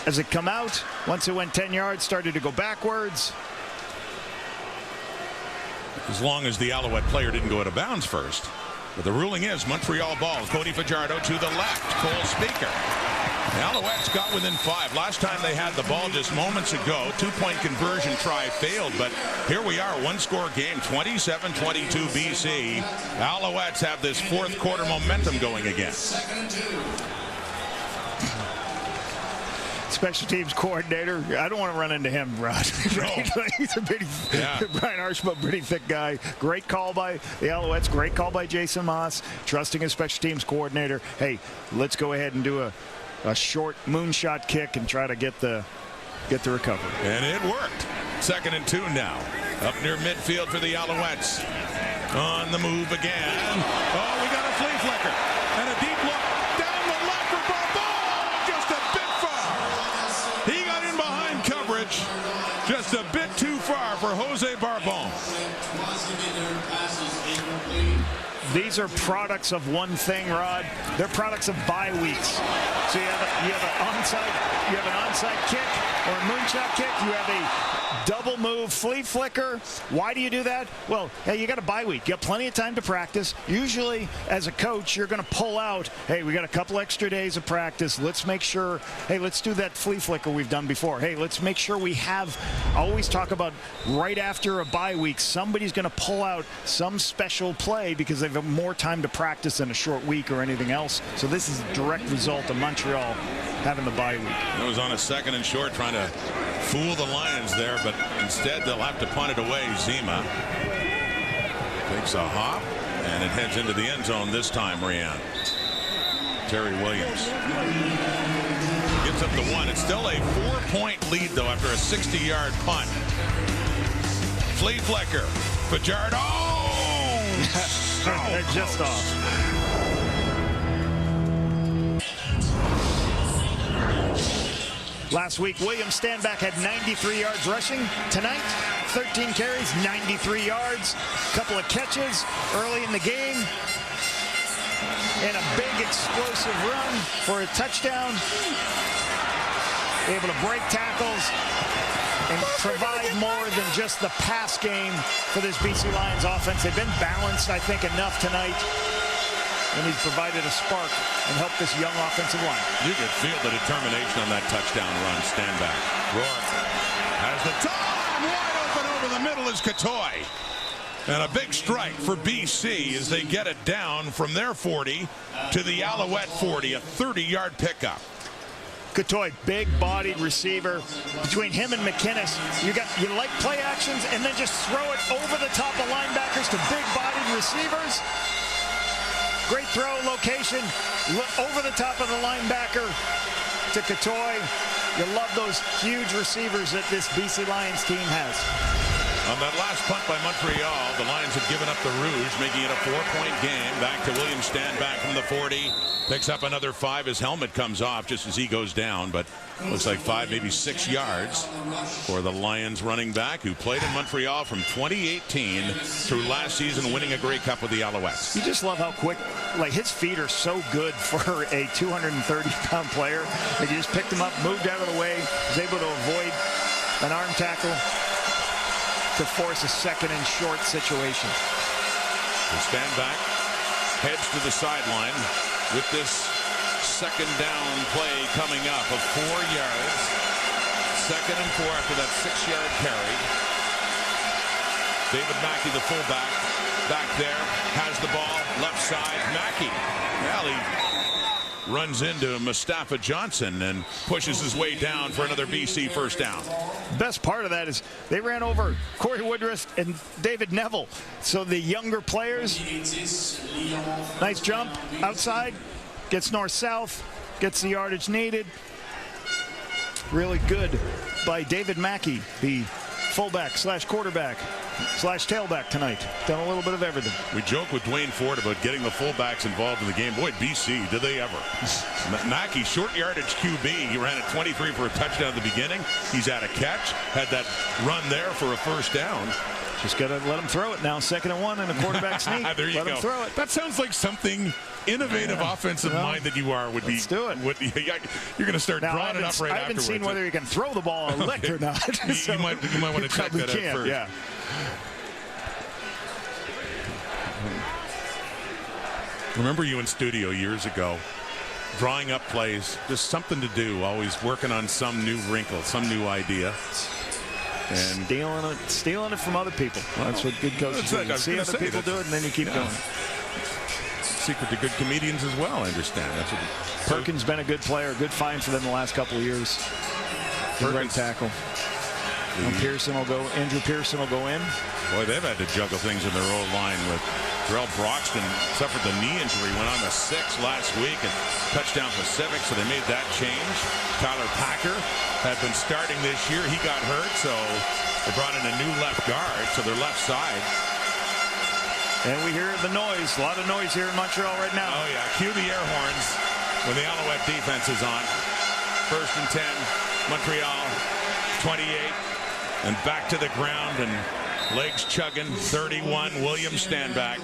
As it come out, once it went 10 yards, started to go backwards. As long as the Alouette player didn't go out of bounds first. But the ruling is Montreal ball. Cody Fajardo to the left. Cole Speaker Alouettes got within 5. Last time they had the ball just moments ago. 2-point conversion try failed, but here we are, one-score game, 27-22 BC. Alouettes have this fourth quarter momentum going again. Special teams coordinator. I don't want to run into him, Rod. He's a pretty, Brian Archibald, pretty thick guy. Great call by the Alouettes. Great call by Jason Moss. Trusting his special teams coordinator. Hey, let's go ahead and do a short moonshot kick and try to get the recovery. And it worked. 2nd and 2 now. Up near midfield for the Alouettes. On the move again. Oh, we got a flea flicker. And a deep look. Down the left for Barbon. Just a bit far. He got in behind coverage. Just a bit too far for Jose Barbon. These are products of one thing, Rod. They're products of bye weeks. So you have an onside kick or a moonshot kick. You have a double move flea flicker. Why do you do that? Well, hey, you got a bye week. You got plenty of time to practice. Usually, as a coach, you're going to pull out, hey, we got a couple extra days of practice. Let's make sure, hey, let's do that flea flicker we've done before. Hey, let's make sure we have, I always talk about right after a bye week, somebody's going to pull out some special play because they've got more time to practice in a short week or anything else. So this is a direct result of Montreal having the bye week. It was on a 2nd and short trying to fool the Lions there, but instead they'll have to punt it away. Zima takes a hop, and it heads into the end zone this time, Rianne. Terry Williams gets up to 1. It's still a 4-point lead, though, after a 60-yard punt. Flea flicker. Fajardo. They're just off. Last week, William Stanback had 93 yards rushing. Tonight, 13 carries, 93 yards. Couple of catches early in the game. And a big explosive run for a touchdown. Able to break tackles and provide more than just the pass game for this BC Lions offense. They've been balanced, I think, enough tonight. And he's provided a spark and helped this young offensive line. You could feel the determination on that touchdown run. Stand back. Rourke has the time. Wide open over the middle is Katoy. And a big strike for BC as they get it down from their 40 to the Alouette 40. A 30-yard pickup. Katoy, big-bodied receiver. Between him and McInnes, you like play actions and then just throw it over the top of linebackers to big-bodied receivers. Great throw location, over the top of the linebacker to Katoy. You love those huge receivers that this BC Lions team has. On that last punt by Montreal, the Lions have given up the Rouge, making it a 4-point game. Back to William Stanback from the 40. Picks up another 5. His helmet comes off just as he goes down, but looks like 5, maybe 6 yards for the Lions running back who played in Montreal from 2018 through last season, winning a Grey Cup with the Alouettes. You just love how quick, like his feet are so good for a 230-pound player. Like he just picked him up, moved out of the way, was able to avoid an arm tackle to force a 2nd and short situation. The Stanback heads to the sideline with this 2nd down play coming up of 4 yards. 2nd and 4 after that 6-yard carry. David Mackey, the fullback, back there, has the ball, left side. Mackey, well, he runs into Mustafa Johnson and pushes his way down for another BC first down. Best part of that is they ran over Corey Woodruff and David Neville. So the younger players, nice jump outside, gets north-south, gets the yardage needed. Really good by David Mackey, the fullback slash quarterback slash tailback tonight. Done a little bit of everything. We joke with Dwayne Ford about getting the fullbacks involved in the game. Boy, BC, did they ever. Mackey, short yardage QB. He ran at 23 for a touchdown at the beginning. He's had a catch, had that run there for a first down. Just got to let him throw it now. 2nd and 1 and a quarterback sneak. There you let go. him throw it. That sounds like something innovative offensive mind that you are would be. Let's do it. You're going to start drawing it up right afterwards. I haven't seen whether you can throw the ball a lick or not. You might want to check that out first. Yeah. Remember you in studio years ago drawing up plays, just something to do, always working on some new wrinkle, some new idea. And stealing it from other people. Well, that's what good coaches do. You see other people do it, and then you keep going. Secret to good comedians as well, I understand. That's what Perkins been a good player, good find for them the last couple of years. Good right tackle. Andrew Pearson will go in. Boy, they've had to juggle things in their old line with Terrell Broxton suffered the knee injury, went on the 6 last week and touchdown Pacific, so they made that change. Tyler Packer had been starting this year. He got hurt, so they brought in a new left guard to their left side. And we hear the noise, a lot of noise here in Montreal right now. Oh, yeah, cue the air horns when the Alouette defense is on. 1st and 10, Montreal, 28, and back to the ground, and legs chugging, 31, William Stanback.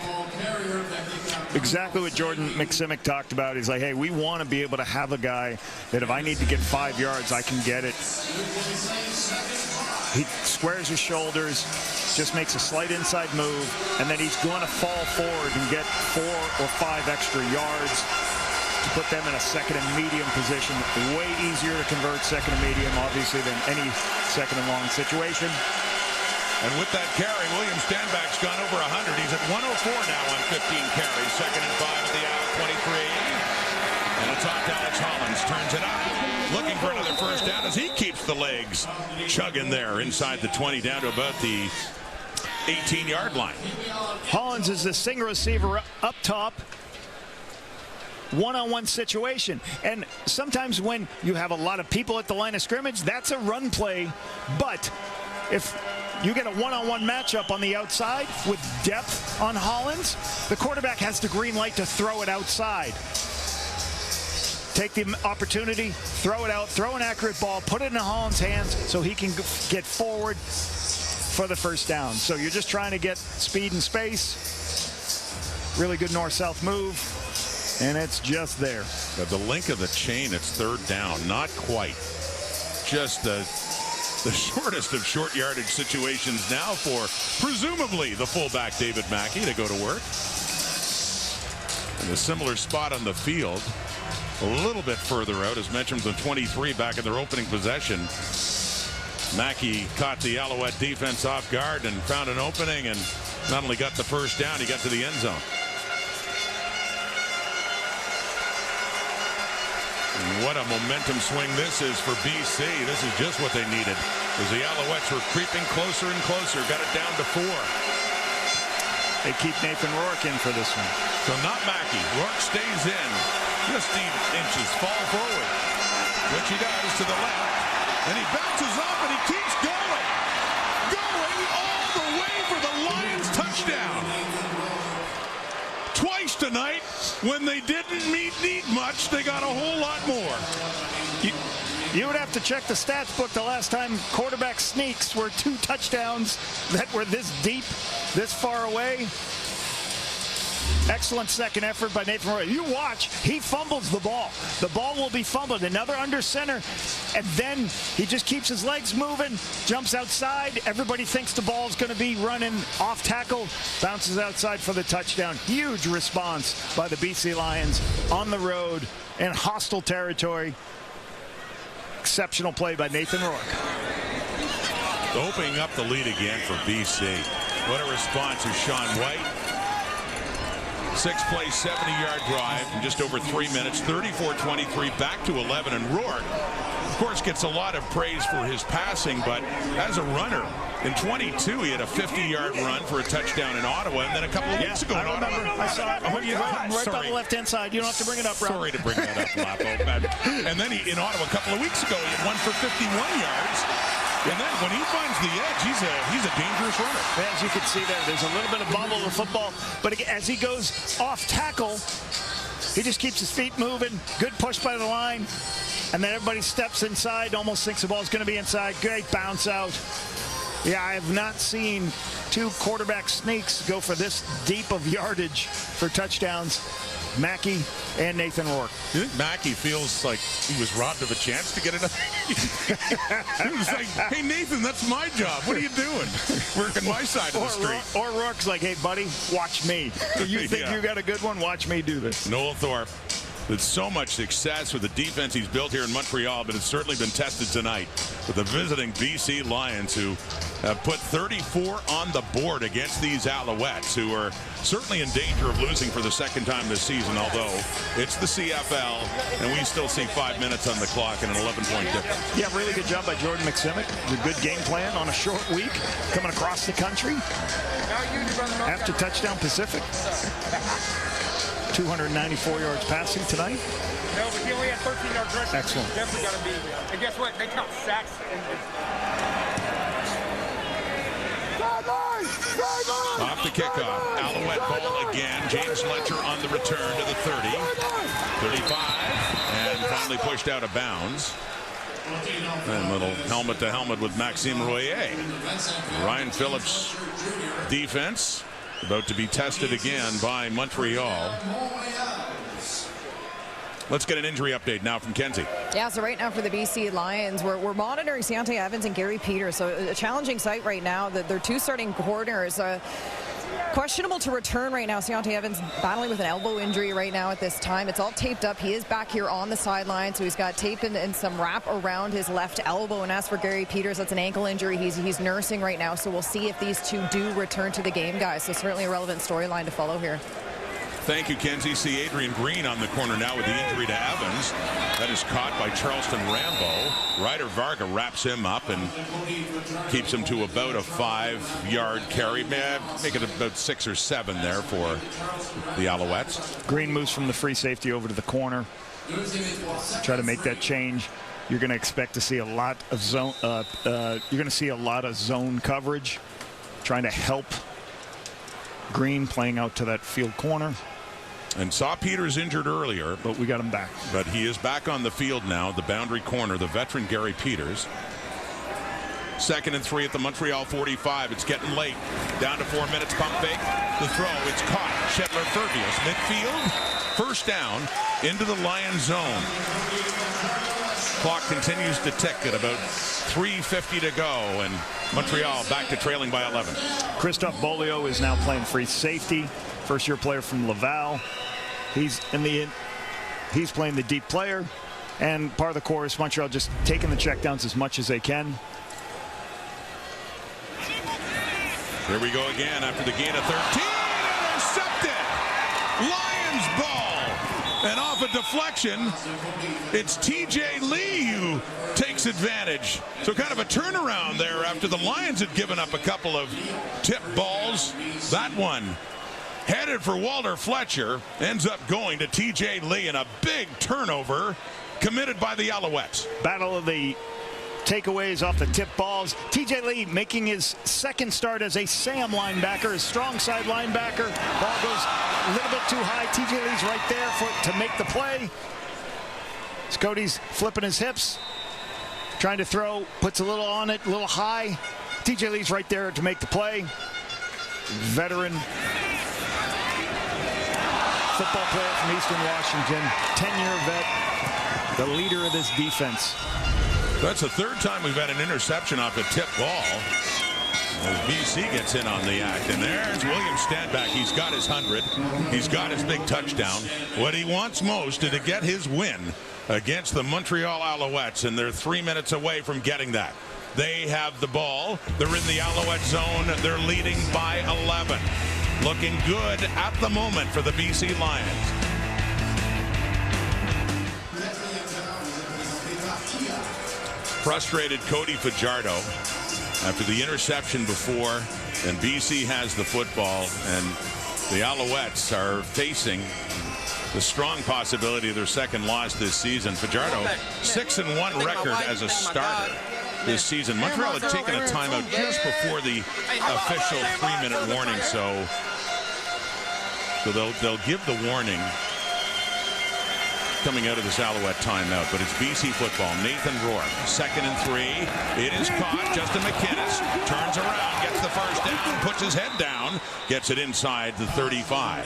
Exactly what Jordan McSimic talked about. He's like, hey, we want to be able to have a guy that if I need to get 5 yards, I can get it. He squares his shoulders, just makes a slight inside move, and then he's going to fall forward and get 4 or 5 extra yards to put them in a second and medium position. Way easier to convert second and medium, obviously, than any second and long situation. And with that carry, William Stanback's gone over 100. He's at 104 now on 15 carries. 2nd and 5 at the hour, 23. And it's off to Alex Hollins. Turns it up. Looking for another first down as he keeps the legs chugging there inside the 20 down to about the 18-yard line. Hollins is the single receiver up top. One-on-one situation. And sometimes when you have a lot of people at the line of scrimmage, that's a run play. But if you get a one-on-one matchup on the outside with depth on Hollins, the quarterback has the green light to throw it outside. Take the opportunity, throw it out, throw an accurate ball, put it in Hollins' hands so he can get forward for the first down. So you're just trying to get speed and space. Really good north-south move, and it's just there. At the link of the chain, it's 3rd down. Not quite. Just the shortest of short yardage situations now for presumably the fullback David Mackey to go to work. In a similar spot on the field, a little bit further out, as mentioned, the 23 back in their opening possession. Mackey caught the Alouette defense off guard and found an opening, and not only got the first down, he got to the end zone. What a momentum swing this is for BC. This is just what they needed, as the Alouettes were creeping closer and closer. Got it down to 4. They keep Nathan Rourke in for this one. So not Mackey. Rourke stays in. Just inches. Fall forward. Which he does to the left. And he bounces up and he keeps going. Going all the way for the Lions touchdown. Twice tonight, when they didn't need much, they got a whole lot more. You would have to check the stats book. The last time quarterback sneaks were 2 touchdowns that were this deep, this far away. Excellent second effort by Nathan Rourke. You watch, he fumbles the ball. The ball will be fumbled. Another under center, and then he just keeps his legs moving, jumps outside. Everybody thinks the ball's going to be running off tackle, bounces outside for the touchdown. Huge response by the BC Lions on the road in hostile territory. Exceptional play by Nathan Rourke. Opening up the lead again for BC. What a response to Sean White. 6-play, 70-yard drive in just over 3 minutes, 34-23, back to 11. And Rourke, of course, gets a lot of praise for his passing, but as a runner, in 22, he had a 50-yard run for a touchdown in Ottawa, and then a couple of weeks ago in Ottawa. I saw it. Right by the left-hand side. You don't have to bring it up, Rob. Sorry to bring that up, Lapo. And then in Ottawa, a couple of weeks ago, he had one for 51 yards. And then when he finds the edge, he's a dangerous runner. As you can see there's a little bit of bubble in football. But again, as he goes off tackle, he just keeps his feet moving. Good push by the line. And then everybody steps inside, almost thinks the ball's going to be inside. Great bounce out. Yeah, I have not seen 2 quarterback sneaks go for this deep of yardage for touchdowns. Mackey and Nathan Rourke. You think Mackey feels like he was robbed of a chance to get it? He was like, hey, Nathan, that's my job. What are you doing? Working my side of the street. Or Rourke's like, hey, buddy, watch me. You think you got a good one? Watch me do this. Noel Thorpe with so much success with the defense he's built here in Montreal, but it's certainly been tested tonight with the visiting BC Lions, who have put 34 on the board against these Alouettes, who are certainly in danger of losing for the second time this season, although it's the CFL, and we still see 5 minutes on the clock and an 11-point difference. Yeah, really good job by Jordan McSimic. A good game plan on a short week, coming across the country. After touchdown Pacific. 294 yards passing tonight. No, but he only had 13 yards rushing. Excellent. Definitely got to be. And guess what? They count sacks. Off the kickoff, Alouette ball again. James Letcher on the return to the 30, 35, and finally pushed out of bounds. And little helmet to helmet with Maxime Royer. Ryan Phillips' defense about to be tested again by Montreal. Let's get an injury update now from Kenzie. Yeah, so right now for the BC Lions, we're monitoring Deontay Evans and Gary Peters. So a challenging sight right now. They're two starting corners. Questionable to return right now. Deontay Evans battling with an elbow injury right now at this time. It's all taped up. He is back here on the sideline, so he's got tape and some wrap around his left elbow. And as for Gary Peters, that's an ankle injury he's nursing right now. So we'll see if these two do return to the game, guys. So certainly a relevant storyline to follow here. Thank you, Kenzie. See Adrian Green on the corner now with the injury to Evans. That is caught by Charleston Rambo. Ryder Varga wraps him up and keeps him to about a 5-yard carry. Make it about 6 or 7 there for the Alouettes. Green moves from the free safety over to the corner. Try to make that change. You're going to expect to see a lot of zone. You're going to see a lot of zone coverage, trying to help Green playing out to that field corner. And saw Peters injured earlier. But we got him back. But he is back on the field now, the boundary corner, the veteran Gary Peters. 2nd and 3 at the Montreal 45. It's getting late. Down to 4 minutes, pump fake. The throw, it's caught. Shetler Fervius, midfield. First down into the Lions zone. Clock continues to tick at about 3:50 to go, and Montreal back to trailing by 11. Christophe Beaulieu is now playing free safety. First-year player from Laval. He's playing the deep player, and part of the chorus. Montreal just taking the checkdowns as much as they can. Here we go again after the gain of 13. Intercepted. Lions ball. And off a deflection, it's TJ Lee who takes advantage. So kind of a turnaround there after the Lions had given up a couple of tip balls. That one headed for Walter Fletcher, ends up going to TJ Lee, and a big turnover committed by the Alouettes. Battle of the takeaways off the tip balls. TJ Lee making his second start as a Sam linebacker, a strong side linebacker. Ball goes a little bit too high. TJ Lee's right there to make the play. Cody's flipping his hips, trying to throw, puts a little on it, a little high. TJ Lee's right there to make the play. Veteran football player from Eastern Washington, 10-year vet, the leader of this defense. That's the third time we've had an interception off a tip ball. As BC gets in on the act. And there's William Stanback. He's got his 100. He's got his big touchdown. What he wants most is to get his win against the Montreal Alouettes, and they're 3 minutes away from getting that. They have the ball. They're in the Alouette zone. They're leading by 11. Looking good at the moment for the BC Lions. Frustrated Cody Fajardo after the interception before, and BC has the football, and the Alouettes are facing the strong possibility of their second loss this season. Fajardo, 6-1 record as a starter this season. Montreal had taken a timeout just before the official 3-minute warning, so they'll give the warning coming out of this Alouette timeout, but it's BC football. Nathan Rourke, 2nd and 3. It is caught. Justin McInnes turns around, gets the first down, puts his head down, gets it inside the 35.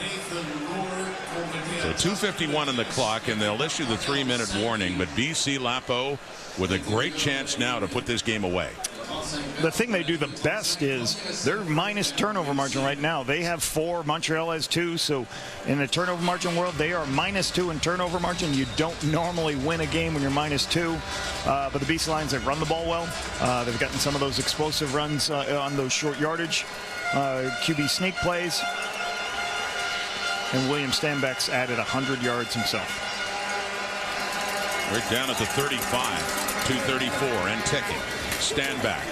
So 2:51 on the clock, and they'll issue the 3-minute warning, but BC Lapo with a great chance now to put this game away. the thing they do the best is they're minus turnover margin right now. They have 4, Montreal has 2, so in the turnover margin world, they are -2 in turnover margin. You don't normally win a game when you're -2, but the BC Lions, they run the ball well. They've gotten some of those explosive runs on those short yardage QB sneak plays. And William Stanback's added 100 yards himself. We're down at the 35, 2:34 and ticking. Stanback.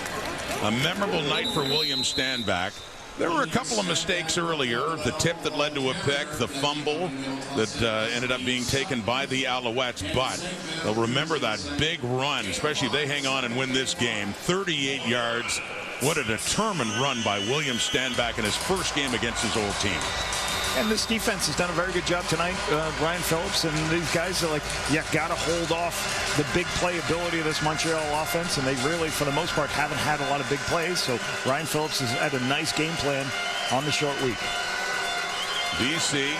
A memorable night for William Stanback. There were a couple of mistakes earlier. The tip that led to a pick, the fumble that ended up being taken by the Alouettes. But they'll remember that big run, especially if they hang on and win this game. 38 yards. What a determined run by William Stanback in his first game against his old team. And this defense has done a very good job tonight. Brian Phillips and these guys are like, you got to hold off the big playability of this Montreal offense. And they really, for the most part, haven't had a lot of big plays. So Brian Phillips has had a nice game plan on the short week. BC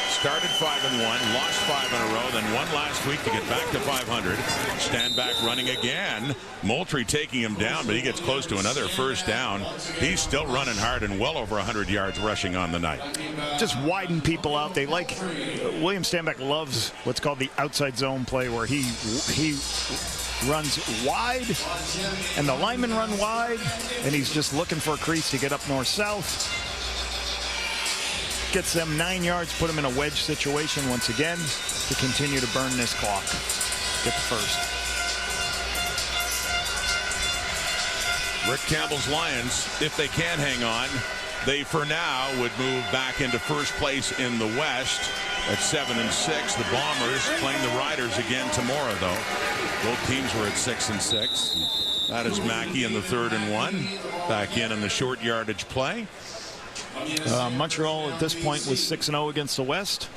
started 5-1, lost 5 in a row, then won last week to get back to 500. Stanback running again. Moultrie taking him down, but he gets close to another first down. He's still running hard and well over 100 yards rushing on the night. Just widen people out. They like William Stanback loves what's called the outside zone play, where he runs wide and the linemen run wide, and he's just looking for a crease to get up north-south. Gets them 9 yards, put them in a wedge situation once again to continue to burn this clock. Get the first. Rick Campbell's Lions, if they can hang on, they for now would move back into first place in the West at 7-6. The Bombers playing the Riders again tomorrow, though. Both teams were at 6-6. That is Mackey in the 3rd and 1. Back in the short yardage play. Montreal at this point was 6-0 against the West.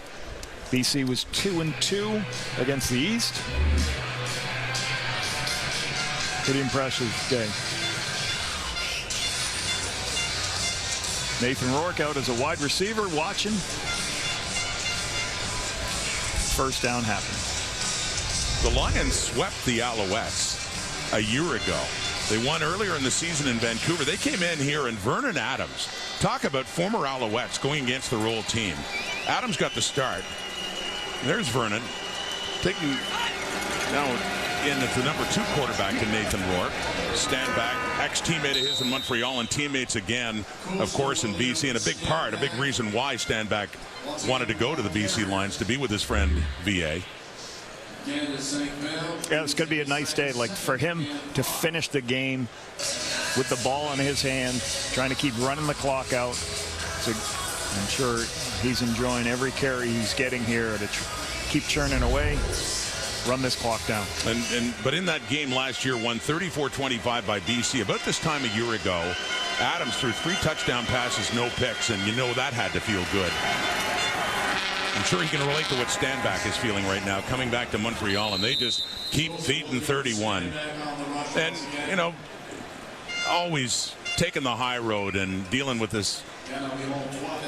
BC was 2-2 against the East. Pretty impressive day. Nathan Rourke out as a wide receiver watching. First down happened. The Lions swept the Alouettes a year ago. They won earlier in the season in Vancouver. They came in here, and Vernon Adams, talk about former Alouettes going against their old team. Adams got the start. There's Vernon taking now in at the number 2 quarterback to Nathan Rourke. Stanback, ex-teammate of his in Montreal and teammates again, of course, in BC. And a big part, a big reason why Stanback wanted to go to the BC Lions to be with his friend VA. Yeah, it's going to be a nice day, like for him to finish the game with the ball in his hand, trying to keep running the clock out. So I'm sure he's enjoying every carry he's getting here to keep churning away, run this clock down. But in that game last year, won 34-25 by BC. About this time a year ago, Adams threw 3 touchdown passes, no picks, and you know that had to feel good. I'm sure he can relate to what Stanback is feeling right now, coming back to Montreal, and they just keep feeding 31. And, you know, always taking the high road and dealing with this,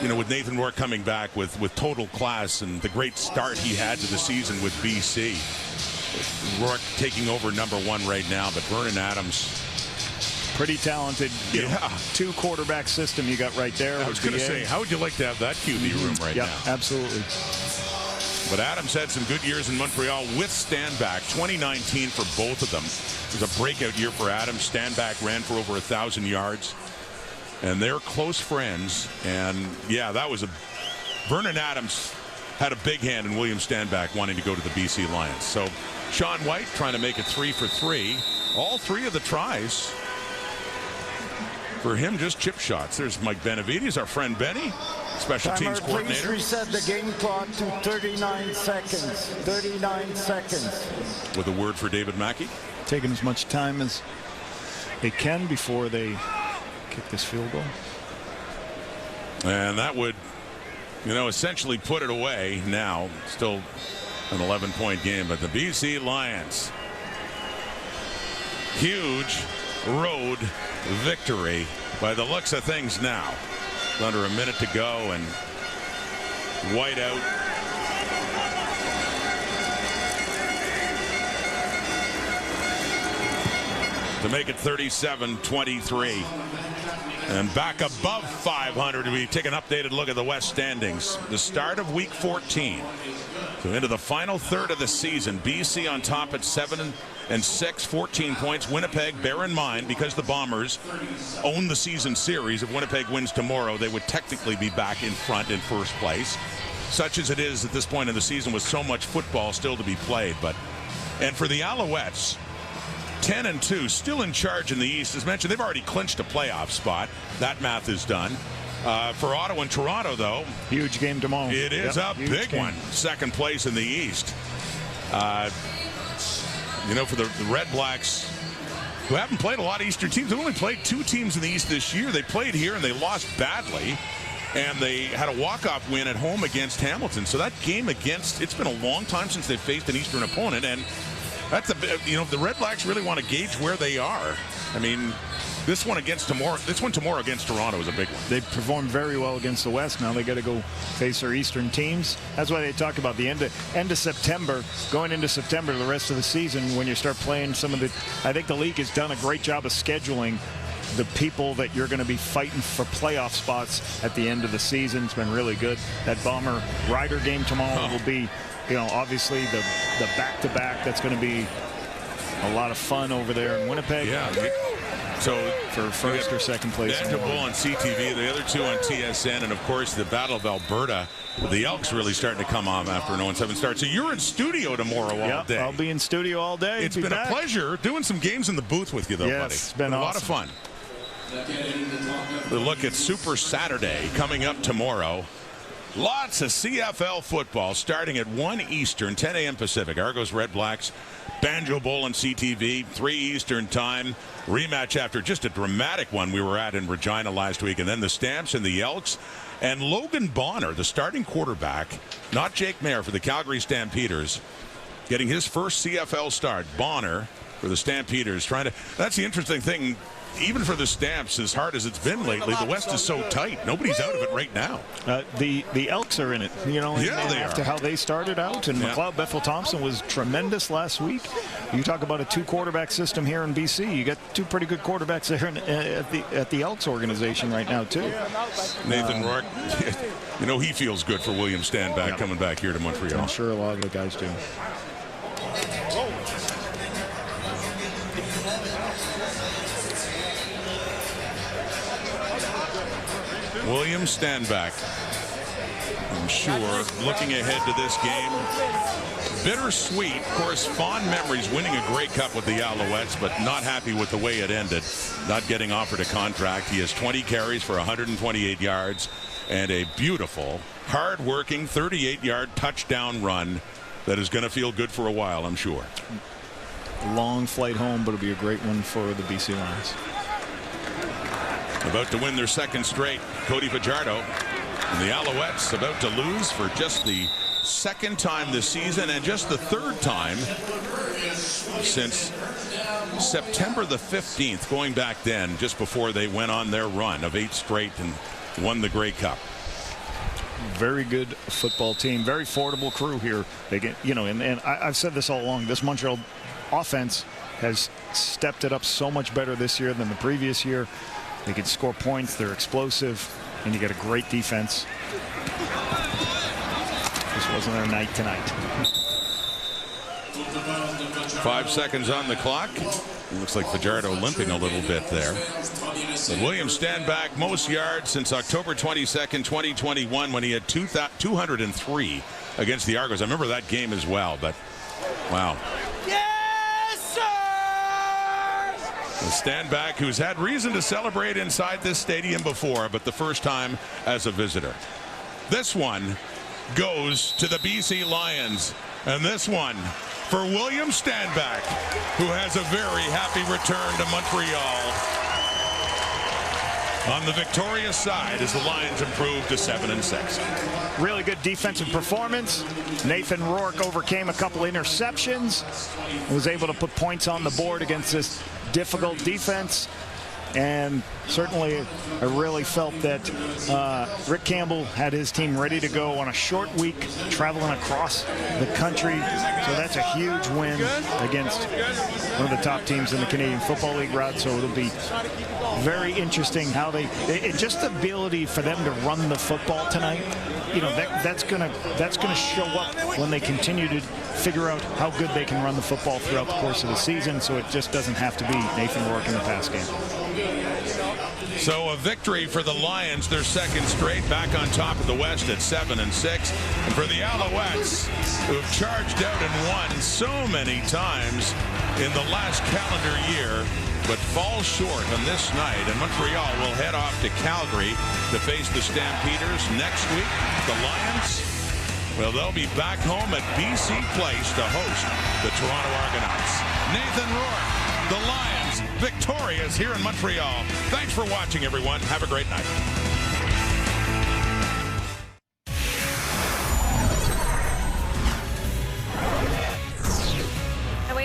you know, with Nathan Rourke coming back with total class and the great start he had to the season with BC. Rourke taking over number 1 right now, but Vernon Adams, pretty talented. Yeah. 2 quarterback system you got right there. I was going to say, how would you like to have that QB room right now? Yeah, absolutely. But Adams had some good years in Montreal with Stanback. 2019 for both of them. It was a breakout year for Adams. Stanback ran for over 1,000 yards. And they're close friends. And, yeah, that was Vernon Adams had a big hand in William Stanback wanting to go to the BC Lions. So Sean White trying to make it 3 for 3. All 3 of the tries for him, just chip shots. There's Mike Benavides, our friend Benny, special teams coordinator. Please reset the game clock to 39 seconds. 39 seconds. With a word for David Mackey. Taking as much time as they can before they kick this field goal. And that would, you know, essentially put it away now. Still an 11-point game, but the BC Lions, huge road victory by the looks of things now. Under a minute to go, and White out. to make it 37-23. And back above 500, we take an updated look at the West standings. The start of week 14. So into the final third of the season, BC on top at 7-6, 14 points. Winnipeg, bear in mind, because the Bombers own the season series, if Winnipeg wins tomorrow, they would technically be back in front in first place. Such as it is at this point in the season with so much football still to be played. And for the Alouettes, 10-2, still in charge in the East. As mentioned, they've already clinched a playoff spot. That math is done. For Ottawa and Toronto, though, huge game tomorrow. It is a big one. Second place in the East. For the Red Blacks, who haven't played a lot of Eastern teams, they've only played 2 teams in the East this year. They played here and they lost badly. And they had a walk-off win at home against Hamilton. So that game it's been a long time since they've faced an Eastern opponent. And that's if the Red Blacks really want to gauge where they are. I mean, this one tomorrow against Toronto is a big one. They performed very well against the West. Now they got to go face their Eastern teams. That's why they talk about the end of September, going into September, the rest of the season, when you start playing some of the. I think the league has done a great job of scheduling the people that you're going to be fighting for playoff spots at the end of the season. It's been really good. That Bomber Rider game tomorrow will be, obviously the back-to-back. That's going to be a lot of fun over there in Winnipeg. Yeah. So for first or second place. Banjo Bowl on CTV, the other 2 on TSN, and of course the Battle of Alberta. The Elks really starting to come on after an 0-7 start. So you're in studio tomorrow all day. I'll be in studio all day. It's been a pleasure doing some games in the booth with you, though, buddy. It's been a awesome. lot of fun. The look at Super Saturday coming up tomorrow. Lots of CFL football starting at 1 Eastern, 10 a.m. Pacific. Argos Red Blacks, Banjo Bowl on CTV, 3 Eastern time. Rematch after just a dramatic one we were at in Regina last week. And then the Stamps and the Elks. And Logan Bonner, the starting quarterback, not Jake Mayer for the Calgary Stampeders, getting his first CFL start. Bonner for the Stampeders that's the interesting thing. Even for the Stamps, as hard as it's been lately, the West is so tight. Nobody's out of it right now. The Elks are in it, they after how they started out. And McLeod Bethel-Thompson was tremendous last week. You talk about a 2-quarterback system here in BC. You got 2 pretty good quarterbacks there at the Elks organization right now, too. Nathan Rourke, he feels good for William Stanback coming back here to Montreal. I'm sure a lot of the guys do. William Stanback, I'm sure, looking ahead to this game. Bittersweet, of course, fond memories winning a Grey Cup with the Alouettes, but not happy with the way it ended, not getting offered a contract. He has 20 carries for 128 yards and a beautiful, hard-working 38-yard touchdown run that is going to feel good for a while, I'm sure. Long flight home, but it'll be a great one for the BC Lions. About to win their second straight, Cody Fajardo. And the Alouettes about to lose for just the second time this season and just the third time since September the 15th, going back then, just before they went on their run of 8 straight and won the Grey Cup. Very good football team, very formidable crew here. They get, and I've said this all along, this Montreal offense has stepped it up so much better this year than the previous year. They can score points, they're explosive, and you get a great defense. This wasn't their night tonight. 5 seconds on the clock. It looks like Fajardo limping a little bit there. But William Stanback, most yards since October 22nd, 2021, when he had 203 against the Argos. I remember that game as well, but wow. The Stanback, who's had reason to celebrate inside this stadium before, but the first time as a visitor. This one goes to the BC Lions, and this one for William Stanback, who has a very happy return to Montreal. On the victorious side as the Lions improve to 7-6. Really good defensive performance. Nathan Rourke overcame a couple interceptions, was able to put points on the board against this difficult defense. And certainly, I really felt that Rick Campbell had his team ready to go on a short week, traveling across the country. So that's a huge win against one of the top teams in the Canadian Football League, Rod. So it'll be very interesting how just the ability for them to run the football tonight. You know, that's gonna show up when they continue to figure out how good they can run the football throughout the course of the season. So it just doesn't have to be Nathan Rourke in the pass game. So a victory for the Lions, their second straight, back on top of the West at 7-6. And for the Alouettes, who've charged out and won so many times in the last calendar year, but fall short on this night. And Montreal will head off to Calgary to face the Stampeders next week. The Lions, well, they'll be back home at BC Place to host the Toronto Argonauts. Nathan Rourke, the Lions, victorious here in Montreal. Thanks for watching, everyone. Have a great night.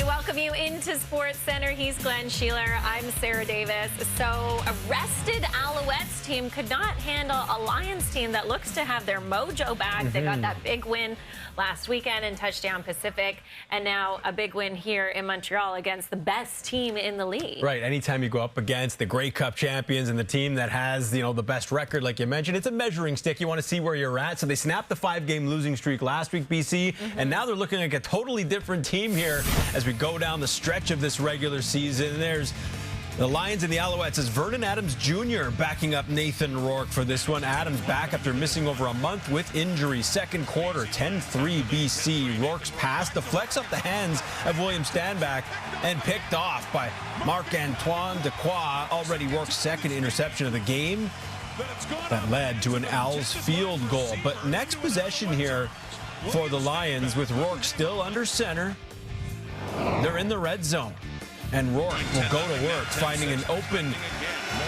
Welcome you into Sports Center. He's Glenn Sheeler. I'm Sarah Davis. So a rested Alouettes team could not handle a Lions team that looks to have their mojo back. They got that big win last weekend in Touchdown Pacific, and now a big win here in Montreal against the best team in the league. Right. Anytime you go up against the Grey Cup champions and the team that has, the best record, like you mentioned, it's a measuring stick. You want to see where you're at. So they snapped the 5-game losing streak last week, BC, and now they're looking like a totally different team here as we go down the stretch of this regular season. There's the Lions and the Alouettes as Vernon Adams Jr. backing up Nathan Rourke for this one. Adams back after missing over a month with injury. Second quarter, 10-3 BC. Rourke's pass deflects off the hands of William Stanback and picked off by Marc-Antoine Dequoy, already Rourke's second interception of the game. That led to an Owls field goal. But next possession here for the Lions with Rourke still under center. They're in the red zone, and Rourke will go to work, finding an open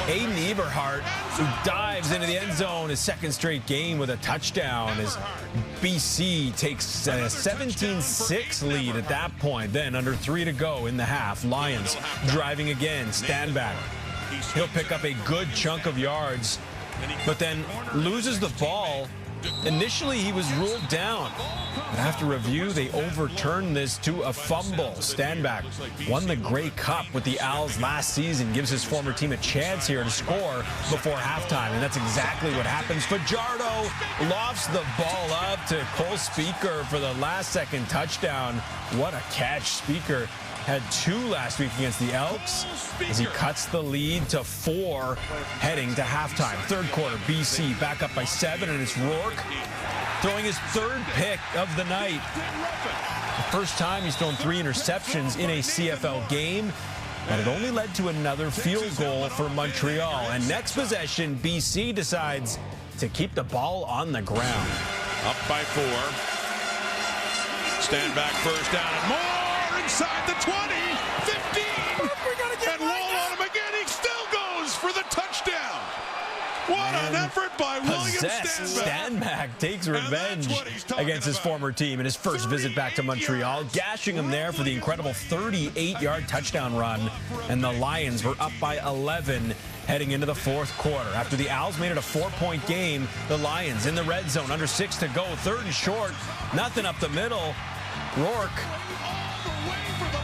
Aiden Eberhardt, who dives into the end zone, his second straight game with a touchdown as BC takes a 17-6 lead at that point. Then under 3 to go in the half, Lions driving again, Stanback. He'll pick up a good chunk of yards, but then loses the ball. Initially, he was ruled down, but after review, they overturned this to a fumble. Stanback won the Grey Cup with the Owls last season, gives his former team a chance here to score before halftime, and that's exactly what happens. Fajardo lofts the ball up to Cole Speaker for the last-second touchdown. What a catch. Speaker had 2 last week against the Elks as he cuts the lead to 4 heading to halftime. Third quarter, BC back up by 7, and it's Rourke throwing his 3rd pick of the night. The first time he's thrown 3 interceptions in a CFL game, but it only led to another field goal for Montreal. And next possession, BC decides to keep the ball on the ground. Up by 4. Stanback first down and more. Inside the 20, 15, and Wall on him again. He still goes for the touchdown. What an effort by William Stanback. Stanback takes revenge against his former team in his first visit back to Montreal, gashing him there for the incredible 38-yard touchdown run. And the Lions were up by 11 heading into the fourth quarter. After the Owls made it a 4-point game, the Lions in the red zone, under 6 to go, 3rd and short, nothing up the middle. Rourke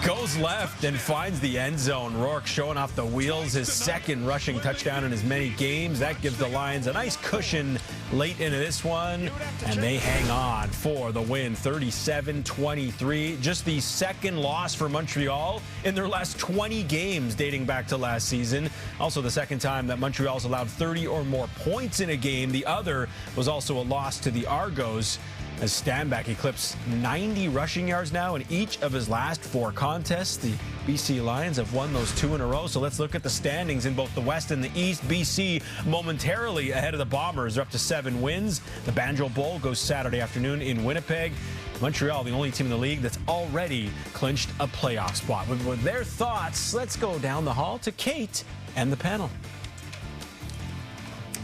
goes left and finds the end zone. Rourke showing off the wheels, his 2nd rushing touchdown in as many games. That gives the Lions a nice cushion late into this one, and they hang on for the win, 37-23. Just the 2nd loss for Montreal in their last 20 games dating back to last season. Also the 2nd time that Montreal's allowed 30 or more points in a game. The other was also a loss to the Argos, as Stanback eclipsed 90 rushing yards now in each of his last 4 contests. The BC Lions have won those 2 in a row. So let's look at the standings in both the West and the East. BC momentarily ahead of the Bombers. They're up to 7 wins. The Banjo Bowl goes Saturday afternoon in Winnipeg. Montreal, the only team in the league that's already clinched a playoff spot. With their thoughts, let's go down the hall to Kate and the panel.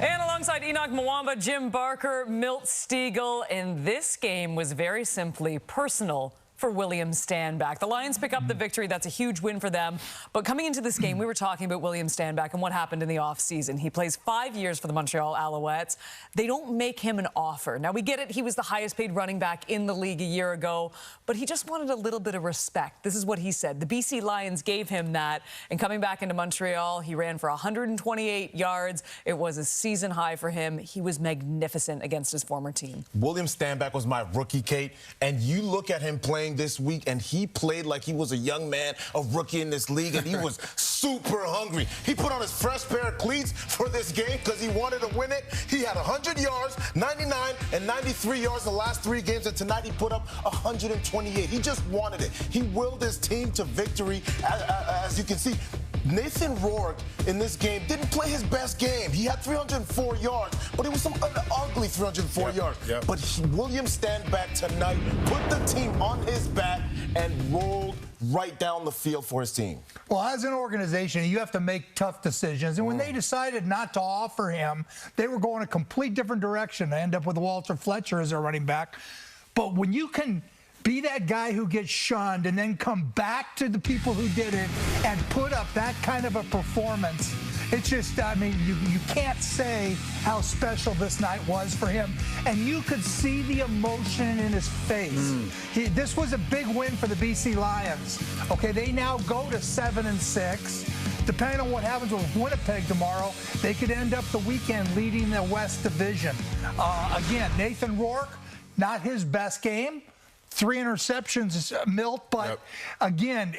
And alongside Enoch Mwamba, Jim Barker, Milt Stiegel, and this game was very simply personal for for William Stanback. The Lions pick up the victory. That's a huge win for them. But coming into this game, we were talking about William Stanback and what happened in the offseason. He plays 5 years for the Montreal Alouettes. They don't make him an offer. Now, we get it. He was the highest paid running back in the league a year ago, but he just wanted a little bit of respect. This is what he said. The BC Lions gave him that, and coming back into Montreal, he ran for 128 yards. It was a season high for him. He was magnificent against his former team. William Stanback was my rookie, Kate, and you look at him playing this week, and he played like he was a young man, a rookie in this league, and he was super hungry. He put on his fresh pair of cleats for this game because he wanted to win it. He had 100 yards, 99 and 93 yards the last 3 games, and tonight he put up 128. He just wanted it. He willed his team to victory, as you can see. Nathan Rourke in this game didn't play his best game. He had 304 yards, but it was some ugly 304 yards. But William Stanback tonight put the team on his back and rolled right down the field for his team. Well, as an organization, you have to make tough decisions. And when they decided not to offer him, they were going a complete different direction. They end up with Walter Fletcher as their running back. But when you can be that guy who gets shunned and then come back to the people who did it and put up that kind of a performance, it's just, I mean, you can't say how special this night was for him. And you could see the emotion in his face. This was a big win for the BC Lions. Okay, they now go to 7-6. Depending on what happens with Winnipeg tomorrow, they could end up the weekend leading the West Division. Again, Nathan Rourke, not his best game. 3 interceptions, Milt, but again,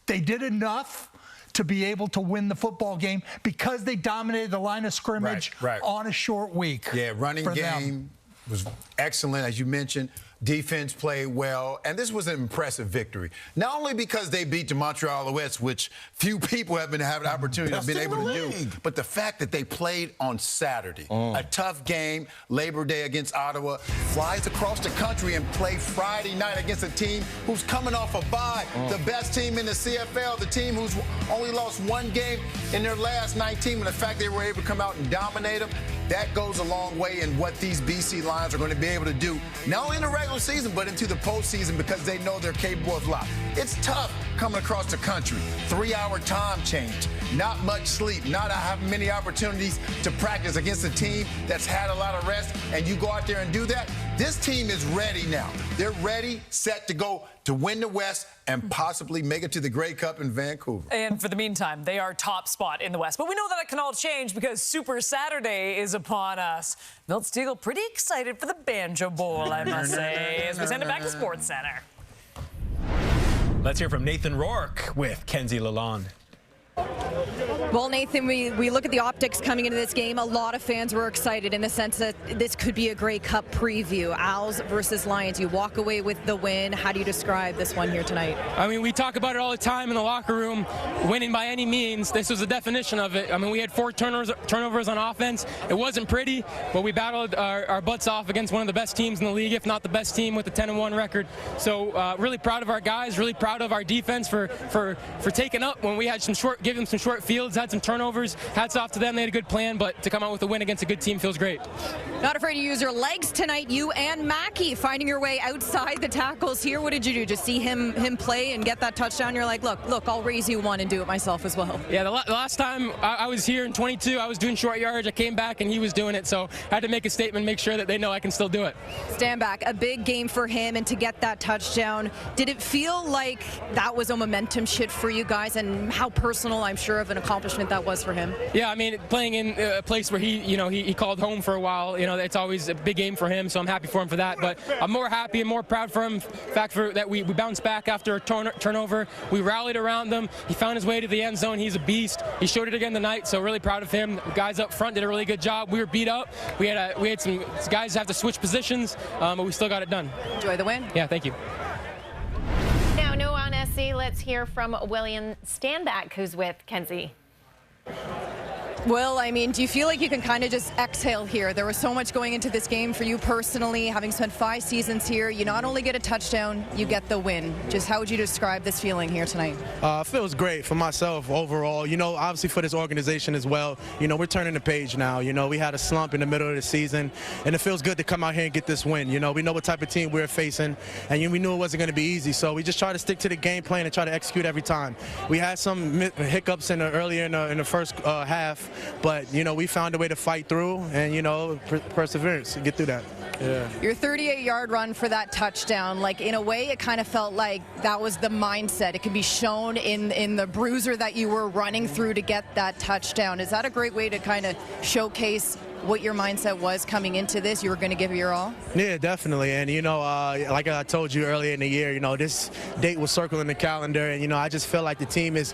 they did enough to be able to win the football game because they dominated the line of scrimmage on a short week. Yeah, running game was excellent, as you mentioned. Defense played well, and this was an impressive victory. Not only because they beat the Montreal Alouettes, which few people have been having the opportunity to be able to do, but the fact that they played on Saturday. A tough game, Labor Day against Ottawa, flies across the country and play Friday night against a team who's coming off a bye. The best team in the CFL, the team who's only lost 1 game in their last 19, and the fact they were able to come out and dominate them, that goes a long way in what these BC Lions are going to be able to do, not only in the regular season, but into the postseason because they know they're capable of a lot. It's tough coming across the country. 3-hour time change, not much sleep, not having many opportunities to practice against a team that's had a lot of rest, and you go out there and do that. This team is ready now. They're ready, set to go to win the West and possibly make it to the Grey Cup in Vancouver. And for the meantime, they are top spot in the West. But we know that it can all change because Super Saturday is upon us. Milt Stegall pretty excited for the Banjo Bowl, I must say, as we send it back to Sports Center. Let's hear from Nathan Rourke with Kenzie Lalonde. Well, Nathan, we look at the optics coming into this game. A lot of fans were excited in the sense that this could be a Grey Cup preview. Owls versus Lions. You walk away with the win. How do you describe this one here tonight? I mean, we talk about it all the time in the locker room. Winning by any means, this was the definition of it. I mean, we had 4 turnovers on offense. It wasn't pretty, but we battled our butts off against one of the best teams in the league, if not the best team with a 10-1 record. So really proud of our guys, really proud of our defense for taking up when we had give them some short fields, had some turnovers. Hats off to them. They had a good plan, but to come out with a win against a good team feels great. Not afraid to use your legs tonight, you and Mackey, finding your way outside the tackles here. What did you do? Just see him play and get that touchdown? You're like, look, I'll raise you one and do it myself as well. Yeah, the last time I was here in 22, I was doing short yardage. I came back and he was doing it, so I had to make a statement, make sure that they know I can still do it. Stanback, a big game for him, and to get that touchdown, did it feel like that was a momentum shift for you guys, and how personal, I'm sure, of an accomplishment that was for him? Yeah, I mean, playing in a place where he called home for a while, it's always a big game for him, so I'm happy for him for that. But I'm more happy and more proud for him, the fact that we bounced back after a turnover. We rallied around them. He found his way to the end zone. He's a beast. He showed it again tonight, so really proud of him. The guys up front did a really good job. We were beat up. We had some guys have to switch positions, but we still got it done. Enjoy the win. Yeah, thank you. Now, no on SC. Let's hear from William Stanback, who's with Kenzie. Will, I mean, do you feel like you can kind of just exhale here? There was so much going into this game for you personally, having spent 5 seasons here. You not only get a touchdown, you get the win. Just how would you describe this feeling here tonight? It feels great for myself overall. You know, obviously for this organization as well. You know, we're turning the page now. You know, we had a slump in the middle of the season, and it feels good to come out here and get this win. You know, we know what type of team we're facing, and we knew it wasn't going to be easy. So we just try to stick to the game plan and try to execute every time. We had some hiccups earlier in the first half, but, you know, we found a way to fight through and, you know, perseverance to get through that. Yeah. Your 38-yard run for that touchdown, like in a way it kind of felt like that was the mindset. It can be shown in the bruiser that you were running through to get that touchdown. Is that a great way to kind of showcase what your mindset was coming into this? You were going to give it your all? Yeah, definitely. And, you know, like I told you earlier in the year, you know, this date was circling the calendar. And, you know, I just feel like the team is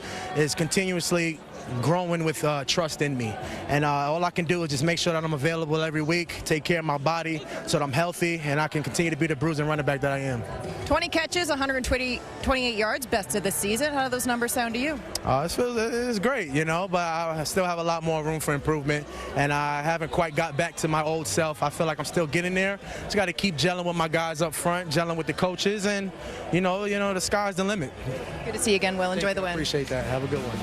continuously growing with trust in me. And all I can do is just make sure that I'm available every week, take care of my body so that I'm healthy, and I can continue to be the bruising running back that I am. 20 catches, 128 yards, best of the season. How do those numbers sound to you? It's great, you know, but I still have a lot more room for improvement, and I haven't quite got back to my old self. I feel like I'm still getting there. Just got to keep gelling with my guys up front, gelling with the coaches, and, you know, the sky's the limit. Good to see you again, Will. Enjoy the win. Appreciate that. Have a good one.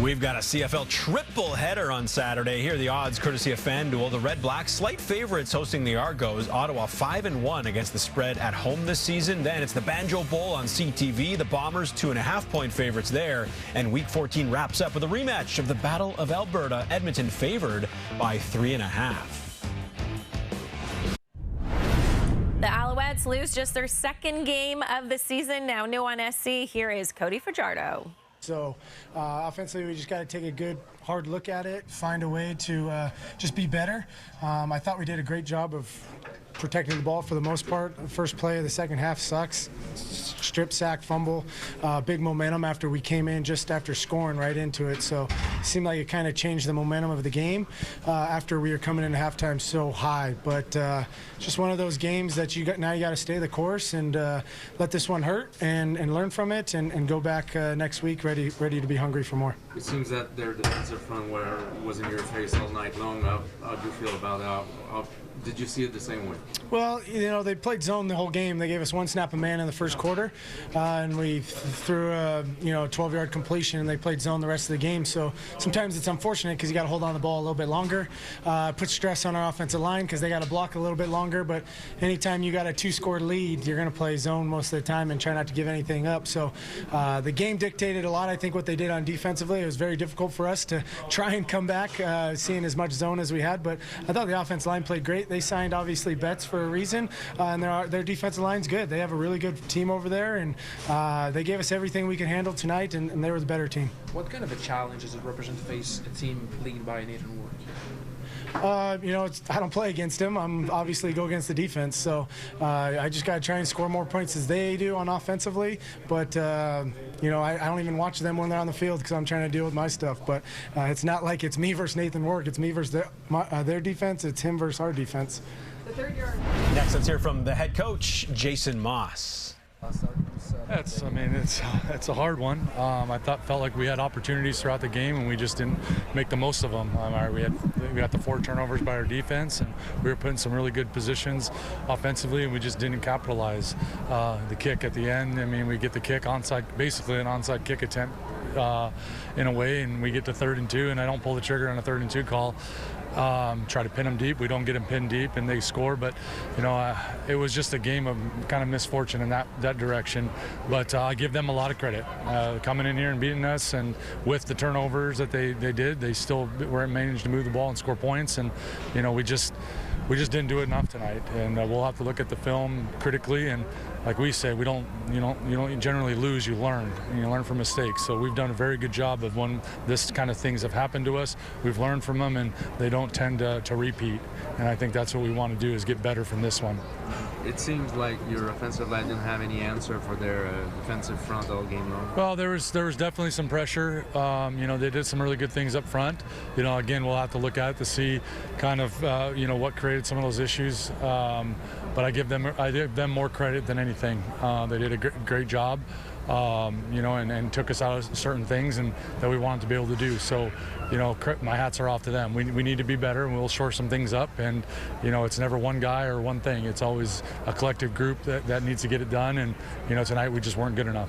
We've got a CFL triple header on Saturday. Here are the odds courtesy of FanDuel. The Red Blacks, slight favorites hosting the Argos. Ottawa 5-1 against the spread at home this season. Then it's the Banjo Bowl on CTV. The Bombers 2.5-point favorites there. And Week 14 wraps up with a rematch of the Battle of Alberta. Edmonton favored by 3.5. The Alouettes lose just their second game of the season. Now new on SC, here is Cody Fajardo. So offensively, we just got to take a good, hard look at it, find a way to just be better. I thought we did a great job of protecting the ball for the most part. The first play of the second half sucks. Strip sack, fumble, big momentum after we came in just after scoring right into it. So it seemed like it kind of changed the momentum of the game after we were coming into halftime so high. But just one of those games that now you got to stay the course and let this one hurt and learn from it and go back next week ready to be hungry for more. It seems that their defensive front was in your face all night long. How do you feel about that? Did you see it the same way? Well, you know, they played zone the whole game. They gave us one snap a man in the first quarter, and we threw a 12-yard completion, and they played zone the rest of the game. So sometimes it's unfortunate because you got to hold on the ball a little bit longer, put stress on our offensive line because they got to block a little bit longer. But anytime you got a 2-score lead, you're going to play zone most of the time and try not to give anything up. So the game dictated a lot, I think, what they did on defensively. It was very difficult for us to try and come back, seeing as much zone as we had. But I thought the offensive line played great. They signed, obviously, Betts for a reason, and their defensive line's good. They have a really good team over there, and they gave us everything we could handle tonight, and they were the better team. What kind of a challenge does it represent to face a team leading by Nathan Ward? I don't play against him. I'm obviously go against the defense, so I just got to try and score more points as they do on offensively. But I don't even watch them when they're on the field because I'm trying to deal with my stuff. But it's not like it's me versus Nathan Ward. It's me versus their defense. It's him versus our defense. Next, let's hear from the head coach, Jason Moss. It's a hard one. I felt like we had opportunities throughout the game, and we just didn't make the most of them. We got the 4 turnovers by our defense, and we were put in some really good positions offensively, and we just didn't capitalize. The kick at the end, we get the kick onside, basically an onside kick attempt in a way, and we get to 3rd and 2, and I don't pull the trigger on a 3rd and 2 call. Try to pin them deep. We don't get them pinned deep, and they score. But it was just a game of kind of misfortune in that direction. But I give them a lot of credit coming in here and beating us, and with the turnovers that they did, they still managed to move the ball and score points. And we just didn't do it enough tonight. And we'll have to look at the film critically. And like we say, you don't generally lose, you learn, and you learn from mistakes. So we've done a very good job of when this kind of things have happened to us, we've learned from them, and they don't tend to repeat. And I think that's what we want to do, is get better from this one. It seems like your offensive line didn't have any answer for their defensive front all game long. Well, there was definitely some pressure. They did some really good things up front. Again, we'll have to look at it to see kind of what created some of those issues. But I give them more credit than anything. They did a great job. you know, and took us out of certain things and that we wanted to be able to do. So, you know, my hats are off to them. We need to be better, and we'll shore some things up. And, you know, it's never one guy or one thing. It's always a collective group that needs to get it done. And, you know, tonight we just weren't good enough.